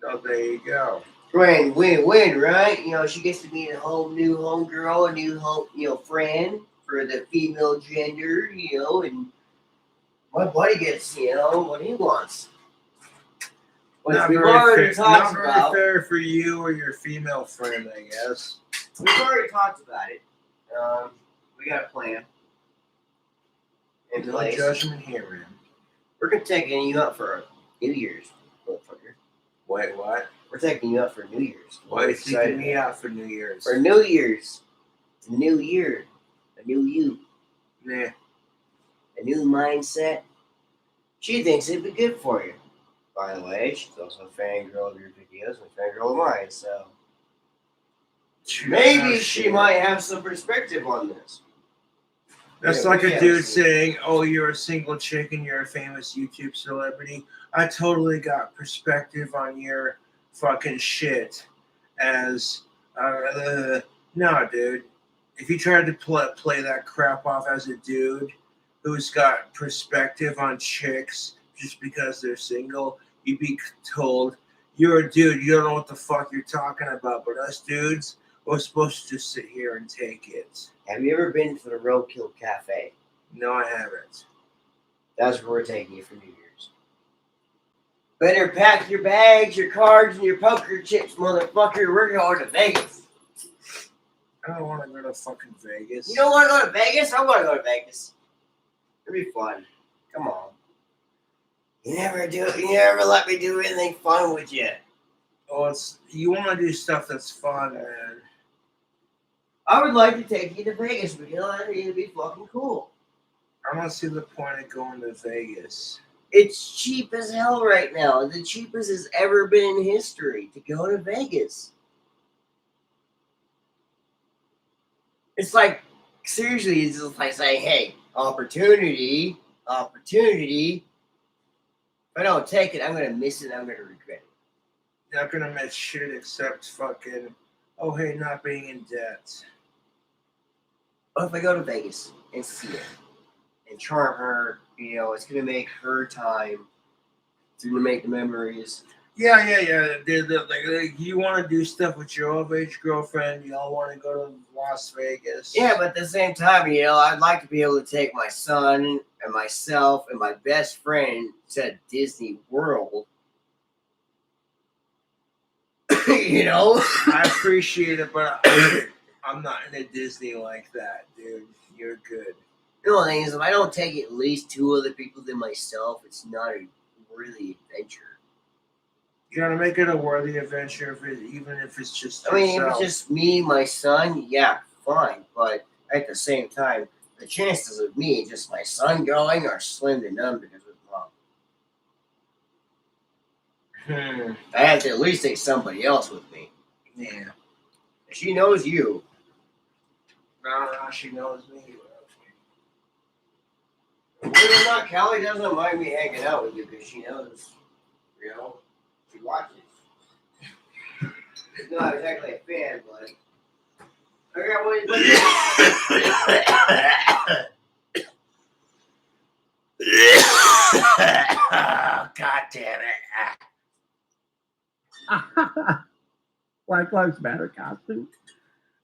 Oh, there you go. Win-win, right? You know, she gets to meet a new homegirl, a new home, you know, friend for the female gender, you know, and my buddy gets, you know, what he wants. Which Not we've very already fair. talked Not very about. fair for you or your female friend, I guess. We've already talked about it. We got a plan in No place. judgment here, man. We're gonna taking you up for New Year's, motherfucker. Wait, what? We're taking you up for New Year's. Why are you excited taking me out for New Year's? for New Year's? It's a new year, a new you, Nah. a new mindset. She thinks it'd be good for you. By the way, she's also a fangirl of your videos and a fangirl of mine, so maybe she might have some perspective on this. That's Yeah, like we a have dude seen- saying, "Oh, you're a single chick and you're a famous YouTube celebrity." I totally got perspective on your fucking shit. As no, dude. If you tried to play that crap off as a dude who's got perspective on chicks just because they're single, you'd be told, "You're a dude. You don't know what the fuck you're talking about." But us dudes, we're supposed to just sit here and take it. Have you ever been to the Roadkill Cafe? No, I haven't. That's where we're taking you for New Year's. Better pack your bags, your cards, and your poker chips, motherfucker. We're going to Vegas. I don't want to go to fucking Vegas. You don't want to go to Vegas? I want to go to Vegas. It'll be fun. Come on. You never let me do anything fun with you. Oh, you want to do stuff that's fun, man. I would like to take you to Vegas because I think it'd be fucking cool. I don't see the point of going to Vegas. It's cheap as hell right now. The cheapest it's ever been in history to go to Vegas. It's like, seriously, it's just like saying, hey, opportunity. If I don't take it, I'm going to miss it and I'm going to regret it. You're not gonna miss shit except fucking, oh hey, not being in debt. What if I go to Vegas and see it and charm her? You know, it's going to make her time. It's going to make the memories. Yeah. Dude, like, you want to do stuff with your overage girlfriend. You all want to go to Las Vegas. Yeah, but at the same time, I'd like to be able to take my son and myself and my best friend to Disney World. I appreciate it, but I'm not into Disney like that, dude. You're good. The thing is, if I don't take at least 2 other people than myself, it's not a worthy adventure. You gotta make it a worthy adventure, even if it's just yourself. I mean, if it's just me, my son, yeah, fine. But at the same time, the chances of me, just my son going, are slim to none because of mom. I have to at least take somebody else with me. Yeah. She knows you. No, she knows me. Believe it or not, Callie doesn't mind me hanging out with you because she knows, she watches. She's not exactly a fan, but I got one. God damn it. Black Lives Matter costume.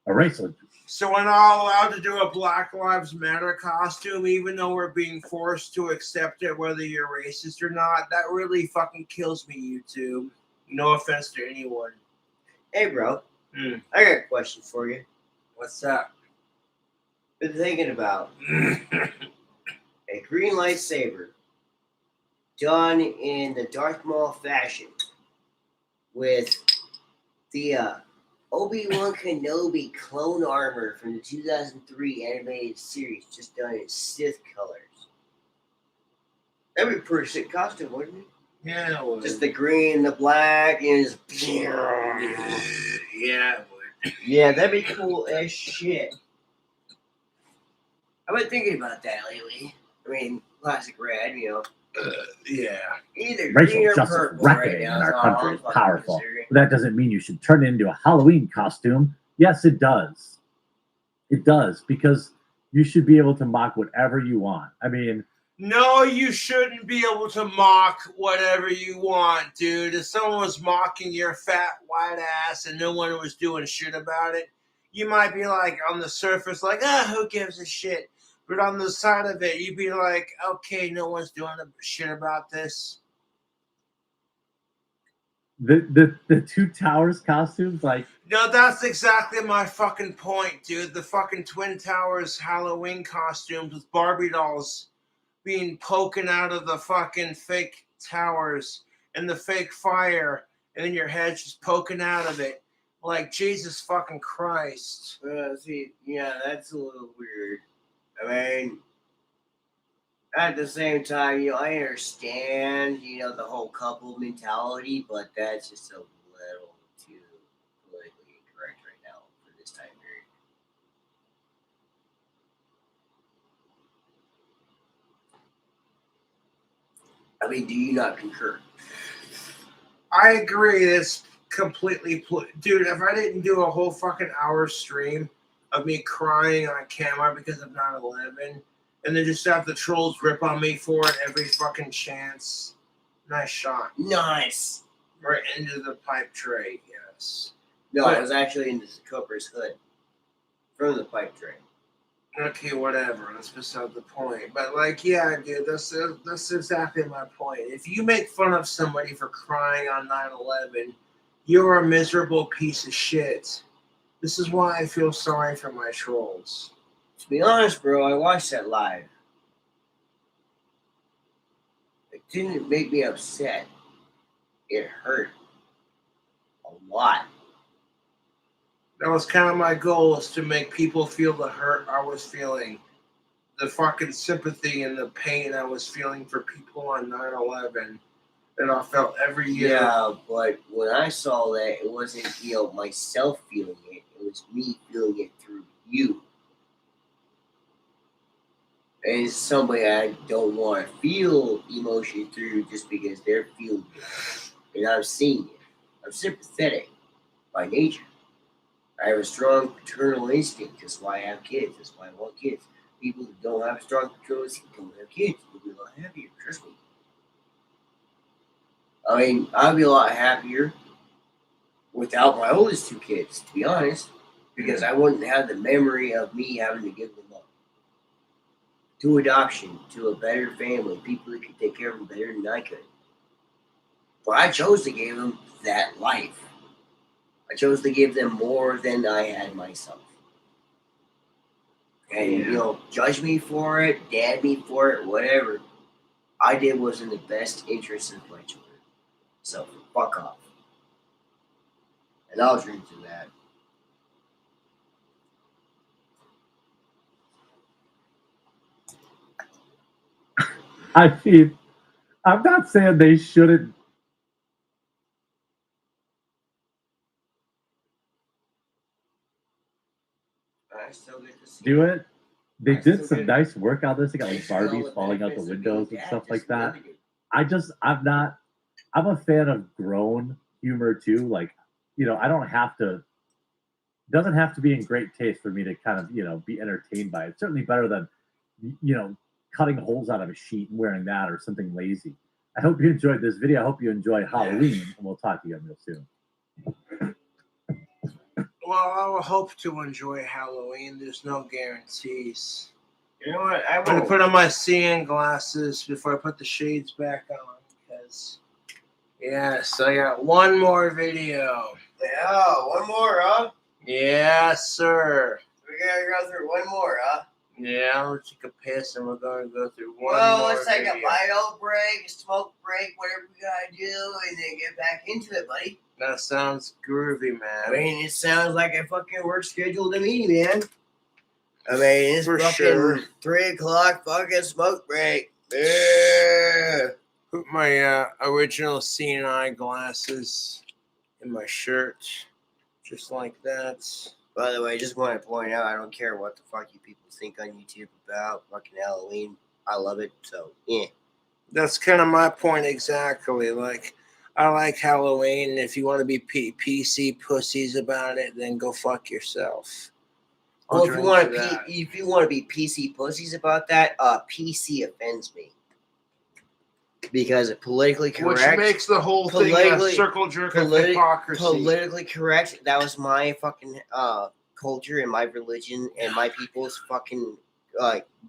A racial. So we're not allowed to do a Black Lives Matter costume, even though we're being forced to accept it, whether you're racist or not. That really fucking kills me, YouTube. No offense to anyone. Hey, bro. I got a question for you. What's up? Been thinking about a green lightsaber done in the Darth Maul fashion with the Obi-Wan Kenobi clone armor from the 2003 animated series, just done in Sith colors. That'd be a pretty sick costume, wouldn't it? Yeah, it would. Just the green, the black, and just... Yeah, it would. Yeah, that'd be cool as shit. I've been thinking about that lately. I mean, classic red, Yeah. Either Racial green or justice purple reckoning right in now. our That's country all is I'm powerful. considering. But that doesn't mean you should turn it into a Halloween costume. Yes, it does. It does, because you should be able to mock whatever you want. I mean, No, you shouldn't be able to mock whatever you want, dude. If someone was mocking your fat white ass and no one was doing shit about it, you might be like on the surface, like, who gives a shit? But on the side of it, you'd be like, okay, no one's doing shit about this. the Two Towers costumes, like, No, that's exactly my fucking point, dude. The fucking Twin Towers Halloween costumes with Barbie dolls being poking out of the fucking fake towers and the fake fire, and then your head's just poking out of it. Like, Jesus fucking Christ. See, yeah, that's a little weird. I mean, at the same time, I understand, the whole couple mentality, but that's just a little too politically incorrect right now for this time period. I mean, do you not concur? I agree. It's completely... Dude, if I didn't do a whole fucking hour stream of me crying on camera because of 9/11, and then just have the trolls rip on me for it every fucking chance. Nice shot. Nice. Right into the pipe tray, yes. No, I was actually in the Cobra's hood from the pipe tray. Okay, whatever. That's beside the point. But yeah, dude, that's exactly my point. If you make fun of somebody for crying on 9/11, you're a miserable piece of shit. This is why I feel sorry for my trolls. To be honest, bro, I watched that live. It didn't make me upset. It hurt a lot. That was kind of my goal, is to make people feel the hurt I was feeling. The fucking sympathy and the pain I was feeling for people on 9/11 that I felt every year. Yeah, but when I saw that, it wasn't, myself feeling it. It was me feeling it through you. And it's somebody I don't want to feel emotion through just because they're feeling it. And I'm seeing it. I'm sympathetic by nature. I have a strong paternal instinct. That's why I have kids. That's why I want kids. People who don't have a strong paternal instinct don't have kids. They'll be a lot happier. Trust me. I mean, I'd be a lot happier without my oldest two kids, to be honest, because I wouldn't have the memory of me having to give them up to adoption, to a better family, people that could take care of them better than I could. But I chose to give them that life. I chose to give them more than I had myself. And, you know, judge me for it, dad me for it, whatever. I did was in the best interest of my children. So, fuck off. And I'll drink to that. I mean, I'm not saying they shouldn't. I still get to see Do it. They I still did some get- nice work on this. They got like Basically, all Barbies the falling out the benefits of being windows and dad stuff like just that. limited. I'm a fan of grown humor too. Like, you know, I don't have to, doesn't have to be in great taste for me to kind of, you know, be entertained by it. It's certainly better than, you know, cutting holes out of a sheet and wearing that or something lazy. I hope you enjoyed this video. I hope you enjoy Halloween, and we'll talk to you again real soon. Well, I will hope to enjoy Halloween. There's no guarantees. You know what? I'm going to put on my seeing glasses before I put the shades back on. Because, yes, I got one more video. Yeah, one more, huh? Yes, sir. We gotta go through one more, huh? Yeah, let's take a piss and we're going to go through one Well, more let's take video. a bite break, a smoke break, whatever we gotta do, and then get back into it, buddy. That sounds groovy, man. I mean, it sounds like a fucking work schedule to me, man. I mean, it's For fucking sure. 3 o'clock fucking smoke break. Yeah. Put my original seeing eye glasses in my shirt. Just like that. By the way, just want to point out, I don't care what the fuck you people think on YouTube about fucking Halloween. I love it, so, yeah. That's kind of my point exactly. Like, I like Halloween. If you want to be PC pussies about it, then go fuck yourself. Well, if you want to be PC pussies about that, PC offends me. Because it politically correct. Which makes the whole thing a circle jerk of hypocrisy. Politically correct. That was my fucking culture and my religion and my people's fucking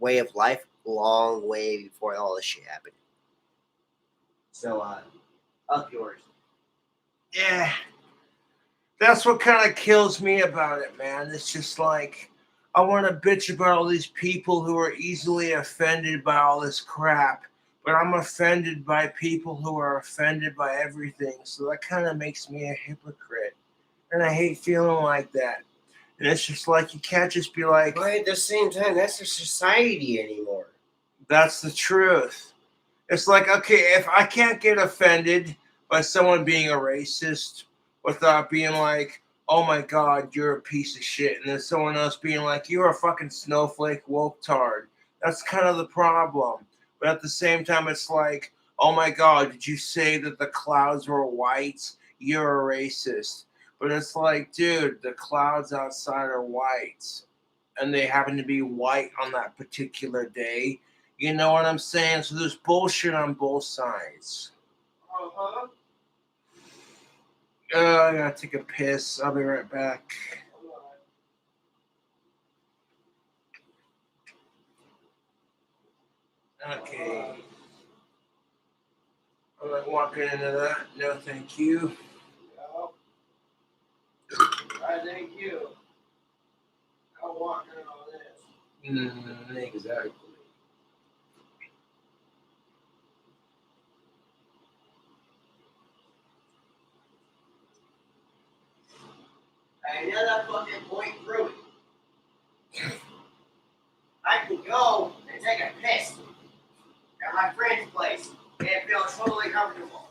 way of life long way before all this shit happened. So, up yours. Yeah. That's what kind of kills me about it, man. It's just like, I want to bitch about all these people who are easily offended by all this crap. But I'm offended by people who are offended by everything. So that kind of makes me a hypocrite. And I hate feeling like that. And it's just like, you can't just be like... But at the same time, that's a society anymore. That's the truth. It's like, okay, if I can't get offended by someone being a racist without being like, oh my God, you're a piece of shit. And then someone else being like, you're a fucking snowflake woke tard. That's kind of the problem. But at the same time, it's like, oh my God, did you say that the clouds were white? You're a racist. But it's like, dude, the clouds outside are white. And they happen to be white on that particular day. You know what I'm saying? So there's bullshit on both sides. Uh-huh. I gotta take a piss. I'll be right back. Okay. I'm not walking into that. No, thank you. No. I thank you. I'm walking on this. Exactly. I know that fucking point through it. I can go and take a piss at my friend's place and feel totally comfortable.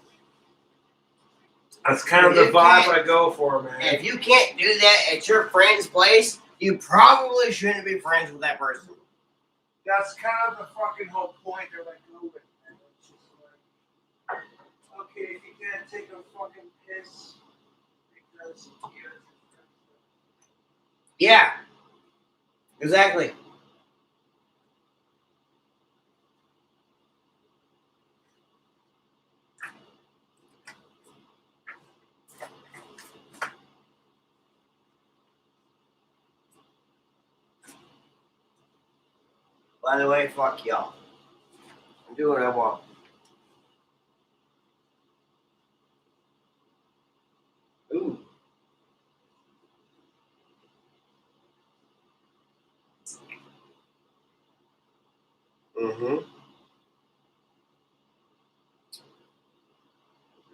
That's kind of the vibe I go for, man. If you can't do that at your friend's place, you probably shouldn't be friends with that person. That's kind of the fucking whole point that I go with, man. It's just like, okay, if you can't take a fucking piss because you're... Yeah. Exactly. By the way, fuck y'all. I'm doing what I want. Ooh. Mm-hmm.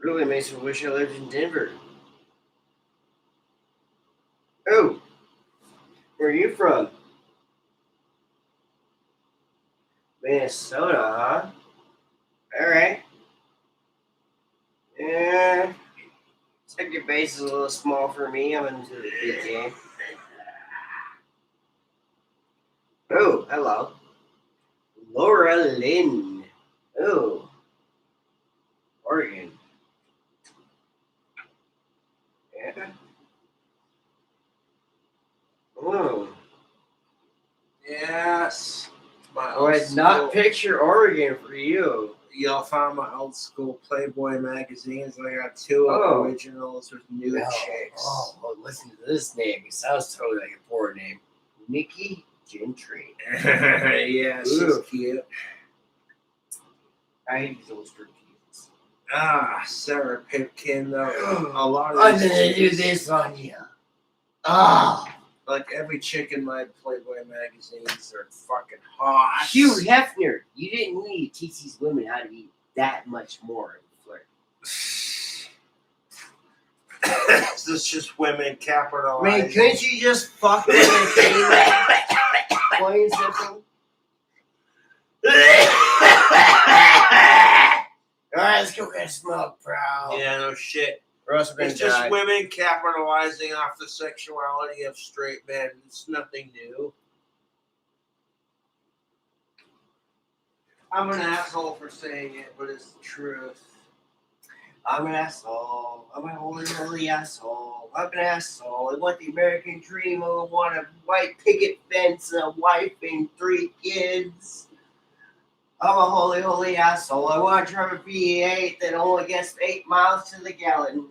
Really makes me wish I lived in Denver. Oh, where are you from? Minnesota, huh? Alright. Yeah. Second base is a little small for me. I'm into the big game. Oh, hello. Laura Lynn. Oh, Oregon. Yeah. Oh. Yes. My I old would not school- picture Oregon for you. Y'all found my old school Playboy magazines. I got two Oh. originals with nude chicks. Oh, well, listen to this name. It sounds totally like a porn name. Nikki Gentry. Yeah, she's Ooh. cute. I hate these old strip teasers. Ah, Sarah Pipkin, though. A lot of I'm these gonna do chicks- this on you. Ah, Like every chick in my Playboy magazines are fucking hot. Hugh Hefner. You didn't need to teach these women how to be that much more of a flirt. This is just women capitalizing. Man, couldn't you just fuck them and pay them? Plain and simple. Alright, let's go get a smoke, bro. Yeah, no shit. Or else we're gonna It's just die. women capitalizing off the sexuality of straight men. It's nothing new. I'm an asshole for saying it, but it's the truth. I'm an asshole. I'm a holy asshole. I'm an asshole. I want the American dream. I want a white picket fence, a wife, and 3 kids. I'm a holy asshole. I want to drive a V8 that only gets 8 miles to the gallon.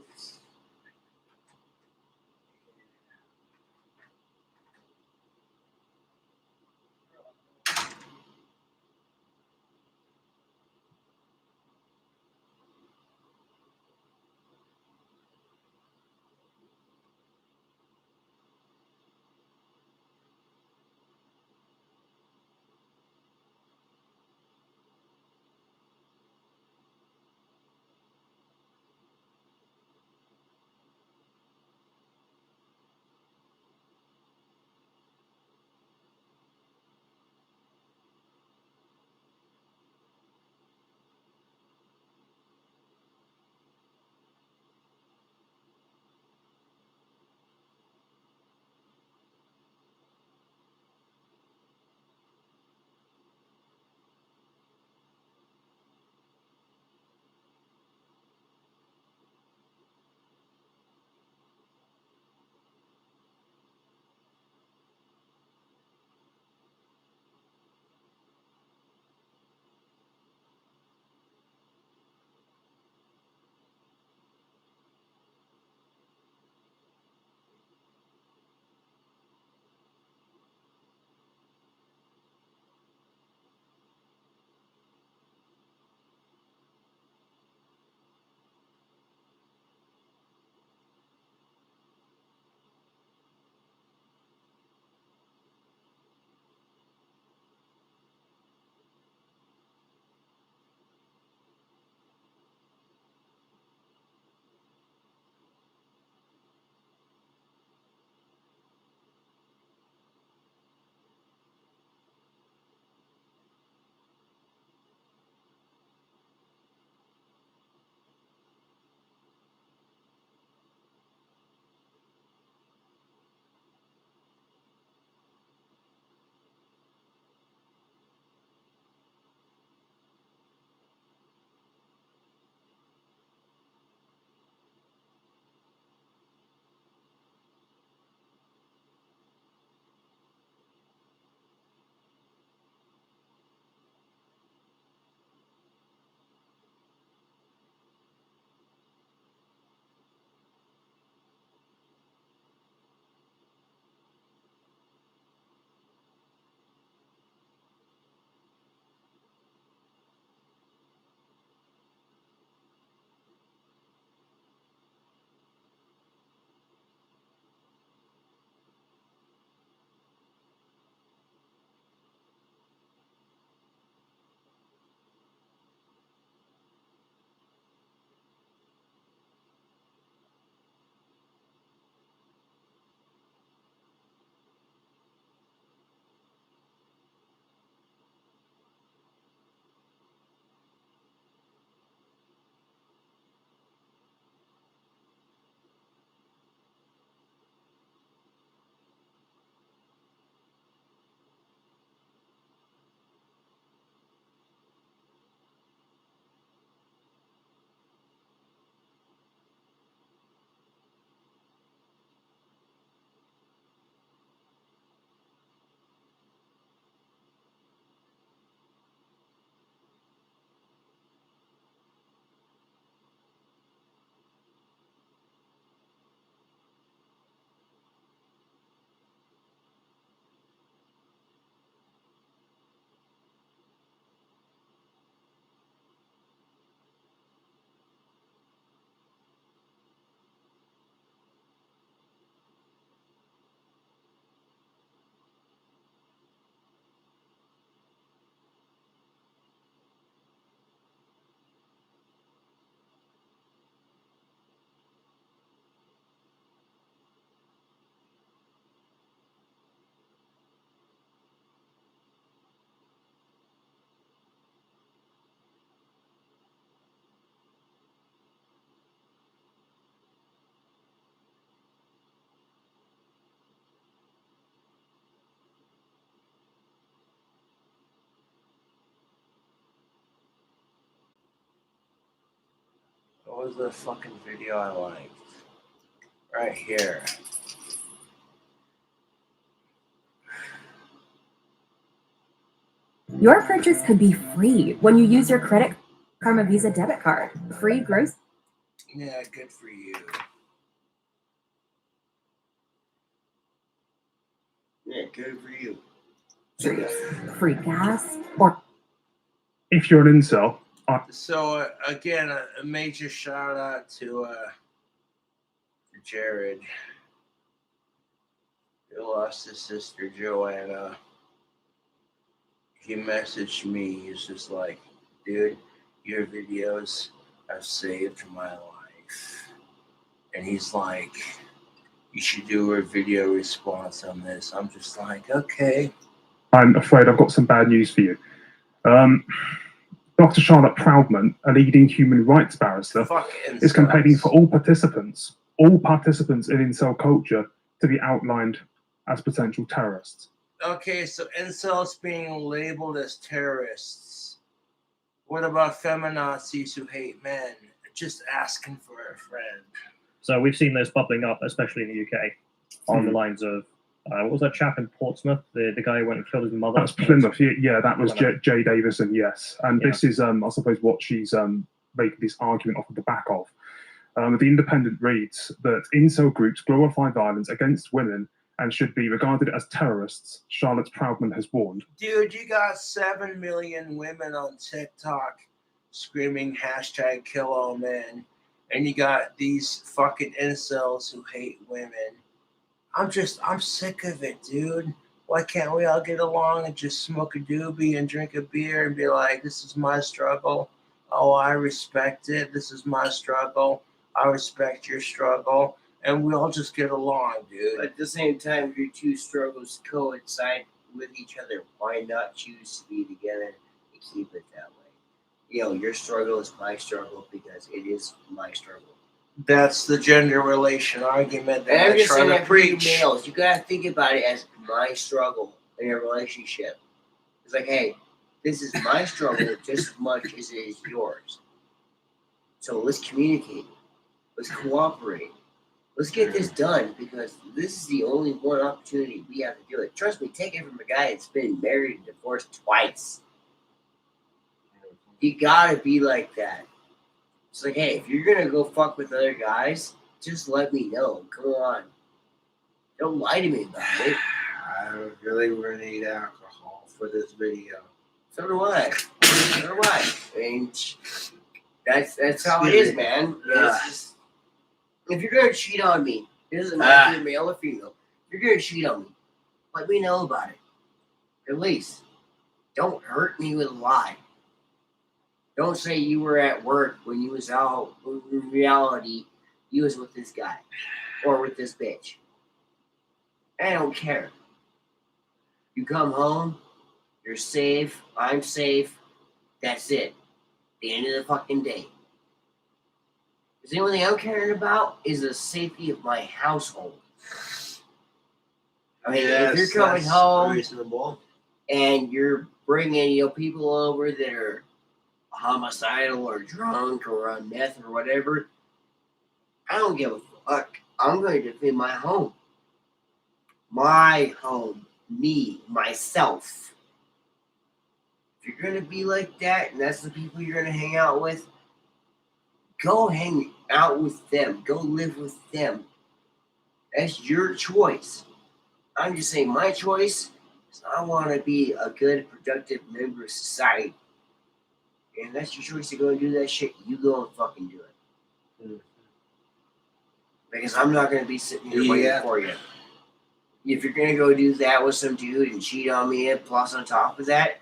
was the fucking video I liked? Right here. Your purchase could be free when you use your Credit Karma Visa debit card. Free gross. Yeah, good for you. Yeah, good for you. Free gas or If you're an incel, So again, a major shout out to Jared. He lost his sister Joanna. He messaged me. He's just like, dude, your videos have saved my life. And he's like, you should do a video response on this. I'm just like, okay. I'm afraid I've got some bad news for you. Dr. Charlotte Proudman, a leading human rights barrister, is campaigning for all participants in incel culture to be outlined as potential terrorists. Okay, so incels being labeled as terrorists. What about feminazis who hate men? Just asking for a friend. So we've seen this bubbling up, especially in the UK, on the lines of what was that chap in Portsmouth? The guy who went and killed his mother. That's Plymouth. Yeah, that was Jay Davison. Yes, and this is, I suppose, what she's making this argument off of the back of. The Independent reads that incel groups glorify violence against women and should be regarded as terrorists. Charlotte Proudman has warned. Dude, you got 7 million women on TikTok screaming hashtag kill all men, and you got these fucking incels who hate women. I'm sick of it, dude. Why can't we all get along and just smoke a doobie and drink a beer and be like, this is my struggle. Oh, I respect it. This is my struggle. I respect your struggle. And we all just get along, dude. But at the same time, if your two struggles coincide with each other, why not choose to be together and keep it that way? You know, your struggle is my struggle because it is my struggle. That's the gender relation argument that And I'm I just try saying to that for you preach. males, you gotta think about it as my struggle in a relationship. It's like, hey, this is my struggle just as much as it is yours. So let's communicate. Let's cooperate. Let's get this done because this is the only one opportunity we have to do it. Trust me, take it from a guy that's been married and divorced twice. You gotta be like that. It's like, hey, if you're gonna go fuck with other guys, just let me know. Come on. Don't lie to me about it. I really need alcohol for this video. So do I. So do I. I mean, that's how it is, man. It's just, if you're gonna cheat on me, it doesn't matter if you're male or female. If you're gonna cheat on me, let me know about it. At least, don't hurt me with a lie. Don't say you were at work when you was out. In reality, you was with this guy or with this bitch. I don't care. You come home, you're safe, I'm safe. That's it. The end of the fucking day. Because the only thing I'm caring about is the safety of my household. I mean, if you're coming home reasonable. and you're bringing, people over that are homicidal or drunk or on meth or whatever, I don't give a fuck. I'm going to defend my home. My home. Me. Myself. If you're going to be like that and that's the people you're going to hang out with, go hang out with them. Go live with them. That's your choice. I'm just saying my choice is I want to be a good, productive member of society. And that's your choice to go and do that shit. You go and fucking do it. Mm-hmm. Because I'm not going to be sitting here waiting for you. If you're going to go do that with some dude and cheat on me, and plus on top of that,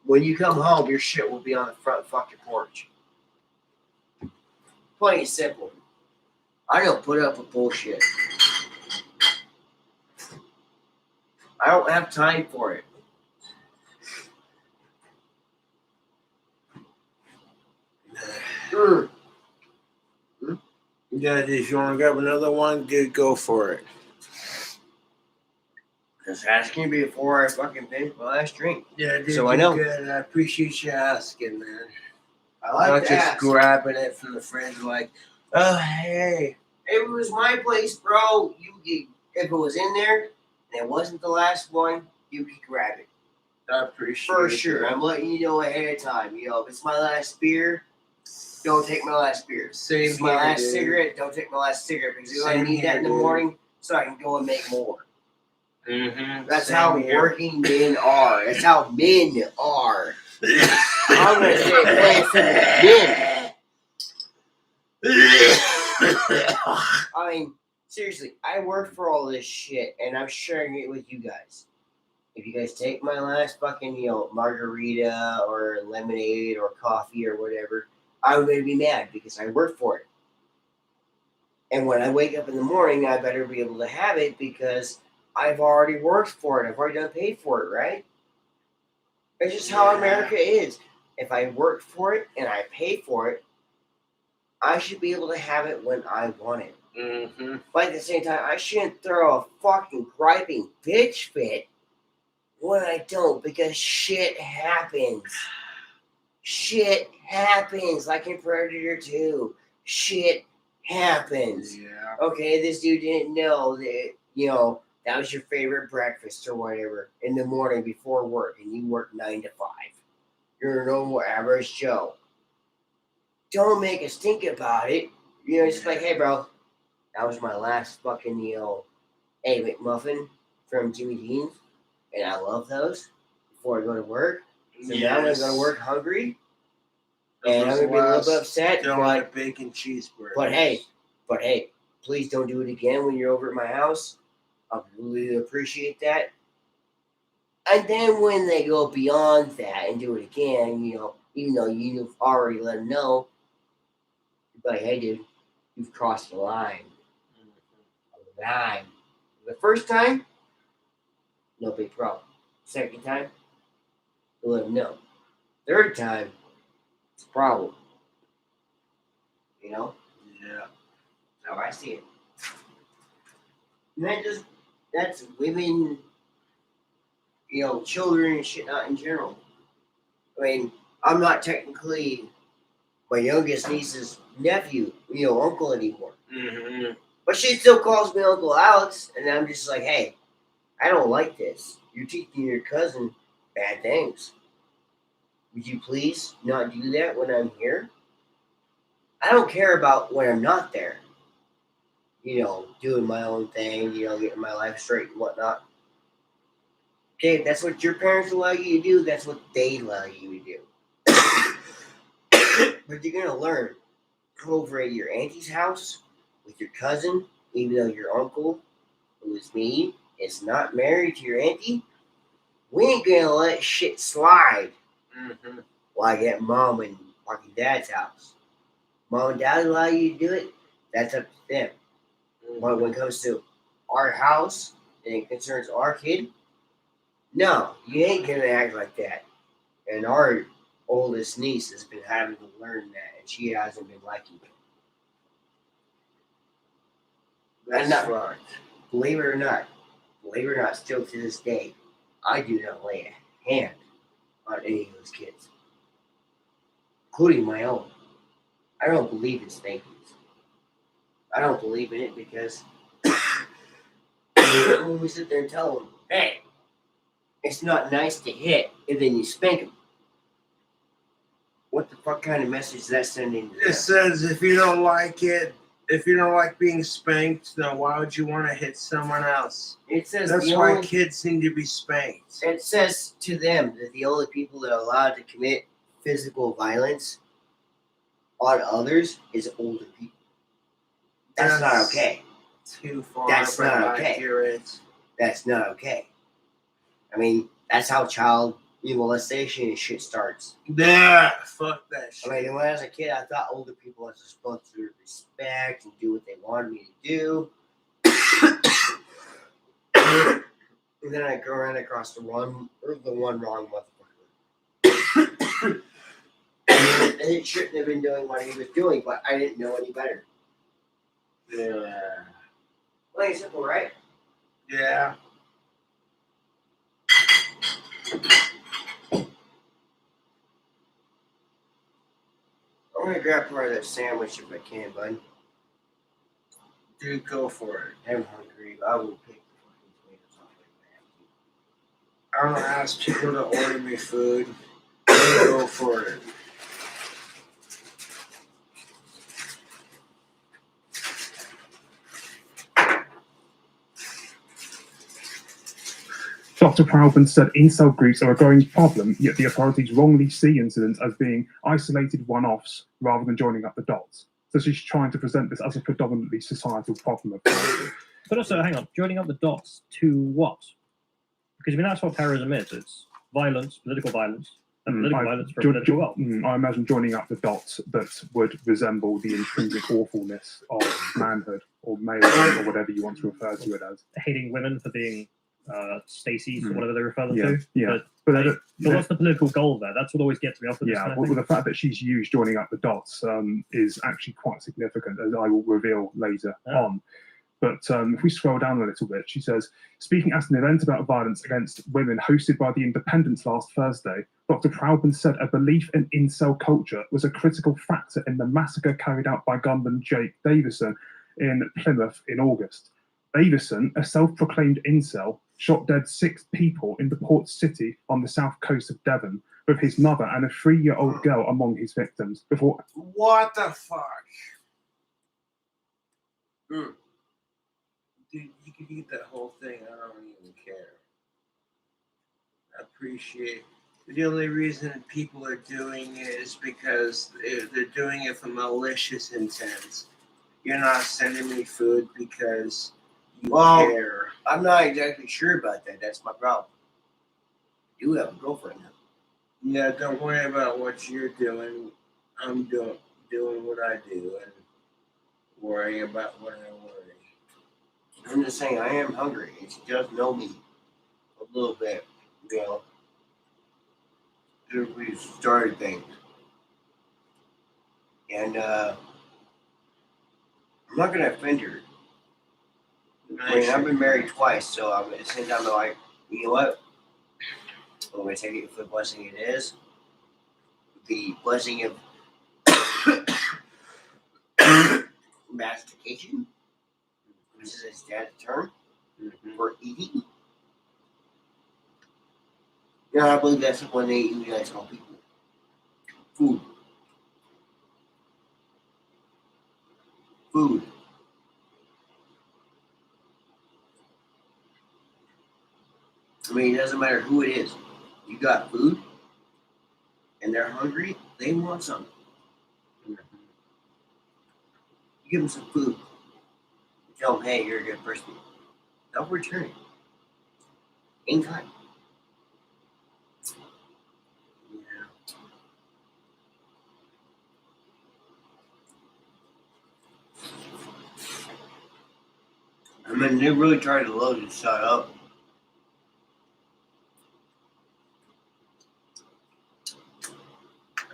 when you come home, your shit will be on the front fucking porch. Plain and simple. I don't put up with bullshit. I don't have time for it. Yeah, if you want to grab another one, go for it. Just asking before I fucking finish my last drink. Yeah, dude, So I know. Good. I appreciate you asking, man. I like Not to just ask. grabbing it from the fridge like, oh, hey. If it was my place, bro, if it was in there and it wasn't the last one, you could grab it. I appreciate For it. sure. I'm letting you know ahead of time. You know, if it's my last beer, don't take my last beer. Same If it's my here, last dude. cigarette, don't take my last cigarette because you're going Same to need here, that in the dude. morning so I can go and make more. Mm-hmm. That's Same how here. working men are. That's how men are. I'm going to say it plain and simple. Men. I mean, seriously, I work for all this shit, and I'm sharing it with you guys. If you guys take my last fucking, margarita or lemonade or coffee or whatever, I'm going to be mad because I work for it. And when I wake up in the morning, I better be able to have it because I've already worked for it. I've already done paid for it, right? It's just how America is. If I work for it and I pay for it, I should be able to have it when I want it. Mm-hmm. But at the same time, I shouldn't throw a fucking griping bitch fit when I don't, because shit happens. Shit happens, like in Predator 2. Shit happens. Yeah. Okay, this dude didn't know that, that was your favorite breakfast or whatever in the morning before work, and you work 9 to 5. You're a normal average Joe. Don't make us think about it. It's like, hey, bro, that was my last fucking, Egg McMuffin from Jimmy Dean's, and I love those before I go to work. So now I'm going to go to work hungry, and I'm going to be a little bit upset, Donut bacon cheeseburger. but hey, please don't do it again when you're over at my house. I really appreciate that. And then when they go beyond that and do it again, even though you've already let them know, you're like, hey, dude, you've crossed the line. The first time, no big problem. Second time, you let them know. Third time, it's a problem. Yeah. How I see it. And that's women, children and shit, not in general. I mean, I'm not technically my youngest niece's nephew, uncle anymore. Mm-hmm. But she still calls me Uncle Alex, and I'm just like, hey, I don't like this. You're teaching your cousin bad things. Would you please not do that when I'm here? I don't care about when I'm not there. Doing my own thing, getting my life straight and whatnot. Okay, if that's what your parents allow you to do, that's what they allow you to do. But you're going to learn over at your auntie's house with your cousin, even though your uncle, who is me, is not married to your auntie. We ain't going to let shit slide Mm-hmm. like at mom and fucking dad's house. Mom and dad allow you to do it, that's up to them. But when it comes to our house and it concerns our kid, no, you ain't gonna act like that. And our oldest niece has been having to learn that, and she hasn't been liking it. That's right. Believe it or not, still to this day, I do not lay a hand on any of those kids, including my own. I don't believe in spankings. I don't believe in it because when we sit there and tell them, hey, it's not nice to hit, and then you spank them. What the fuck kind of message is that sending to them? It says if you don't like it, if you don't like being spanked, then why would you want to hit someone else? It says That's why kids need to be spanked. It says to them that the only people that are allowed to commit physical violence on others is older people. That's not okay. Too far. That's not okay. Accurate. That's not okay. I mean, that's how child molestation and shit starts. Yeah, fuck that shit. I mean, when I was a kid, I thought older people were supposed to respect and do what they wanted me to do. And then I go around across the one wrong motherfucker. And he shouldn't have been doing what he was doing, but I didn't know any better. Yeah. Plain and simple, right? Yeah. gonna grab part of that sandwich if I can, bud. Dude, go for it. I'm hungry. I will pick the fucking tomatoes off like I don't ask people to order me food. Go for it. Dr. Proudman said incel groups are a growing problem, yet the authorities wrongly see incidents as being isolated one-offs rather than joining up the dots. So she's trying to present this as a predominantly societal problem of course. But also, hang on, joining up the dots to what? Because I mean, that's what terrorism is. It's violence, political violence, and political violence for political wealth. I imagine joining up the dots that would resemble the intrinsic awfulness of manhood or malehood or whatever you want to refer to it as. Hating women for being Stacey's or whatever they refer them to. Yeah. But what's the political goal there? That's what always gets me off with this kind of thing. The fact that she's used joining up the dots is actually quite significant, as I will reveal later on. But if we scroll down a little bit, she says, speaking at an event about violence against women hosted by The Independent last Thursday, Dr. Proudman said a belief in incel culture was a critical factor in the massacre carried out by gunman Jake Davison in Plymouth in August. Davison, a self-proclaimed incel, shot dead 6 people in the port city on the south coast of Devon, with his mother and a 3-year-old girl among his victims. Before, What the fuck? Dude, you can eat that whole thing. I don't even care. I appreciate. The only reason people are doing it is because they're doing it for malicious intent. You're not sending me food because you care. I'm not exactly sure about that. That's my problem. I do have a girlfriend now. Yeah, don't worry about what you're doing. I'm doing what I do and worry about what I worry. I'm just saying, I am hungry. She does know me a little bit, you know. Since we started things. And I'm not going to offend her. I mean, I've been married twice, so I'm at the same time, I'm like, you know what? I'm going to take it for the blessing it is. The blessing of mastication. This is a standard term for eating. Yeah, I believe that's what they you guys call people. Food. Food. I mean, it doesn't matter who it is. You got food, and they're hungry, they want something. You give them some food. You tell them, hey, you're a good person. They'll return it. In kind. Yeah. I mean, they really tried to load this shot up.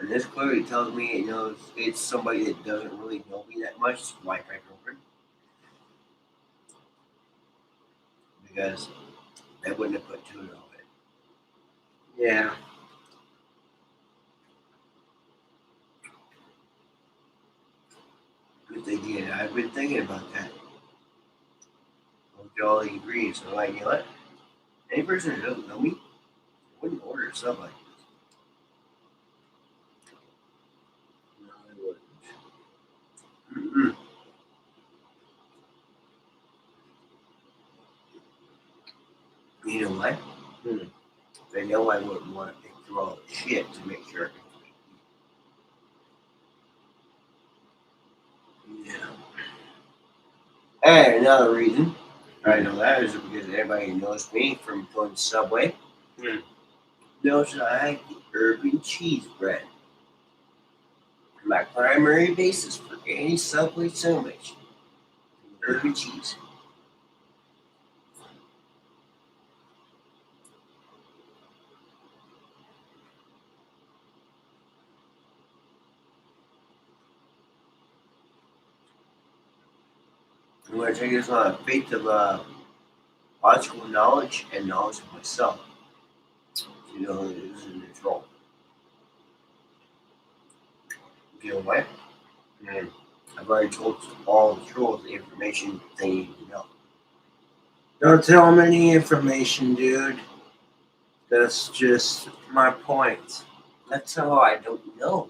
And this clearly tells me it knows it's somebody that doesn't really know me that much. It's my girlfriend. Because they wouldn't have put 2 of it. Yeah. If they did, I've been thinking about that. Look at all the ingredients. So, like, you know what? Any person that doesn't know me wouldn't order stuff like this. No, I wouldn't. Mm-hmm. You know what? They know I wouldn't want to pick through all the shit to make sure. Yeah. And another reason I know that is because everybody who knows me from going to Subway knows that I like the urban cheese bread. My primary basis for any Subway sandwich, urban cheese. I'm going to take this on a faith of logical knowledge and knowledge of myself. You know, it is in its role. You know what? Mm. I've already told all the trolls the information they need to know. Don't tell them any information, dude. That's just my point. That's how I don't know.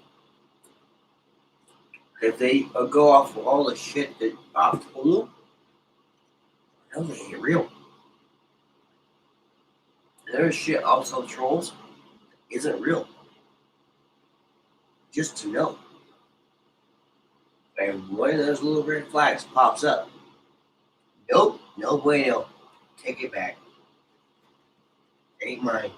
If they go off of all the shit that Bob told them, I know they ain't real. There's shit also trolls isn't real. Just to know. And one of those little red flags pops up. Nope, no bueno. Take it back. Ain't mine.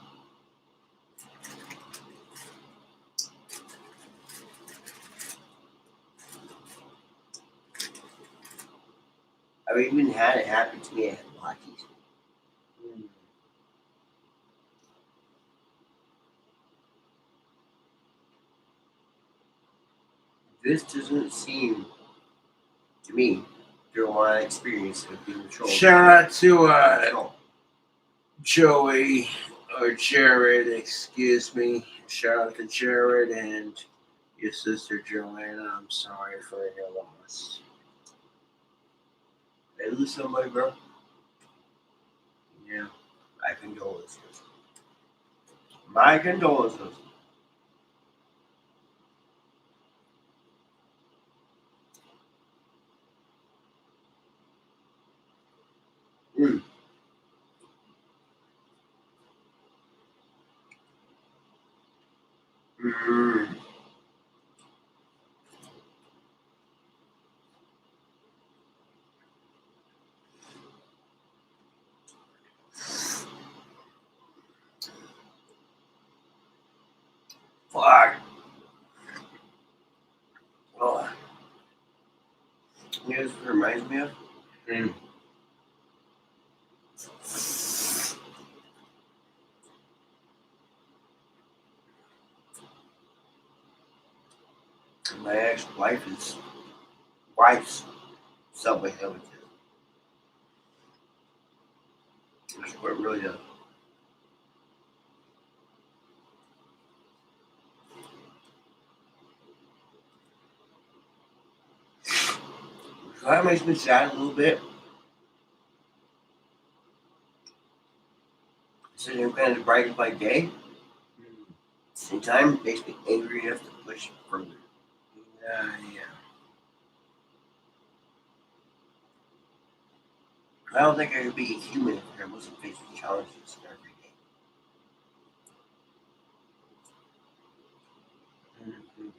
I've even had it happen to me at Lucky's. This doesn't seem to me, through my experience of being a troll. Shout out to Joey or Jared, excuse me. Shout out to Jared and your sister Joanna. I'm sorry for your loss. They lose somebody, bro. Yeah. My condolences. My condolences. Mm. Mm. Fuck. Oh. You know what this reminds me of? Mm. My ex-wife's Subway sandwiches. That's what it really does. So that makes me sad a little bit. Sitting here kind of brighten my day. Same time, it makes me angry enough to push further. Yeah. I don't think I could be a human if I wasn't facing challenges every day. Mhm.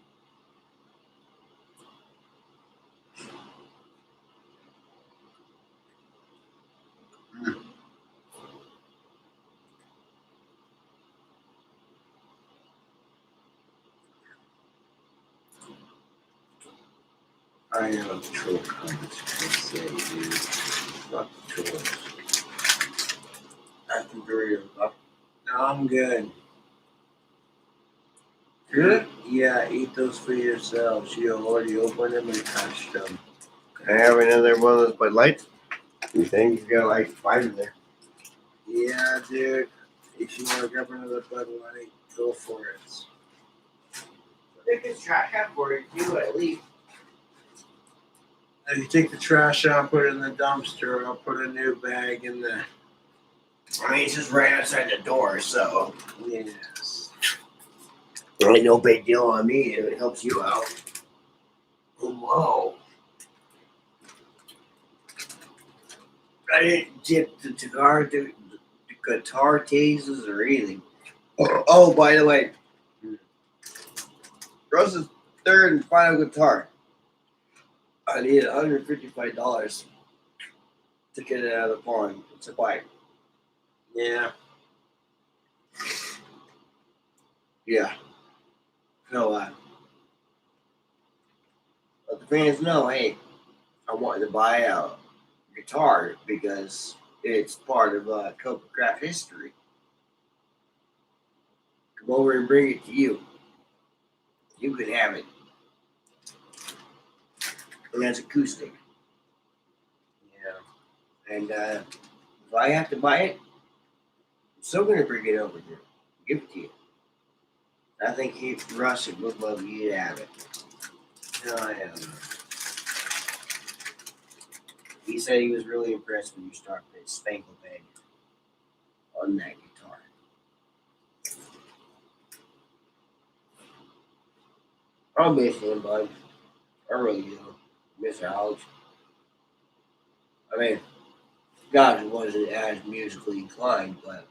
I know the troll comments can say, dude. Fuck the trolls. I'm very No, I'm good. Good? Yeah, eat those for yourselves. You already opened them and touched them. Can I have another one of those Bud Lights? You think you got like 5 in there? Yeah, dude. If you want to grab another Bud Light, go for it. Take this trash out for it too, at least. If you take the trash out, put it in the dumpster, I'll put a new bag in the. I mean, it's just right outside the door, so Yes. it ain't no big deal on me if it helps you out. Whoa. I didn't dip the guitar cases or anything. Oh, by the way, Rose's third and final guitar. I need $155 to get it out of the pawn. It's a bike. Yeah. Yeah. So, let the fans know, hey, I wanted to buy a guitar because it's part of Cobra Craft history. Come over and bring it to you. You can have it. And that's acoustic. Yeah. And if I have to buy it, I'm still going to bring it over here. Give it to you. I think Russ would love you to have it. I am. He said he was really impressed when you started the Spangle Band on that guitar. I'll miss him, bud. I really do. Miss Alex. I mean, God wasn't as musically inclined, but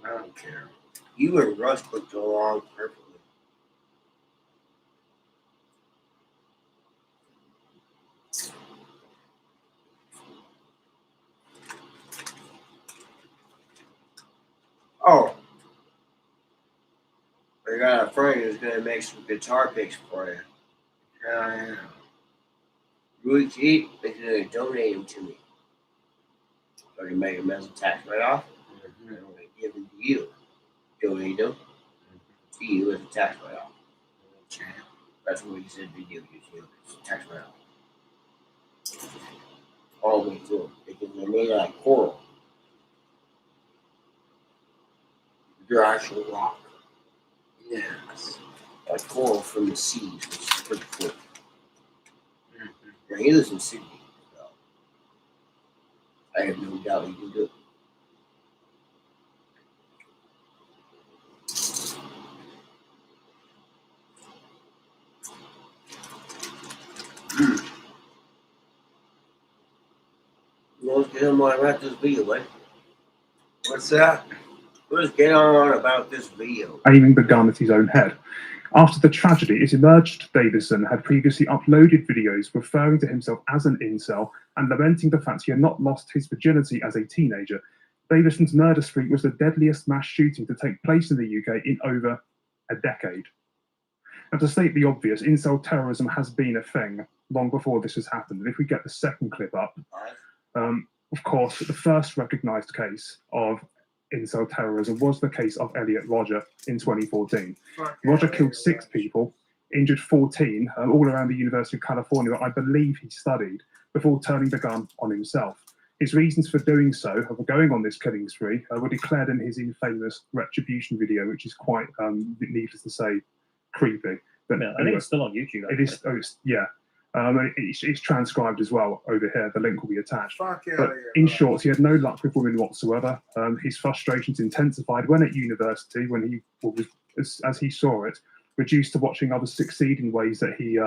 I don't care. You and Russ clicked along perfectly. Oh, I got a friend who's gonna make some guitar picks for you. Yeah. Really cheap. He's gonna donate them to me. So I can make them as a tax write-off. And I'm gonna give them to you. Donate them to you as a tax write-off. That's what he said to you. It's a tax write-off. All the way through them. Because they're made out of coral. They're actual rock. Yes. Like coral from the seas, which is pretty cool. Now, he lives in Sydney, so I have no doubt he can do it. Let's get on about this video, man. What's that? Let's get on about this video. Aiming the gun at his own head. After the tragedy, it emerged Davison had previously uploaded videos referring to himself as an incel and lamenting the fact he had not lost his virginity as a teenager. Davison's murder spree was the deadliest mass shooting to take place in the UK in over a decade. Now, to state the obvious, incel terrorism has been a thing long before this has happened. And if we get the second clip up, of course, the first recognised case of incel terrorism was the case of Elliot Rodger in 2014. Rodger killed 6 people, injured 14, all around the University of California, where I believe he studied, before turning the gun on himself. His reasons for doing so, of going on this killing spree, were declared in his infamous retribution video, which is quite, needless to say, creepy. But Yeah, I think it's still on YouTube. It is, yeah. It's transcribed as well over here. The link will be attached. But in short, he had no luck with women whatsoever. His frustrations intensified when at university, when he was, as he saw it, reduced to watching others succeed in ways that he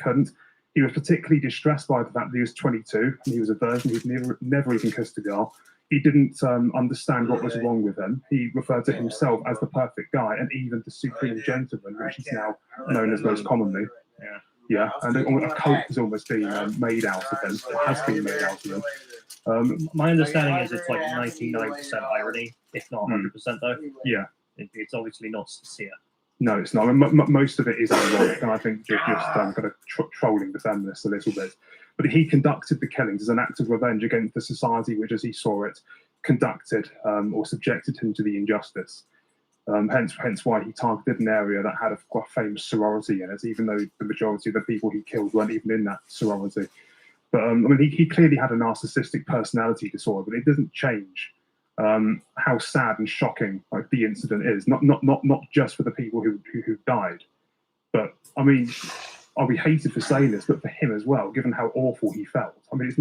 couldn't. He was particularly distressed by the fact that he was 22 and he was a virgin. He'd never even kissed a girl. He didn't understand what was wrong with him. He referred to himself as the perfect guy and even the supreme gentleman, which is now known as most commonly. Yeah, and a cult has almost been made out of him. It has been made out of him. My understanding is it's like 99% irony, if not 100% though. Yeah. It's obviously not sincere. No, it's not. Most of it is ironic, and I think just kind of trolling the feminists a little bit. But he conducted the killings as an act of revenge against the society which, as he saw it, conducted or subjected him to the injustice. Hence why he targeted an area that had a quite famous sorority in it, even though the majority of the people he killed weren't even in that sorority. But I mean, he clearly had a narcissistic personality disorder, but it doesn't change how sad and shocking like the incident is. Not just for the people who died, but I mean, I'll be hated for saying this, but for him as well, given how awful he felt. I mean, that's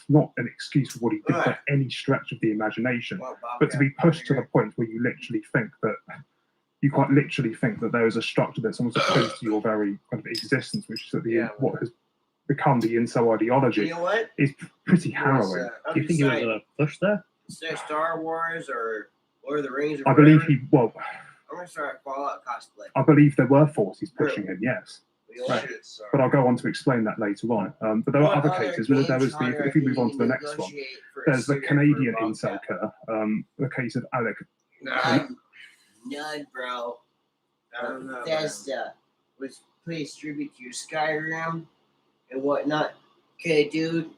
not an excuse for what he did by any stretch of the imagination. But to be pushed to the point where you literally think that quite literally think that there is a structure that's almost opposed to your very kind of existence, which is what has become the incel ideology, is pretty harrowing. Do you think he was pushed there? Star Wars or Lord of the Rings? I believe I'm gonna start a Fallout cosplay. I believe there were forces pushing him, yes. Right. But I'll go on to explain that later on. But there are other cases. There was if we move on to the next one, there's the Canadian incel killer, the case of Alec. None, bro. Bethesda was please tribute to your Skyrim and whatnot. Okay, dude.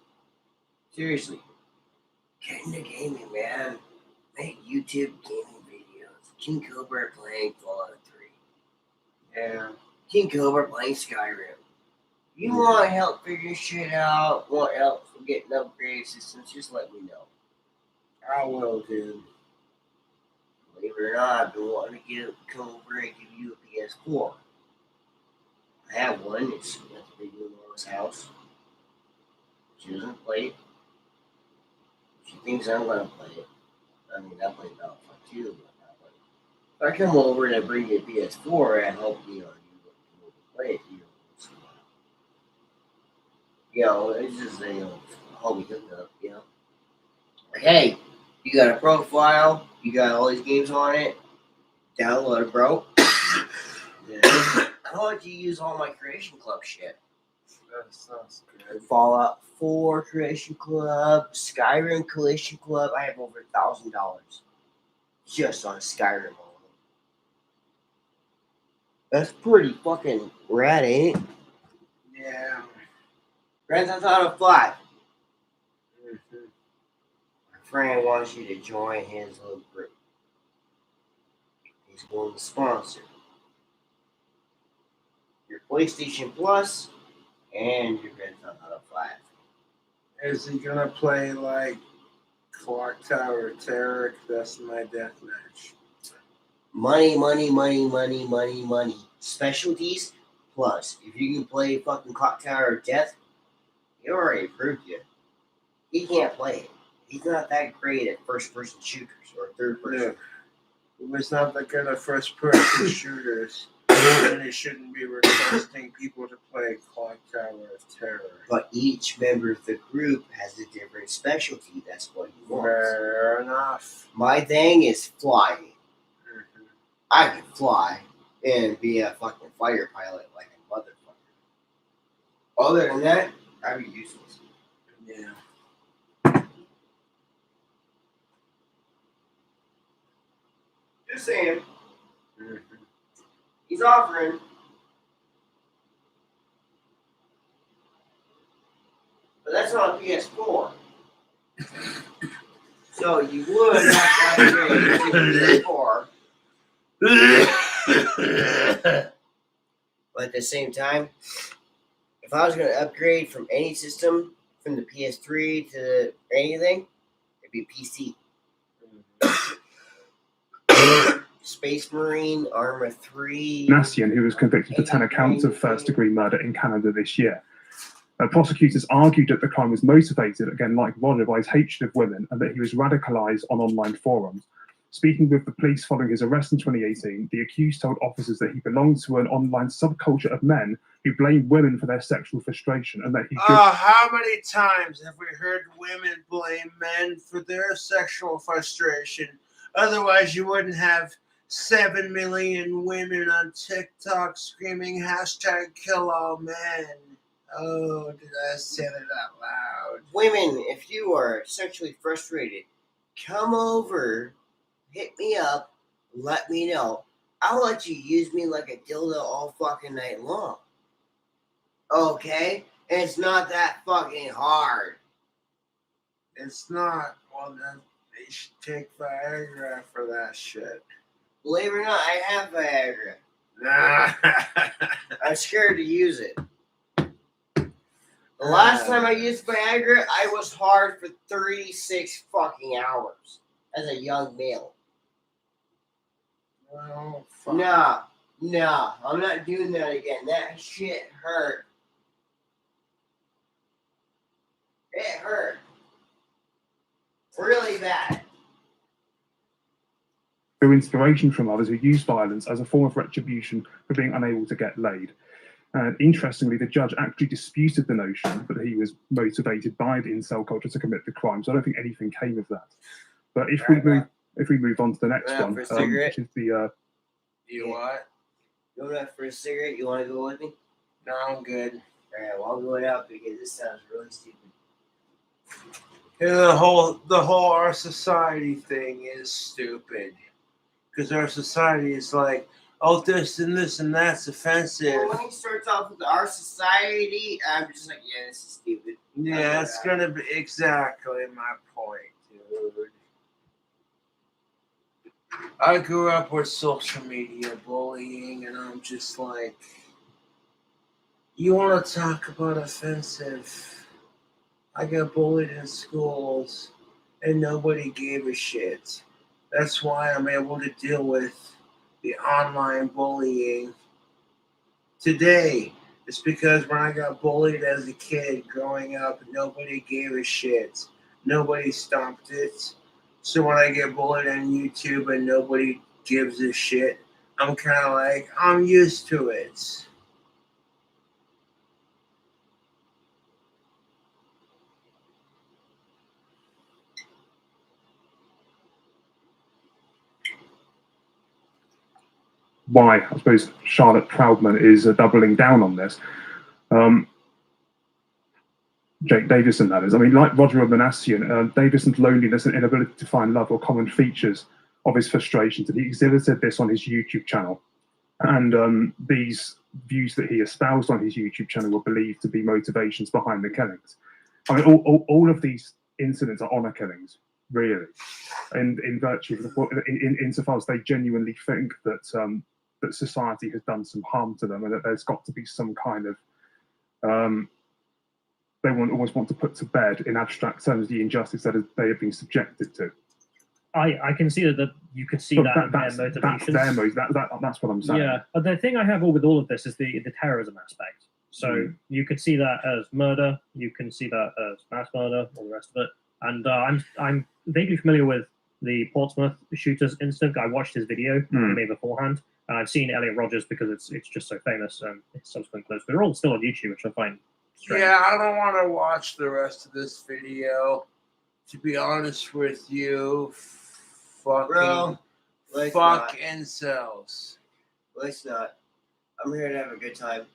Seriously. Get into gaming, man. Make YouTube gaming videos. King Cobra playing Fallout 3. Yeah. King Cobra playing Skyrim. You want help figuring shit out, want help for getting upgrade systems, just let me know. I will, dude. Believe it or not, I've been wanting to get Cobra and give you a PS4. I have one. It's at the big Laura's house. She doesn't play it. She thinks I'm gonna play it. I mean, I play Battlefield 2, but if I come over and I bring you a PS4, I hope you play it. It's just a hobby hookup. Like, hey, you got a profile. You got all these games on it. Download it, bro. Yeah. How would you use all my Creation Club shit? That sounds good. Fallout 4 Creation Club, Skyrim Creation Club. I have over $1,000 just on Skyrim alone. That's pretty fucking rad, ain't it? Yeah. Grand Theft Auto 5. Mm-hmm. My friend wants you to join his little group. He's going to sponsor your PlayStation Plus and your Grand Theft Auto 5. Is he gonna play like Clock Tower Terror? That's my deathmatch. Money, money, money, money, money, money. Specialties plus. If you can play fucking Clock Tower of Death, he already proved you. He can't play it. He's not that great at first-person shooters or third-person. It was not that good at first-person shooters, and it shouldn't be requesting people to play Clock Tower of Terror. But each member of the group has a different specialty. That's what he wants. Fair enough. My thing is flying. Mm-hmm. I can fly and be a fucking fighter pilot like a motherfucker. Other than that, I'd be useless. Yeah. Just saying. Mm-hmm. He's offering. But that's on PS4. So you would have to upgrade to PS4. But at the same time, if I was going to upgrade from any system, from the PS3 to anything, it'd be PC. Space Marine, Arma 3. Nassian, who was convicted for 10 accounts of first-degree murder in Canada this year. Prosecutors argued that the crime was motivated, again, like Roger, by his hatred of women, and that he was radicalized on online forums. Speaking with the police following his arrest in 2018, the accused told officers that he belonged to an online subculture of men who blame women for their sexual frustration, and that he... How many times have we heard women blame men for their sexual frustration? Otherwise, you wouldn't have 7 million women on TikTok screaming #KillAllMen. Oh, did I say that out loud? Women, if you are sexually frustrated, come over, hit me up, let me know. I'll let you use me like a dildo all fucking night long. Okay? And it's not that fucking hard. It's not. Well, then they should take Viagra for that shit. Believe it or not, I have Viagra. Nah. I'm scared to use it. The last time I used Viagra, I was hard for 36 fucking hours as a young male. Well, fuck. Nah, I'm not doing that again. That shit hurt. It hurt. Really bad. drew inspiration from others who use violence as a form of retribution for being unable to get laid. And interestingly, the judge actually disputed the notion that he was motivated by the incel culture to commit the crime. So I don't think anything came of that. But if we move on to the next one, which is the You what? You want that for a cigarette? You want to go with me? No, I'm good. All right, well, I'll go it out because this sounds really stupid. Yeah, the whole our society thing is stupid. Because our society is like, oh, this and this and that's offensive. Well, when he starts off with our society, I'm just like, yeah, this is stupid. Yeah, it's going to be exactly my point, dude. I grew up with social media bullying, and I'm just like, you want to talk about offensive? I got bullied in schools, and nobody gave a shit. That's why I'm able to deal with the online bullying today. It's because when I got bullied as a kid growing up, nobody gave a shit. Nobody stopped it. So when I get bullied on YouTube and nobody gives a shit, I'm kind of like, I'm used to it. Why I suppose Charlotte Proudman is doubling down on this. Jake Davison, that is. I mean, like Roger Manassian, Davison's loneliness and inability to find love were common features of his frustrations, and he exhibited this on his YouTube channel. And these views that he espoused on his YouTube channel were believed to be motivations behind the killings. I mean, all of these incidents are honor killings, really, and in virtue of insofar as they genuinely think that that society has done some harm to them, and that there's got to be some kind of they always want to put to bed in abstract terms the injustice that they have been subjected to. I can see that you could see that in their motivations. That's what I'm saying. Yeah, but the thing I have with all of this is the terrorism aspect. So you could see that as murder, you can see that as mass murder, all the rest of it. And I'm vaguely familiar with the Portsmouth shooters incident. I watched his video maybe beforehand, and I've seen Elliot Rogers because it's just so famous and it's subsequent clips. But they're all still on YouTube, which I find strange. Yeah, I don't want to watch the rest of this video. To be honest with you, fuck incels. Let's not. I'm here to have a good time.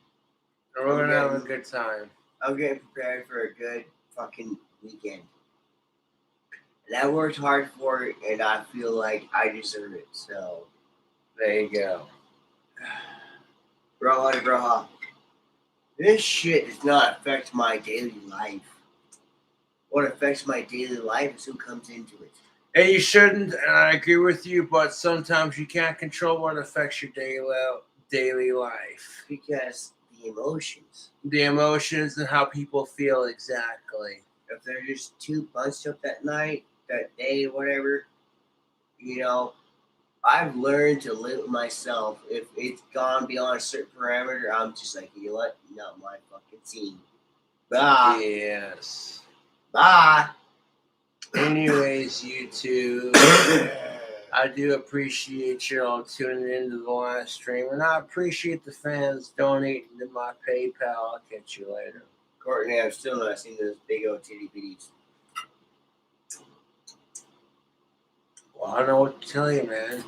We're gonna have a good time. I'm getting prepared for a good fucking weekend. And I worked hard for it, and I feel like I deserve it. So there you go. Broha. This shit does not affect my daily life. What affects my daily life is who comes into it. And you shouldn't, and I agree with you, but sometimes you can't control what affects your daily life. Because the emotions and how people feel exactly. If they're just too bunched up that night, that day, whatever, I've learned to live with myself. If it's gone beyond a certain parameter, I'm just like, you know what? Not my fucking scene. Bye. Yes. Bye. Anyways, YouTube, I do appreciate you all tuning into the live stream, and I appreciate the fans donating to my PayPal. I'll catch you later. Courtney, I've still not seen those big old titty bitties. Well, I don't know what to tell you, man.